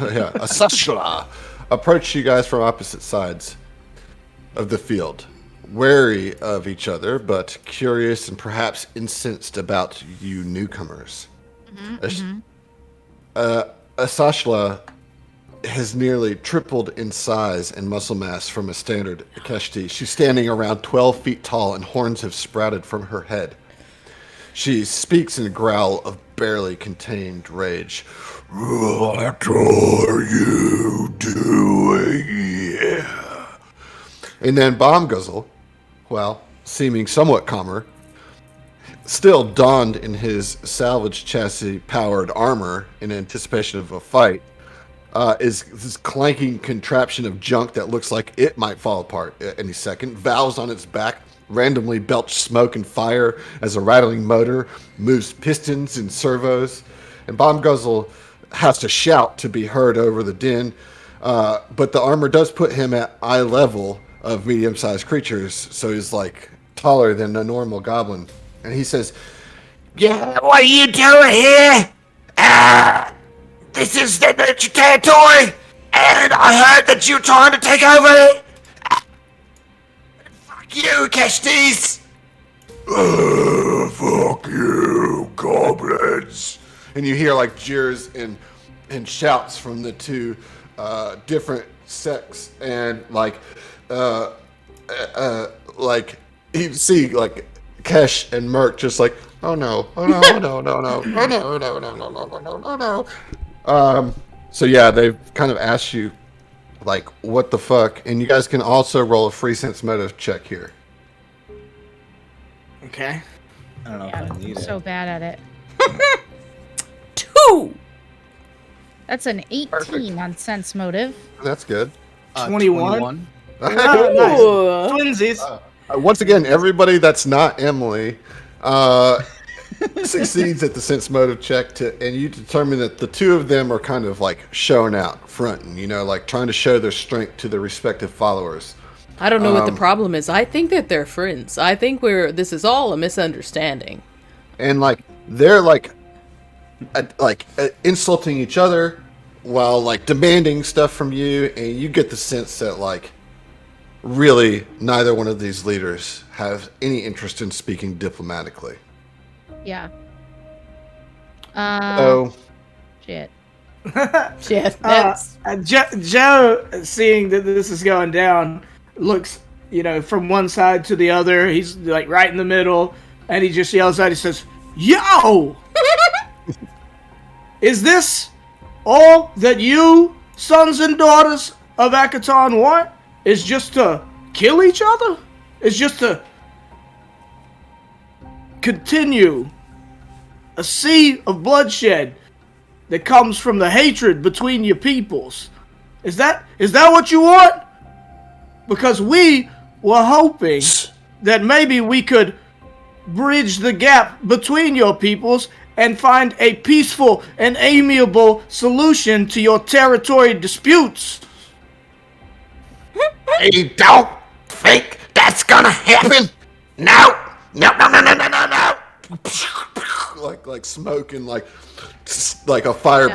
yeah, Asashla approach you guys from opposite sides of the field, wary of each other, but curious and perhaps incensed about you newcomers. Asashla has nearly tripled in size and muscle mass from a standard Akeshti. She's standing around 12 feet tall and horns have sprouted from her head. She speaks in a growl of barely contained rage. What are you doing here? And then Bombguzzle, well, seeming somewhat calmer, still donned in his salvage chassis-powered armor in anticipation of a fight, is this clanking contraption of junk that looks like it might fall apart at any second. Valves on its back randomly belch smoke and fire as a rattling motor moves pistons and servos. And Bombguzzle has to shout to be heard over the din. But the armor does put him at eye level of medium-sized creatures, so he's like taller than a normal goblin. And he says, Yeah, what are you doing here? This is the ninja territory, and I heard that you're trying to take over it. Fuck you, Kestis! fuck you, goblins. And you hear like jeers and shouts from the two different sects, and like you see like Kesh and Merc just like, oh no, oh no, oh no, no, no, oh no, no, no, no, no, no, no, no, no. So yeah, they've kind of asked you like, what the fuck, and you guys can also roll a free sense motive check here. Okay. I don't know Yeah, if I need I'm so bad at it. 2. That's an 18 Perfect. on sense motive. That's good. 21? Ooh. Nice. Twinsies. Once again, everybody that's not Emily succeeds at the sense motive check, and you determine that the two of them are kind of like showing out, fronting, you know, like trying to show their strength to their respective followers. I don't know what the problem is. I think that they're friends. I think this is all a misunderstanding. And like they're like insulting each other while like demanding stuff from you, and you get the sense that like really neither one of these leaders have any interest in speaking diplomatically. Yeah. So Shit. Shit, that's... Joe, seeing that this is going down, looks, from one side to the other. He's like right in the middle, and he just yells out. He says, "Yo! Is this all that you, sons and daughters of Akaton, want? Is just to kill each other? Is just to continue a sea of bloodshed that comes from the hatred between your peoples? Is that what you want? Because we were hoping that maybe we could bridge the gap between your peoples and find a peaceful and amiable solution to your territory disputes." I don't think that's gonna happen. No, no, no, no, no, no, no, no. like smoke and like a fire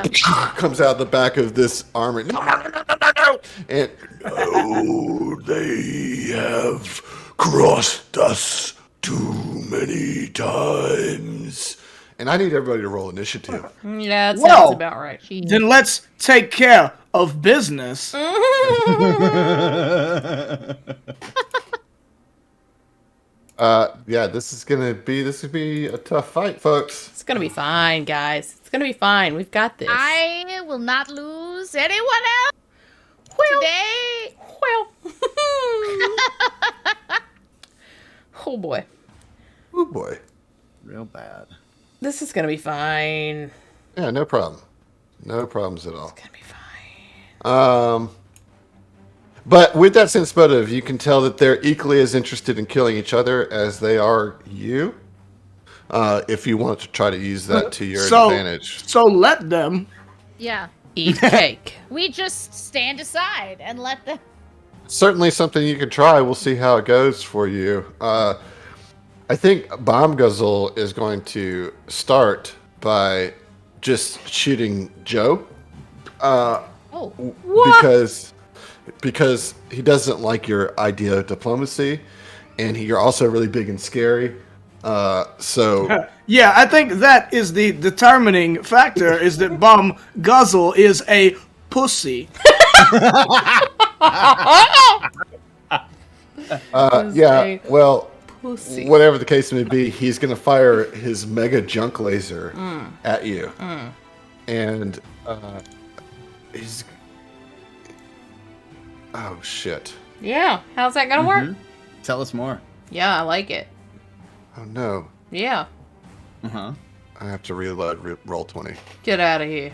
comes out the back of this armor. No, no, no, no, no, no. And no, they have crossed us too many times. And I need everybody to roll initiative. Yeah, that sounds about right. Then let's take care of business. Yeah, this could be a tough fight, folks. It's gonna be fine, guys. It's gonna be fine. We've got this. I will not lose anyone else today. Well. Oh boy. Oh boy. Real bad. This is gonna be fine. Yeah, no problem. No problems at all. It's gonna be fine. But with that sense motive, you can tell that they're equally as interested in killing each other as they are you. If you want to try to use that to your advantage. So let them. Yeah. Eat cake. We just stand aside and let them. Certainly something you can try. We'll see how it goes for you. I think Bomb Guzzle is going to start by just shooting Joe. Because he doesn't like your idea of diplomacy, and you're also really big and scary. So yeah, I think that is the determining factor. Is that Bomb Guzzle is a pussy. Yeah, well, Pussy. whatever the case may be, he's going to fire his mega junk laser at you. And he's... Oh, shit. Yeah. How's that gonna work? Tell us more. Yeah, I like it. Oh, no. Yeah. Uh-huh. I have to reload roll 20. Get out of here.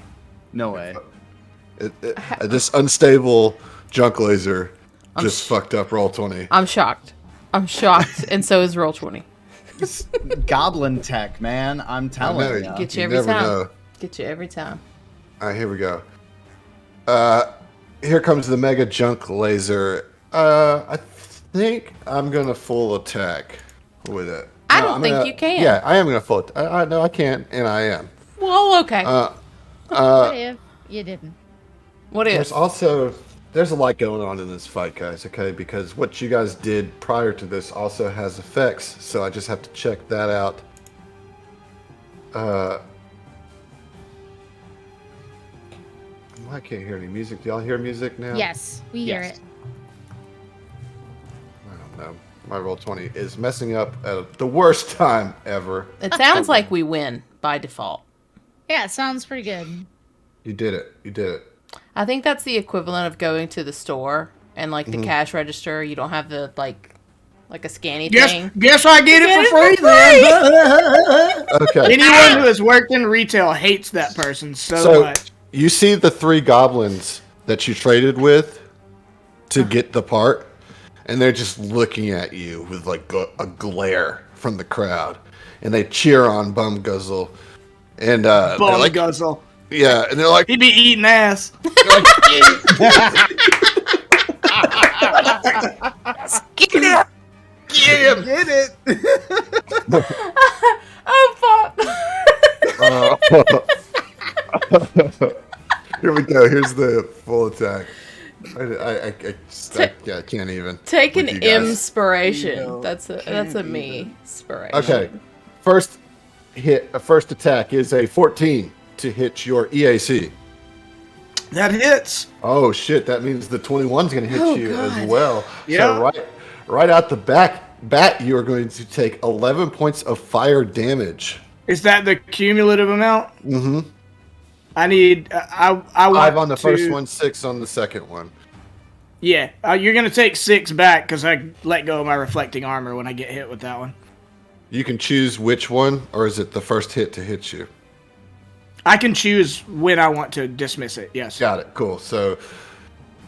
No way. This unstable junk laser just fucked up roll 20. I'm shocked. And so is roll 20. Goblin tech, man. I'm telling you. Get you You every never time. know. Get you every time. All right, here we go. Here comes the mega junk laser. I think I'm gonna full attack with it. I don't think you can. Yeah, I am gonna full attack. I know I can, and I am. Well, okay. What if you didn't? What is? There's a lot going on in this fight, guys, okay? Because what you guys did prior to this also has effects, so I just have to check that out. I can't hear any music. Do y'all hear music now? Yes, we hear it. I don't know. My roll 20 is messing up at the worst time ever. It sounds like we win by default. Yeah, it sounds pretty good. You did it. I think that's the equivalent of going to the store and like the cash register. You don't have the like a scanny thing. Guess I get it for free then. Okay. Anyone who has worked in retail hates that person so much. You see the 3 goblins that you traded with to get the part, and they're just looking at you with like a glare from the crowd, and they cheer on Bum Guzzle, and they're Bum like, Guzzle. yeah, and they're like, He'd be eating ass. Get him! Get it! Oh fuck! Here we go. Here's the full attack. I can't even. Take an with you guys. inspiration. That's a me inspiration. Okay. First attack is a 14 to hit your EAC. That hits. Oh shit! That means the 21's going to hit you God. as well. Yeah. So right out the bat, you are going to take 11 points of fire damage. Is that the cumulative amount? Mm-hmm. I need. I want 5 on the to- first one, 6 on the second one. Yeah, you're gonna take 6 back because I let go of my reflecting armor when I get hit with that one. You can choose which one, or is it the first hit to hit you? I can choose when I want to dismiss it. Yes. Got it. Cool. So,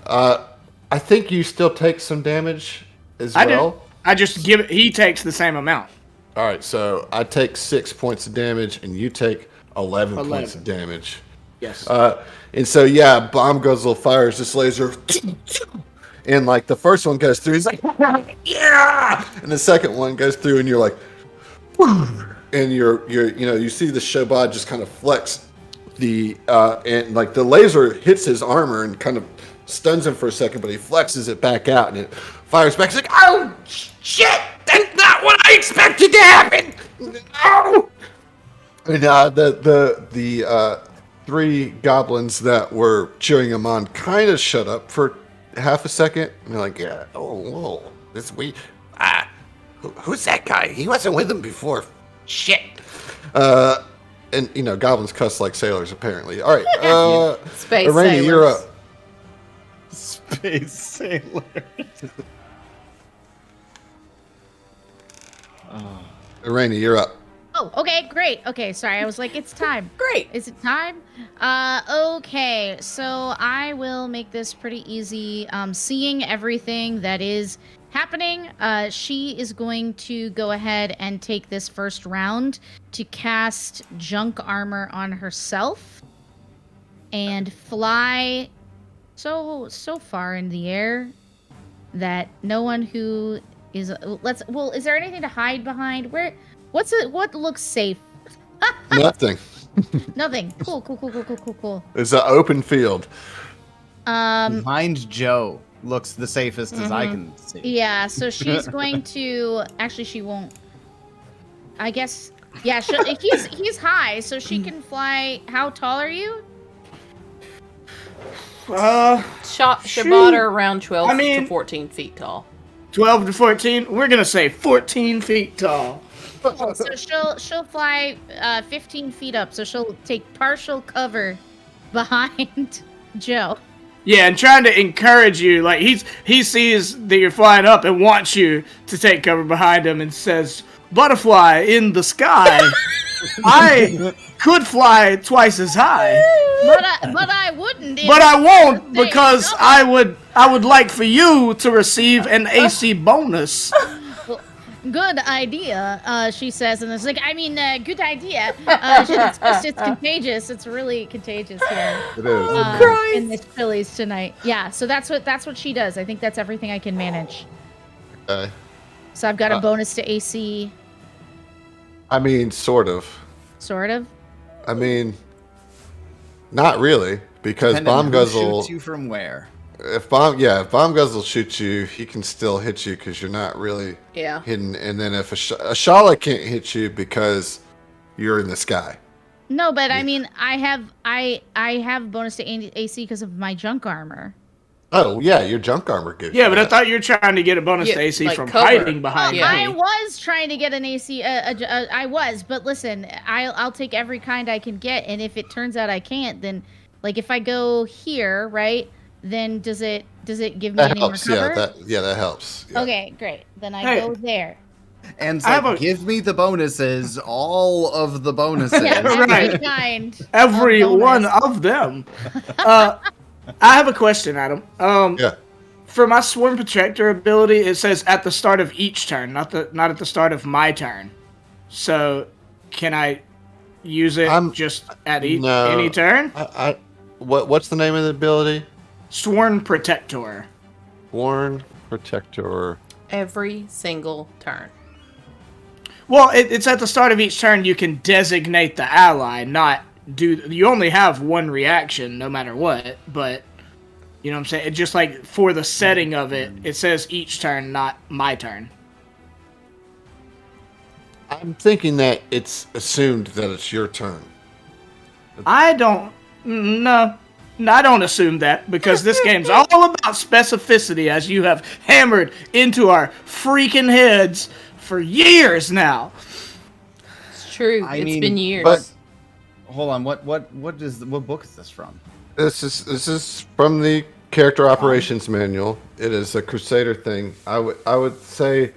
I think you still take some damage as I well. do. I just give it. He takes the same amount. All right. So I take 6 points of damage, and you take 11 points of damage. Yes. And so yeah, Bomb Guzzle fires this laser, and like the first one goes through, he's like, yeah, and the second one goes through, and you're like, and you see the Shobad just kind of flex and like the laser hits his armor and kind of stuns him for a second, but he flexes it back out, and it fires back. He's like, "Oh shit! That's not what I expected to happen." No. And the three goblins that were cheering him on kind of shut up for half a second, and they're like, "Yeah, whoa, Who's that guy? He wasn't with him before. Shit. And goblins cuss like sailors, apparently. All right, Space Irene, sailors. you're up. Space sailor. Irene, you're up. Oh, okay, great. Okay, sorry. I was like, it's time. Great. Is it time? Okay. So I will make this pretty easy. Seeing everything that is happening, she is going to go ahead and take this first round to cast junk armor on herself and fly so far in the air that no one who is is there anything to hide behind? What looks safe? Nothing. Nothing. Cool. It's an open field. Behind Joe looks the safest as I can see. Yeah, so she's going to actually she won't. I guess yeah, he's high, so she can fly. How tall are you? Shabbat are around 12 I mean- to 14 feet tall. 12 to 14. We're gonna say 14 feet tall. So she'll fly 15 feet up, so she'll take partial cover behind Joe. Yeah, and trying to encourage you, like he sees that you're flying up and wants you to take cover behind him and says, "Butterfly in the sky, I could fly twice as high, But I wouldn't. but I won't because I would like for you to receive an AC bonus." Good idea, she says, and it's like, good idea. It's contagious. It's really contagious here. It is. In this Phillies tonight. Yeah, so that's what she does. I think that's everything I can manage. Okay. So I've got a bonus to AC, I mean, sort of. sort of. I mean, not really, because Depending Bomb who Guzzle. shoots you from where. If Bomb Guzzle shoots you, he can still hit you because you're not really Yeah. hidden. And then if a Shala can't hit you because you're in the sky. No, but I mean, I have bonus to AC because of my junk armor. Oh yeah, your junk armor gives. Yeah, you but I that. thought you were trying to get a bonus Yeah, to AC like from cover. hiding behind Yeah. I me. was trying to get an AC. I was, but listen, I'll take every kind I can get, and if it turns out I can't, then like if I go here, right? Then does it give me That any helps. more cover? Yeah, that helps. Yeah. Okay, great. Then I Hey. go there. And I have like, a- give me the bonuses, all of the bonuses. Yeah, Right. every kind. Every of bonus. one of them. I have a question, Adam. Yeah. For my Swarm Protector ability, it says at the start of each turn, not at the start of my turn. So, can I use it just at No. any turn? What's the name of the ability? Sworn Protector. Sworn Protector. Every single turn. Well, it's at the start of each turn you can designate the ally, not do. You only have one reaction no matter what, but you know what I'm saying? It just like for the setting of it, it says each turn, not my turn. I'm thinking that it's assumed that it's your turn. I don't assume that because this game's all about specificity, as you have hammered into our freaking heads for years now. It's true. I It's mean, been years. but- Hold on, what book is this from? This is from the Character Operations Manual. It is a Crusader thing. I would say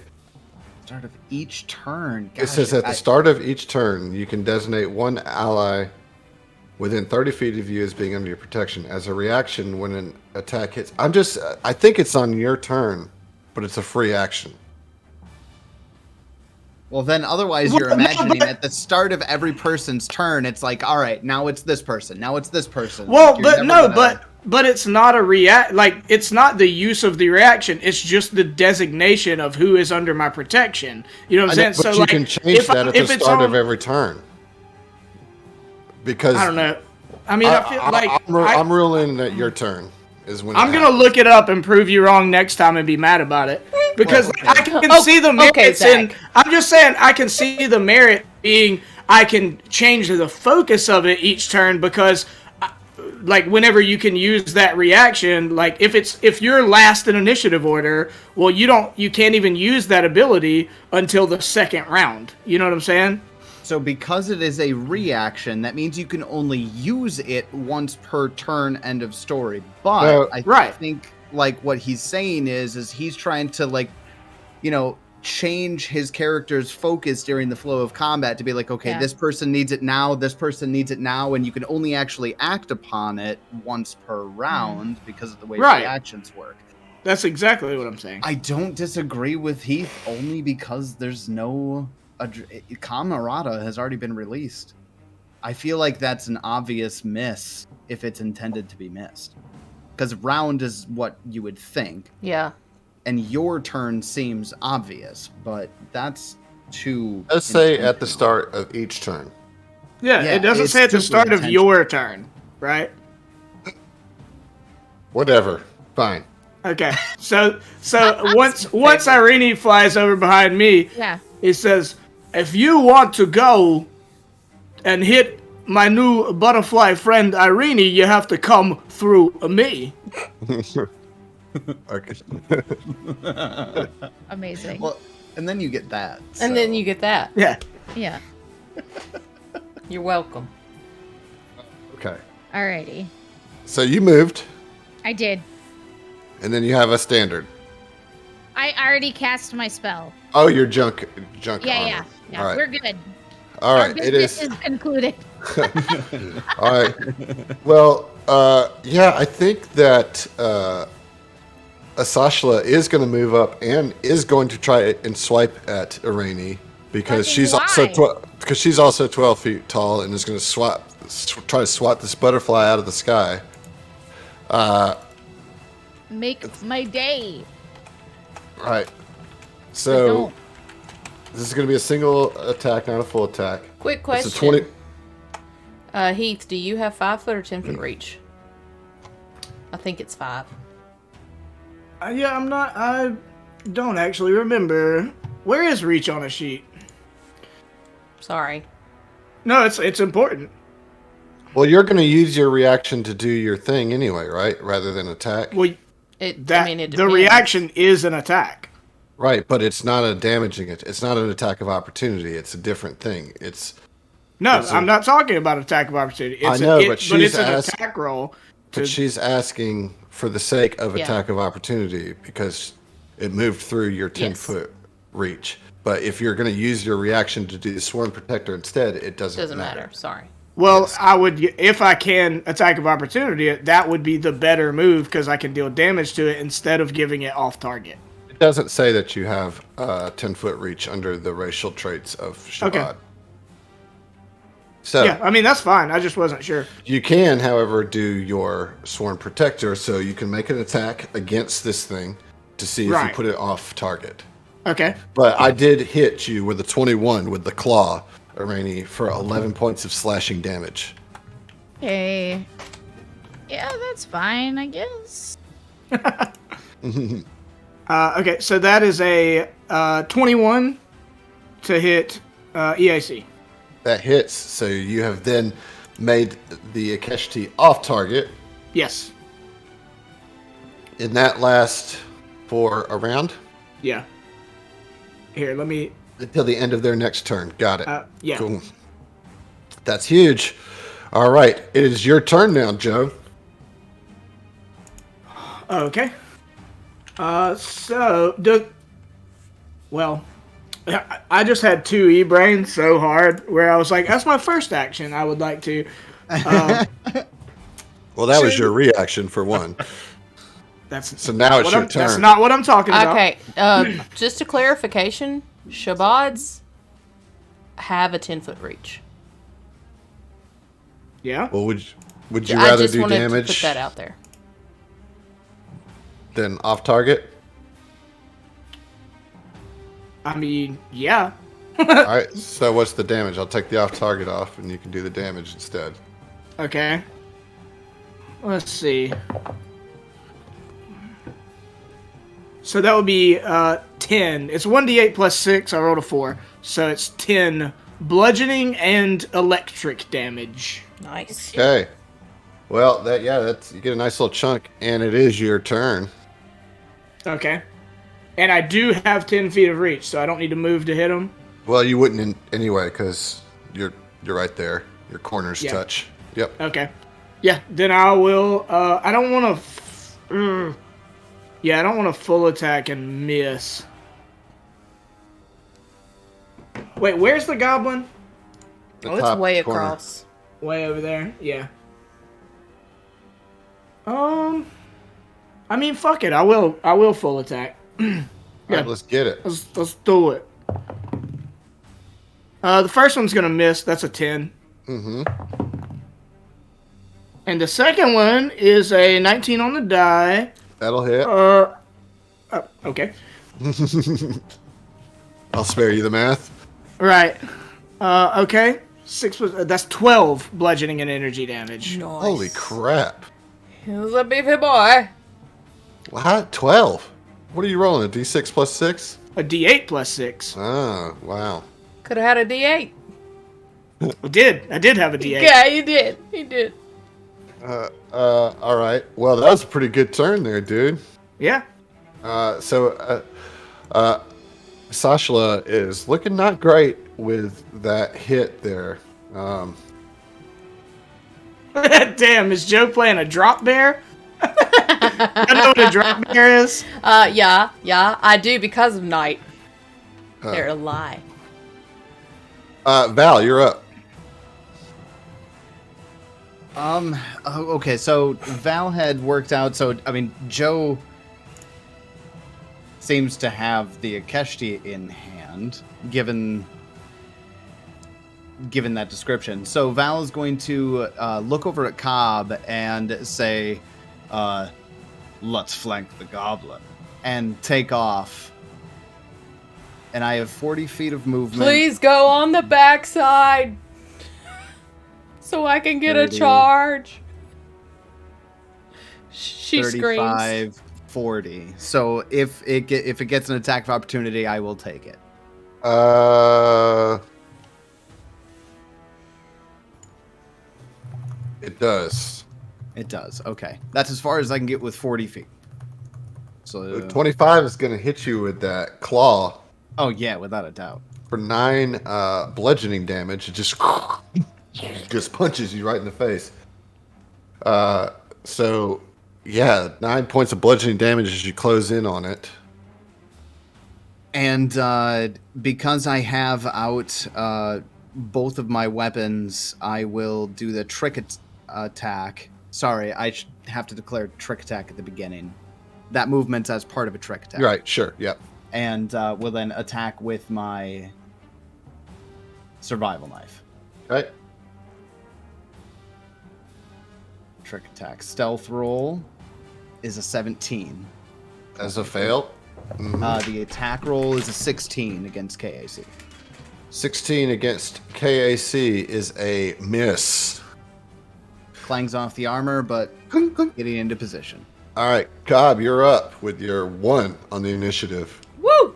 Start of each turn. it says at the start of each turn you can designate one ally within 30 feet of you as being under your protection as a reaction when an attack hits. I think it's on your turn, but it's a free action. Well, then otherwise you're imagining at the start of every person's turn, it's like, all right, now it's this person, now it's this person. Well, Like, you're but never no, gonna- but it's not a react. Like it's not the use of the reaction. It's just the designation of who is under my protection. You know what I'm saying? But So you like, can change that at the it's start of on- every turn. Because I don't know. I mean, I feel like I'm ruling at your turn. is when I'm gonna look it up and prove you wrong next time and be mad about it because I can see the merits in. I'm just saying I can see the merit being I can change the focus of it each turn because, like, whenever you can use that reaction, like if you're last in initiative order, well, you can't even use that ability until the second round. You know what I'm saying? So because it is a reaction, that means you can only use it once per turn, end of story. But I think like what he's saying is he's trying to, like, you know, change his character's focus during the flow of combat to be like, okay, this person needs it now, this person needs it now, and you can only actually act upon it once per round because of the way reactions work. That's exactly what I'm saying. I don't disagree with Heath only because there's no... Camerata has already been released. I feel like that's an obvious miss if it's intended to be missed. Because round is what you would think. Yeah. And your turn seems obvious, but that's too... Let's say at the start of each turn. Yeah, it doesn't say at the start of your turn, right? Whatever. Fine. Okay. So once Irene flies over behind me, it says, if you want to go and hit my new butterfly friend Irene, you have to come through me. Okay. Amazing. Well, and then you get that. And then you get that. Yeah. Yeah. You're welcome. Okay. Alrighty. So you moved, I did. and then you have a standard. I already cast my spell. Oh, your junk Yeah, armor. yeah. All right. We're good. All right. Our It business is. is concluded. All right. Well, yeah, I think that Asashla is going to move up and is going to try and swipe at Irene because she's also 12 feet tall and is going to try to swat this butterfly out of the sky. Make my day. Right. So this is going to be a single attack, not a full attack. Quick It's a question. Heath, do you have 5 foot or 10 foot reach? I think it's 5. Yeah, I don't actually remember. Where is reach on a sheet? Sorry. No, it's important. Well, you're going to use your reaction to do your thing anyway, right? Rather than attack. Well, It the depends. reaction is an attack. Right, but it's not a damaging it. It's not an attack of opportunity. It's a different thing. I'm not talking about attack of opportunity. I know, but it's an attack roll. But she's asking for the sake of attack of opportunity because it moved through your 10-foot reach. But if you're going to use your reaction to do the Sworn Protector instead, it doesn't matter. Sorry. Well, I would, if I can attack of opportunity, that would be the better move because I can deal damage to it instead of giving it off target. It doesn't say that you have 10-foot reach under the racial traits of Shabbat. Okay. So yeah, I mean, that's fine. I just wasn't sure. You can, however, do your Sworn Protector, so you can make an attack against this thing to see if you put it off target. Okay. But I did hit you with a 21 with the claw, Irene, for 11 points of slashing damage. Okay. Yeah, that's fine, I guess. Okay, so that is a 21 to hit EAC. That hits, so you have then made the Akeshti off target. Yes. And that lasts for a round? Yeah. Here, let me... Until the end of their next turn. Got it. Yeah. Cool. That's huge. All right, it is your turn now, Joe. Okay. Well, I just had 2 E-brains so hard where I was like, that's my first action. I would like to... Well, that was your reaction for one. So now it's your turn. That's not what I'm talking about. Okay, just a clarification. Shabads have a 10-foot reach. Yeah? Well, would you rather do wanted damage to put that out there. than off target? I mean, yeah. All right, so what's the damage? I'll take the off target off and you can do the damage instead. Okay. Let's see. So that would be 10. It's 1d8 plus 6. I rolled a 4. So it's 10 bludgeoning and electric damage. Nice. Okay. Well, that's you get a nice little chunk, and it is your turn. Okay. And I do have 10 feet of reach, so I don't need to move to hit him. Well, you wouldn't anyway, because you're right there. Your corners touch. Yep. Okay. Yeah, then I will. I don't want to. I don't want to full attack and miss. Wait, where's the goblin? The It's top way corner. across. Way over there. Yeah. I mean, fuck it. I will full attack. All right, let's get it. Let's do it. The first one's gonna miss. That's a 10. Mm-hmm. And the second one is a 19 on the die. That'll hit. Okay. I'll spare you the math. Right. Okay. That's 12 bludgeoning and energy damage. Nice. Holy crap. He's a beefy boy. What? 12? What are you rolling? A D6 plus 6? A D8 plus 6. Oh, wow. Could have had a D8. I did have a D8. Yeah, you did. He did. All right. Well, that was a pretty good turn there, dude. Yeah. Sashla is looking not great with that hit there. Damn, is Joe playing a drop bear? I know what a drop bear is. Yeah, I do because of night. They're a lie. Val, you're up. Okay, so Val had worked out, so, I mean, Joe seems to have the Akeshti in hand, given that description. So Val is going to look over at Cobb and say, let's flank the goblin, and take off. And I have 40 feet of movement. Please go on the backside so I can get 30, a charge. She 35, screams. 40. So if it gets an attack of opportunity, I will take it. It does. It does. Okay. That's as far as I can get with 40 feet. So 25 is going to hit you with that claw Oh yeah, without a doubt. for 9 bludgeoning damage. It just punches you right in the face. So yeah, 9 points of bludgeoning damage as you close in on it. And because I have out both of my weapons, I will do the trick attack. Sorry, I have to declare trick attack at the beginning. That movement's as part of a trick attack. Right, sure, yep. And will then attack with my survival knife. Okay. Trick attack. Stealth roll is a 17. As a fail. The attack roll is a 16 against KAC. 16 against KAC is a miss. Clangs off the armor, but getting into position. All right, Cobb, you're up with your 1 on the initiative. Woo!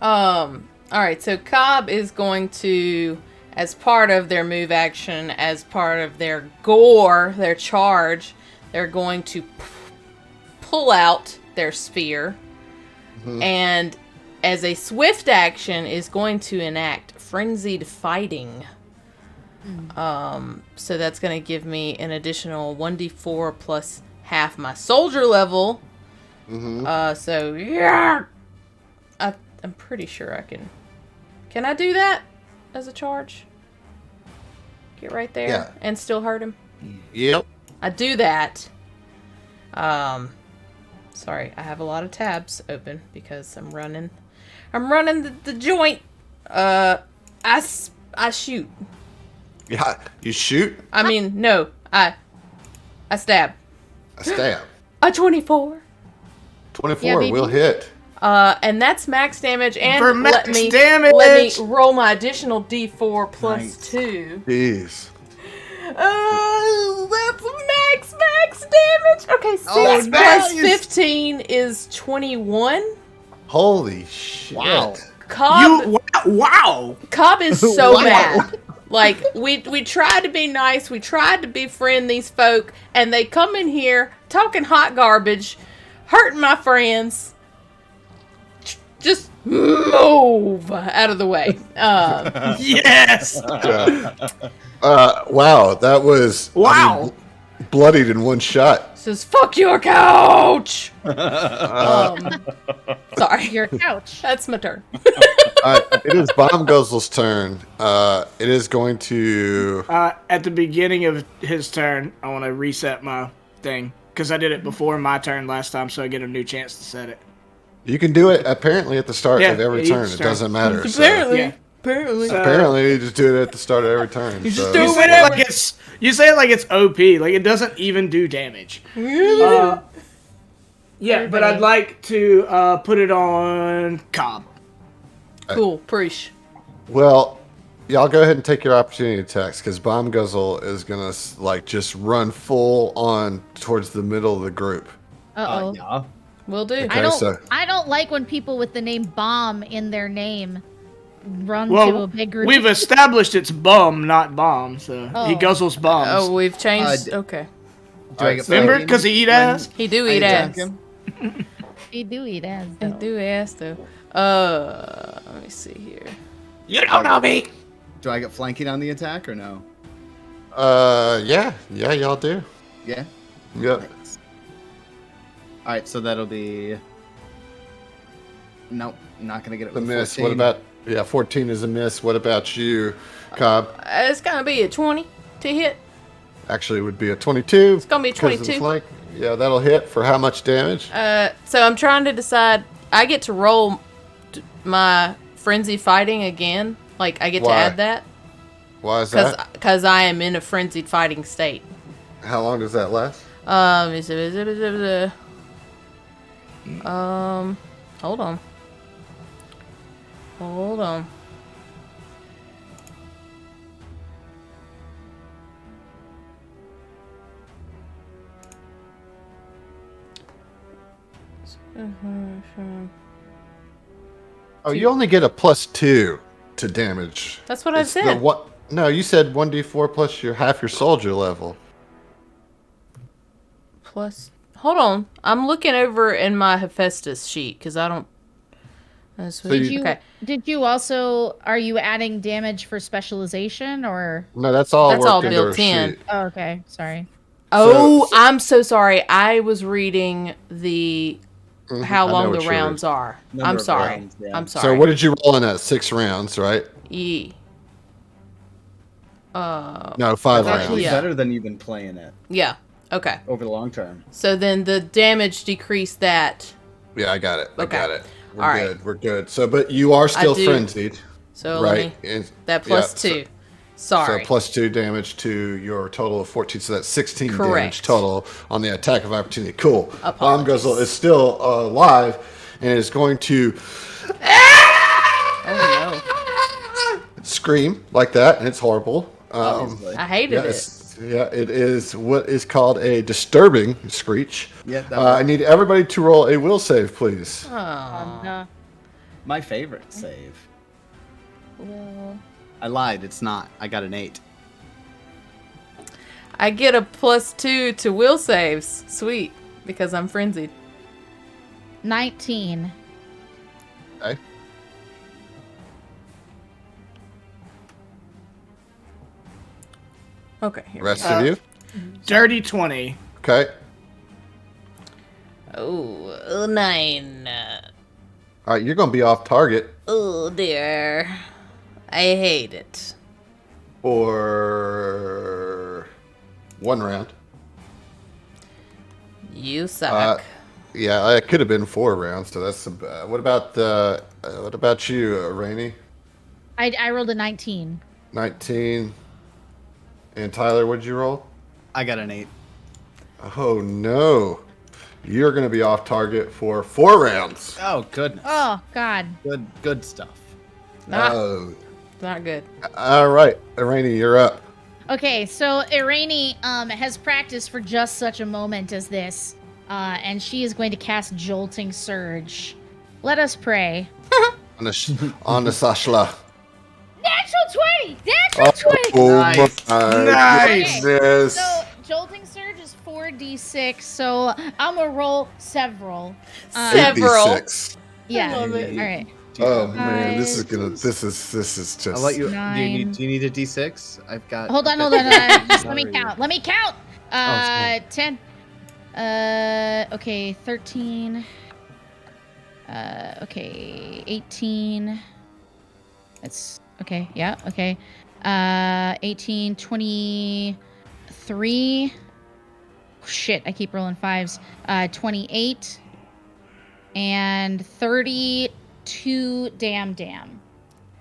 All right, so Cobb is going to, as part of their move action, as part of their gore, their charge, they're going to pull out their spear. And as a swift action is going to enact frenzied fighting. So that's going to give me an additional 1d4 plus half my soldier level. So yeah, I'm pretty sure I can. Can I do that as a charge? Get right there and still hurt him. Yep. I do that. Sorry, I have a lot of tabs open because I'm running the joint. I shoot. Yeah, you shoot. I mean, no, I stab. A stab. A 24. 24 Yeah, baby. will hit. And that's max damage. And For let max me damage! roll my additional D4 plus Nice. 2. Jeez. Oh, that's max damage. Okay, 6 Oh, plus nice. 15 is 21. Holy shit! Wow. Wow. Cobb is so Wow. mad. Like, we tried to be nice, we tried to befriend these folk, and they come in here talking hot garbage, hurting my friends. Just move out of the way. Yes. Wow, that was Wow. bloodied in one shot. Says, fuck your couch! Sorry. Your couch. That's my turn. It is Bomb Guzzle's turn. It is going to. At the beginning of his turn, I want to reset my thing because I did it before my turn last time, so I get a new chance to set it. You can do it apparently at the start Yeah, of every each turn. It turn. doesn't matter. So. Apparently. Yeah. Apparently. Apparently, you just do it at the start of every turn. You just so. do You it say it like it's OP, like it doesn't even do damage. Yeah, but I'd like to put it on Cobb. Cool. Preach. Well, y'all go ahead and take your opportunity attacks because Bomb Guzzle is gonna just run full on towards the middle of the group. Uh-oh. Yeah. Will do. Okay. I don't like when people with the name Bomb in their name run to Well, a big group. we've established it's bum, not bomb, so he Oh. guzzles bombs. Oh, we've changed. Uh, Okay. Do I get Remember? flanking Because he eat when ass? He do I eat attack ass. him? They do eat ass, He though. do ass though. Let me see here. You don't know me. Do I get flanking on the attack or no? Yeah, y'all do. Yeah. Yep. Nice. All right, so that'll be. Nope, not gonna get it. The with miss. 14. What about? Yeah, 14 is a miss. What about you, Cobb? It's gonna be a 20 to hit. Actually, it would be a 22. It's gonna be a 22. Flank. Yeah, that'll hit for how much damage? So I'm trying to decide. I get to roll my frenzy fighting again. Like I get Why? to add that Why is that? because I am in a frenzied fighting state. How long does that last? Hold on. Hold on. Oh, you only get a +2 to damage. That's what I It's the said. one- No, you said 1d4 plus your half your soldier level. Plus, hold on. I'm looking over in my Hephaestus sheet because I don't. That's what, okay. Did you also, are you adding damage for specialization or? No, that's all That's all worked into built her in. sheet. Oh, okay, sorry. Oh, I'm so sorry. I was reading the how I know long what the you're rounds are. Number I'm of sorry. rounds, yeah. I'm sorry. So what did you roll in at? 6 rounds, right? E. No, 5 That's actually rounds. Yeah. better than you've been playing it Yeah. Okay. over the long term. So then the damage decreased that. Yeah, I got it. I Okay. got it. We're All right. good. We're good. So, but you are still do- frenzied, So right? let me, And- that plus yeah, 2. Sorry. So +2 damage to your total of 14. So that's 16 damage Correct. total on the attack of opportunity. Cool. Bomb Apologies. Guzzle is still alive and is going to Oh scream like that, and it's horrible. Obviously. no. I hated it. It is what is called a disturbing screech. Yeah, that I need everybody to roll a will save, please. No. My favorite save. Well, I lied. It's not. I got an 8. I get a +2 to will saves. Sweet. Because I'm frenzied. 19. Okay. Okay. Here The rest of you. Dirty 20. Okay. Oh, 9. All right, you're going to be off target Oh dear. I hate it. for 1 round. You suck. Yeah, it could have been 4 rounds, so that's what about you, Rainey? I rolled a 19. 19. And Tyler, what'd you roll? I got an 8. Oh no. You're going to be off target for 4 rounds. Oh, goodness. Oh, God. Good stuff. Not, Oh. not good. All right, Rainey, you're up. Okay, so Irene has practiced for just such a moment as this, and she is going to cast Jolting Surge. Let us pray. On the Sashla. Natural 20! Natural 20! Oh Nice. my Nice. goodness. So, Jolting Surge is 4d6, so I'm gonna roll several. Several. 86. Yeah. love it. All right. Oh man, this is just. I'll let you. Do Nine. you need a D6? I've got. Hold on. Just let me count. Let me count. sorry. 10. Okay, 13. Okay, 18. That's okay. Yeah. Okay. 18, 23. Shit, I keep rolling fives. 28 and 32. Damn.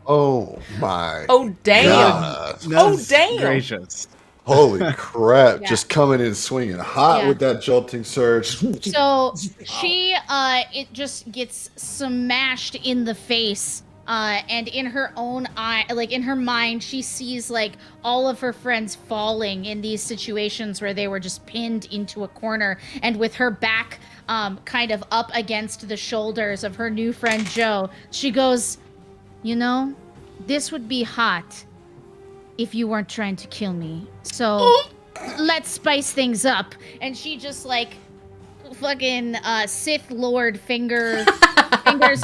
Oh my. Oh damn! God. Oh damn! Gracious. Holy crap! Yeah. Just coming in swinging hot Yeah. with that jolting surge. So she it just gets smashed in the face, and in her own eye, like in her mind, she sees like all of her friends falling in these situations where they were just pinned into a corner, and with her back kind of up against the shoulders of her new friend Joe, she goes, "You know, this would be hot if you weren't trying to kill me. So let's spice things up." And she just like fucking Sith Lord fingers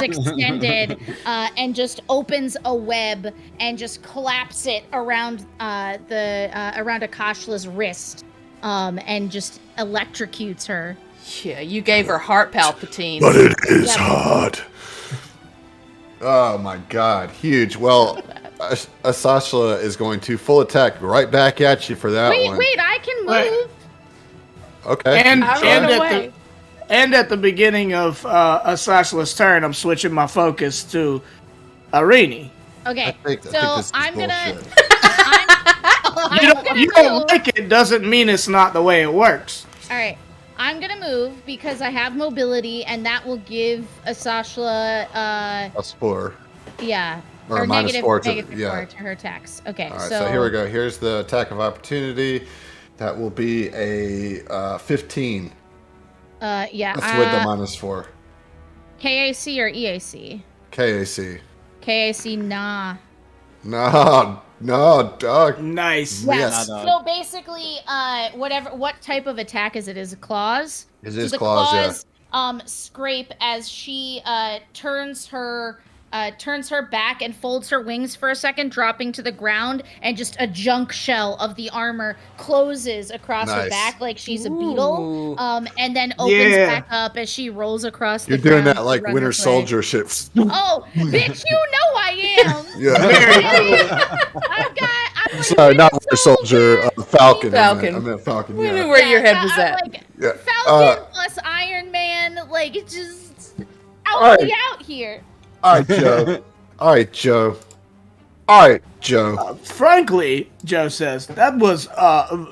extended, and just opens a web and just claps it around around Akashla's wrist, and just electrocutes her. Yeah, you gave her heart palpitations. But it is Yep. hot. Oh my god, huge. Well, Asashla is going to full attack right back at you for that one. Wait, I can Wait. move. Okay. And I try ran it. away. at the beginning of Asashla's turn, I'm switching my focus to Irene. Okay, I think so this is I'm gonna. bullshit. You don't like it doesn't mean it's not the way it works. All right. I'm gonna move because I have mobility, and that will give Asashla, +4. yeah, Or minus negative, 4 to- negative yeah. 4 to her attacks. Okay, All right, so here we go. Here's the attack of opportunity. That will be a 15. Yeah, That's with the -4. KAC or EAC? KAC. KAC, nah. No, dog. Nice. Yeah. Yes. So basically, what type of attack is it? Is it claws? It So is the claws, yeah. Scrape as she turns her back and folds her wings for a second, dropping to the ground, and just a junk shell of the armor closes across her Nice. back like she's a beetle, Ooh. and then opens Yeah. back up as she rolls across You're the doing ground that to like run Winter her play. Soldier shit. Oh, bitch, you know I am. Yeah. I'm Sorry, not Winter Soldier. Falcon. Falcon. I meant Falcon. We Yeah. knew where your head was I'm at. like, Yeah. Falcon plus Iron Man, like it's just Alright. out here. All right, Joe. All right, Joe. Frankly, Joe says, that was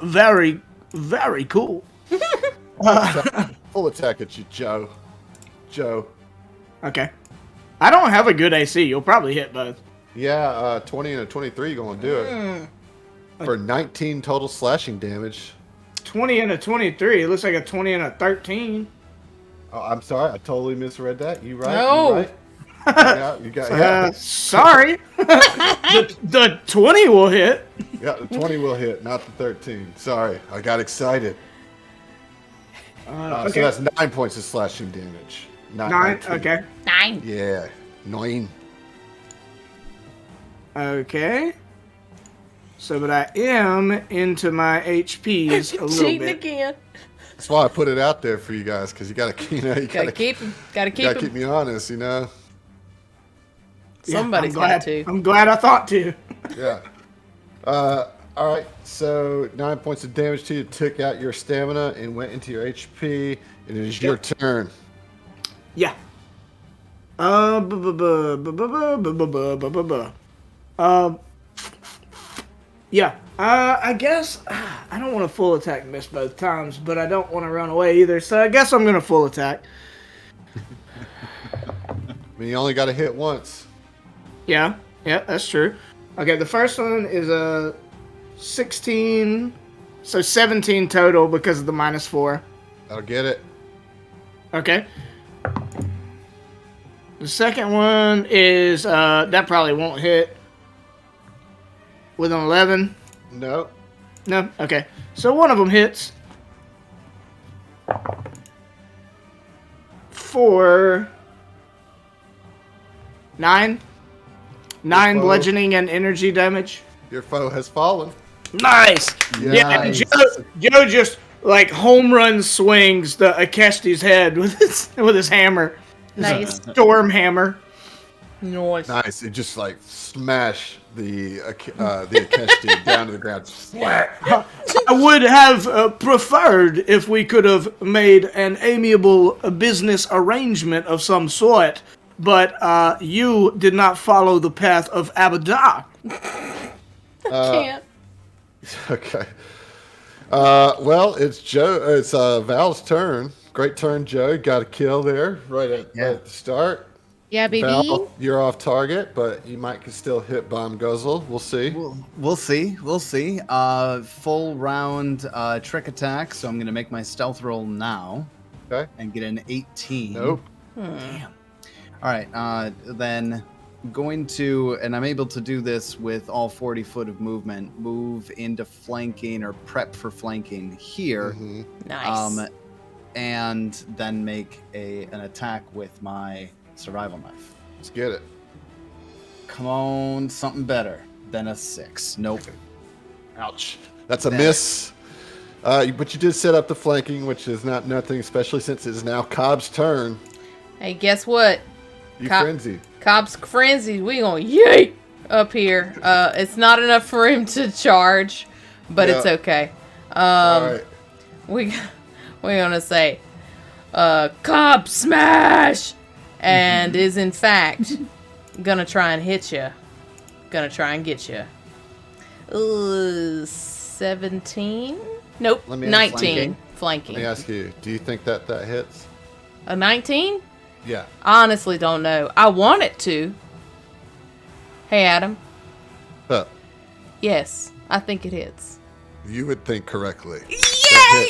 very, very cool. Full attack at you, Joe. Okay. I don't have a good AC. You'll probably hit both. Yeah, 20 and a 23 going to do it. For 19 total slashing damage. 20 and a 23. It looks like a 20 and a 13. Oh, I'm sorry. I totally misread that. You right? No. You right? Yeah, you got yeah. Sorry. the 20 will hit. Yeah, the 20 will hit, not the 13. Sorry, I got excited. So Okay. that's 9 points of slashing damage. Not 9. 19. Okay. 9. Yeah, 9. Okay. So, but I am into my HPs a little Cheating bit. again. That's why I put it out there for you guys, because you gotta Gotta keep him. Gotta keep gotta him. keep me honest, you know. Yeah, Somebody's I'm glad, got to. I'm glad I thought to. Yeah. All right. So 9 points of damage to you. Took out your stamina and went into your HP. And it is your turn. Yeah. Yeah. I guess I don't want to full attack and miss both times, but I don't want to run away either. So I guess I'm gonna full attack. I mean, you only got to hit once. Yeah. Yeah, that's true. Okay, the first one is a 16. So 17 total because of the -4. I'll get it. Okay. The second one is, that probably won't hit. With an 11. No. No? Okay. So one of them hits. For 9. 9 bludgeoning and energy damage. Your foe has fallen. Nice! Yeah, Nice. Joe just, like, home run swings the Akeshti's head with his hammer. Nice. Storm hammer. Nice. Nice. It just like smash the Akeshti down to the ground. I would have preferred if we could have made an amiable business arrangement of some sort, but you did not follow the path of Abaddon. Can't. Okay. Well, it's Val's turn. Great turn, Joe. Got a kill there right at the start. Yeah, baby. Val, you're off target, but you might still hit Bomb Guzzle. We'll see. We'll see. Full round trick attack. So I'm going to make my stealth roll now. Okay. And get an 18. Nope. Damn. All right. Then going to, and I'm able to do this with all 40 foot of movement, move into flanking or prep for flanking here. Mm-hmm. Nice. And then make an attack with my survival knife. Let's get it. Come on, something better than a 6. Nope. Ouch. That's a miss. But you did set up the flanking, which is nothing, especially since it is now Cobb's turn. Hey, guess what? You frenzy. Cobb's frenzy. We gonna yeet up here. It's not enough for him to charge, but it's okay. All right. We're gonna say, Cobb smash, and is in fact gonna try and hit you. Gonna try and get you. 17? Nope. 19. Flanking. Let me ask you, do you think that hits? A 19? Yeah. I honestly don't know. I want it to. Hey, Adam. Yes, I think it hits. You would think correctly. Yay!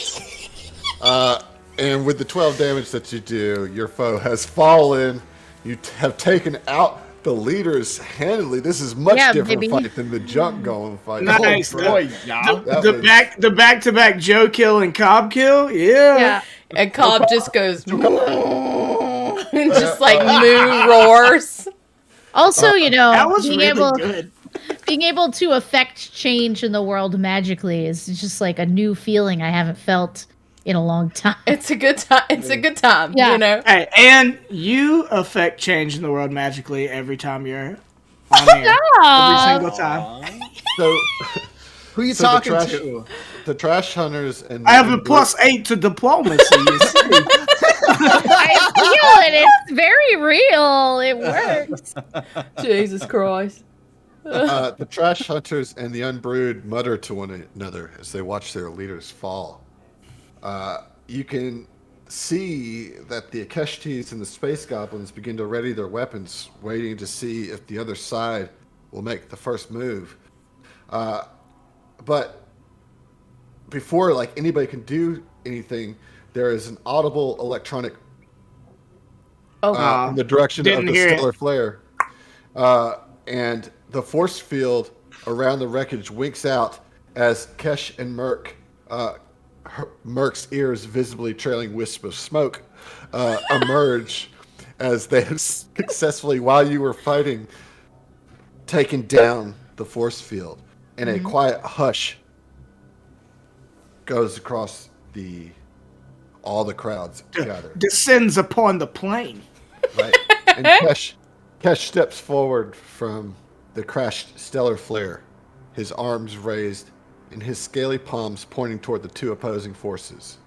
And with the 12 damage that you do, your foe has fallen. You have taken out the leaders handily. This is much different fight than the junk going fight. Nice. Oh, boy, The back-to-back Joe kill and Cobb kill? Yeah. And Cobb just goes... and just like moo roars. Also, that was being really good. Being able to affect change in the world magically is just like a new feeling I haven't felt in a long time. It's a good time. Yeah. Hey, and you affect change in the world magically every time you're on air. Every single time. So, who are you talking to? The trash hunters and I have a +8 to diplomacy. You see. I feel it. It's very real. It works. Jesus Christ. The trash hunters and the unbrood mutter to one another as they watch their leaders fall. You can see that the Akeshtis and the space goblins begin to ready their weapons, waiting to see if the other side will make the first move. But before anybody can do anything, there is an audible electronic in the direction of the stellar flare. And the force field around the wreckage winks out as Kesh and Merc's ears visibly trailing wisps of smoke emerge as they have successfully, while you were fighting, taken down the force field. And a quiet hush goes across all the crowds gathered. Descends upon the plane. Right. And Kesh steps forward from the crashed stellar flare, his arms raised and his scaly palms pointing toward the two opposing forces.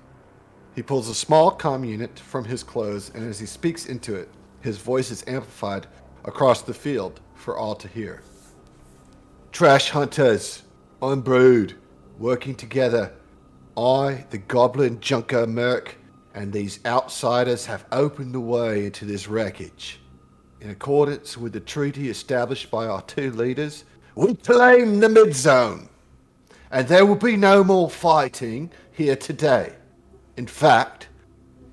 He pulls a small comm unit from his clothes, and as he speaks into it, his voice is amplified across the field for all to hear. Trash hunters, unbrood, working together. I, the goblin junker Merc, and these outsiders have opened the way into this wreckage. In accordance with the treaty established by our two leaders, we claim the mid-zone. and there will be no more fighting here today. In fact,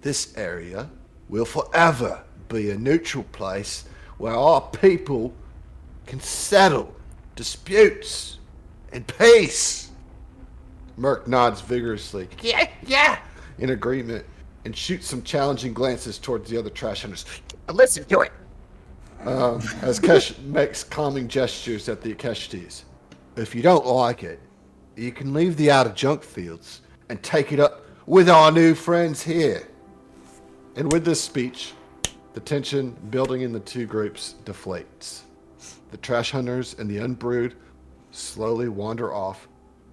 this area will forever be a neutral place where our people can settle disputes in peace. Merc nods vigorously. Yeah. In agreement, and shoots some challenging glances towards the other trash hunters. Listen to it. As Kesh makes calming gestures at the Akeshtis. If you don't like it, you can leave the outer junk fields and take it up with our new friends here. And with this speech, the tension building in the two groups deflates. The trash hunters and the unbrood slowly wander off,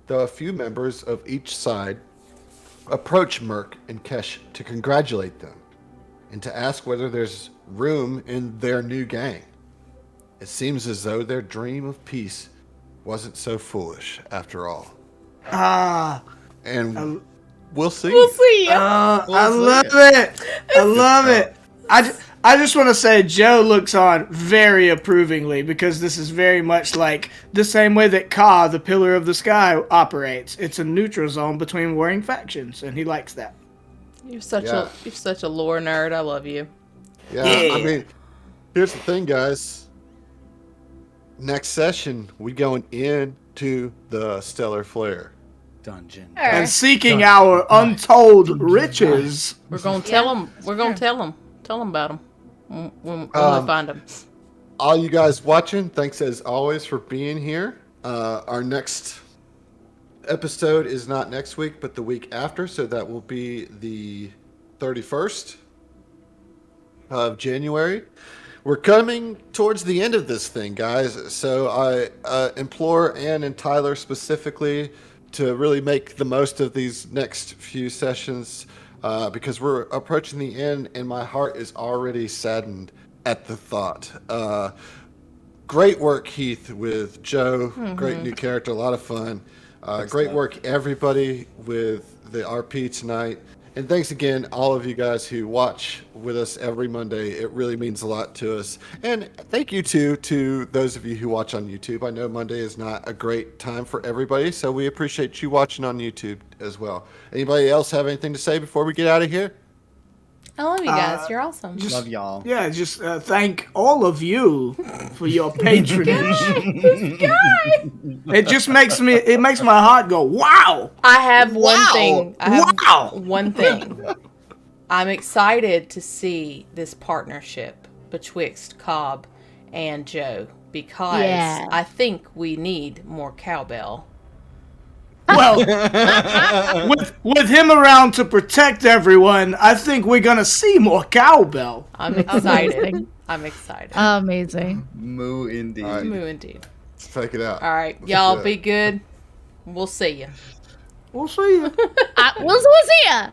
though a few members of each side approach Merc and Kesh to congratulate them and to ask whether there's room in their new gang. It seems as though their dream of peace wasn't so foolish after all. And we'll see. We'll see ya. I love it. I love it. I just want to say Joe looks on very approvingly because this is very much like the same way that Ka, the Pillar of the Sky, operates. It's a neutral zone between warring factions, and he likes that. You're such a lore nerd. I love you. Yeah, I mean, here's the thing, guys. Next session, we going into the Stellar Flare Dungeon. And seeking our untold riches. We're gonna tell them. We're gonna tell them. Tell them about them when we find them. All you guys watching, thanks as always for being here. Our next episode is not next week, but the week after, so that will be the 31st of January. We're coming towards the end of this thing, guys, so I implore Ann and Tyler specifically to really make the most of these next few sessions, because we're approaching the end, and my heart is already saddened at the thought. Great work, Heath, with Joe. Great new character, a lot of fun. Great work, everybody, with the RP tonight. And thanks again, all of you guys who watch with us every Monday. It really means a lot to us. And thank you, too, to those of you who watch on YouTube. I know Monday is not a great time for everybody, so we appreciate you watching on YouTube as well. Anybody else have anything to say before we get out of here? I love you guys. You're awesome. Love y'all. Yeah, just thank all of you for your patronage. This guy. It just makes my heart go, wow. I have one thing. Wow. One thing. I'm excited to see this partnership betwixt Cobb and Joe because I think we need more cowbell. Well, with him around to protect everyone, I think we're gonna see more cowbell. I'm excited. I'm excited. Amazing. Moo indeed. All right. Moo indeed. Take it out. All right, Let's y'all do it. be good. We'll see you. We'll see you. We'll see ya.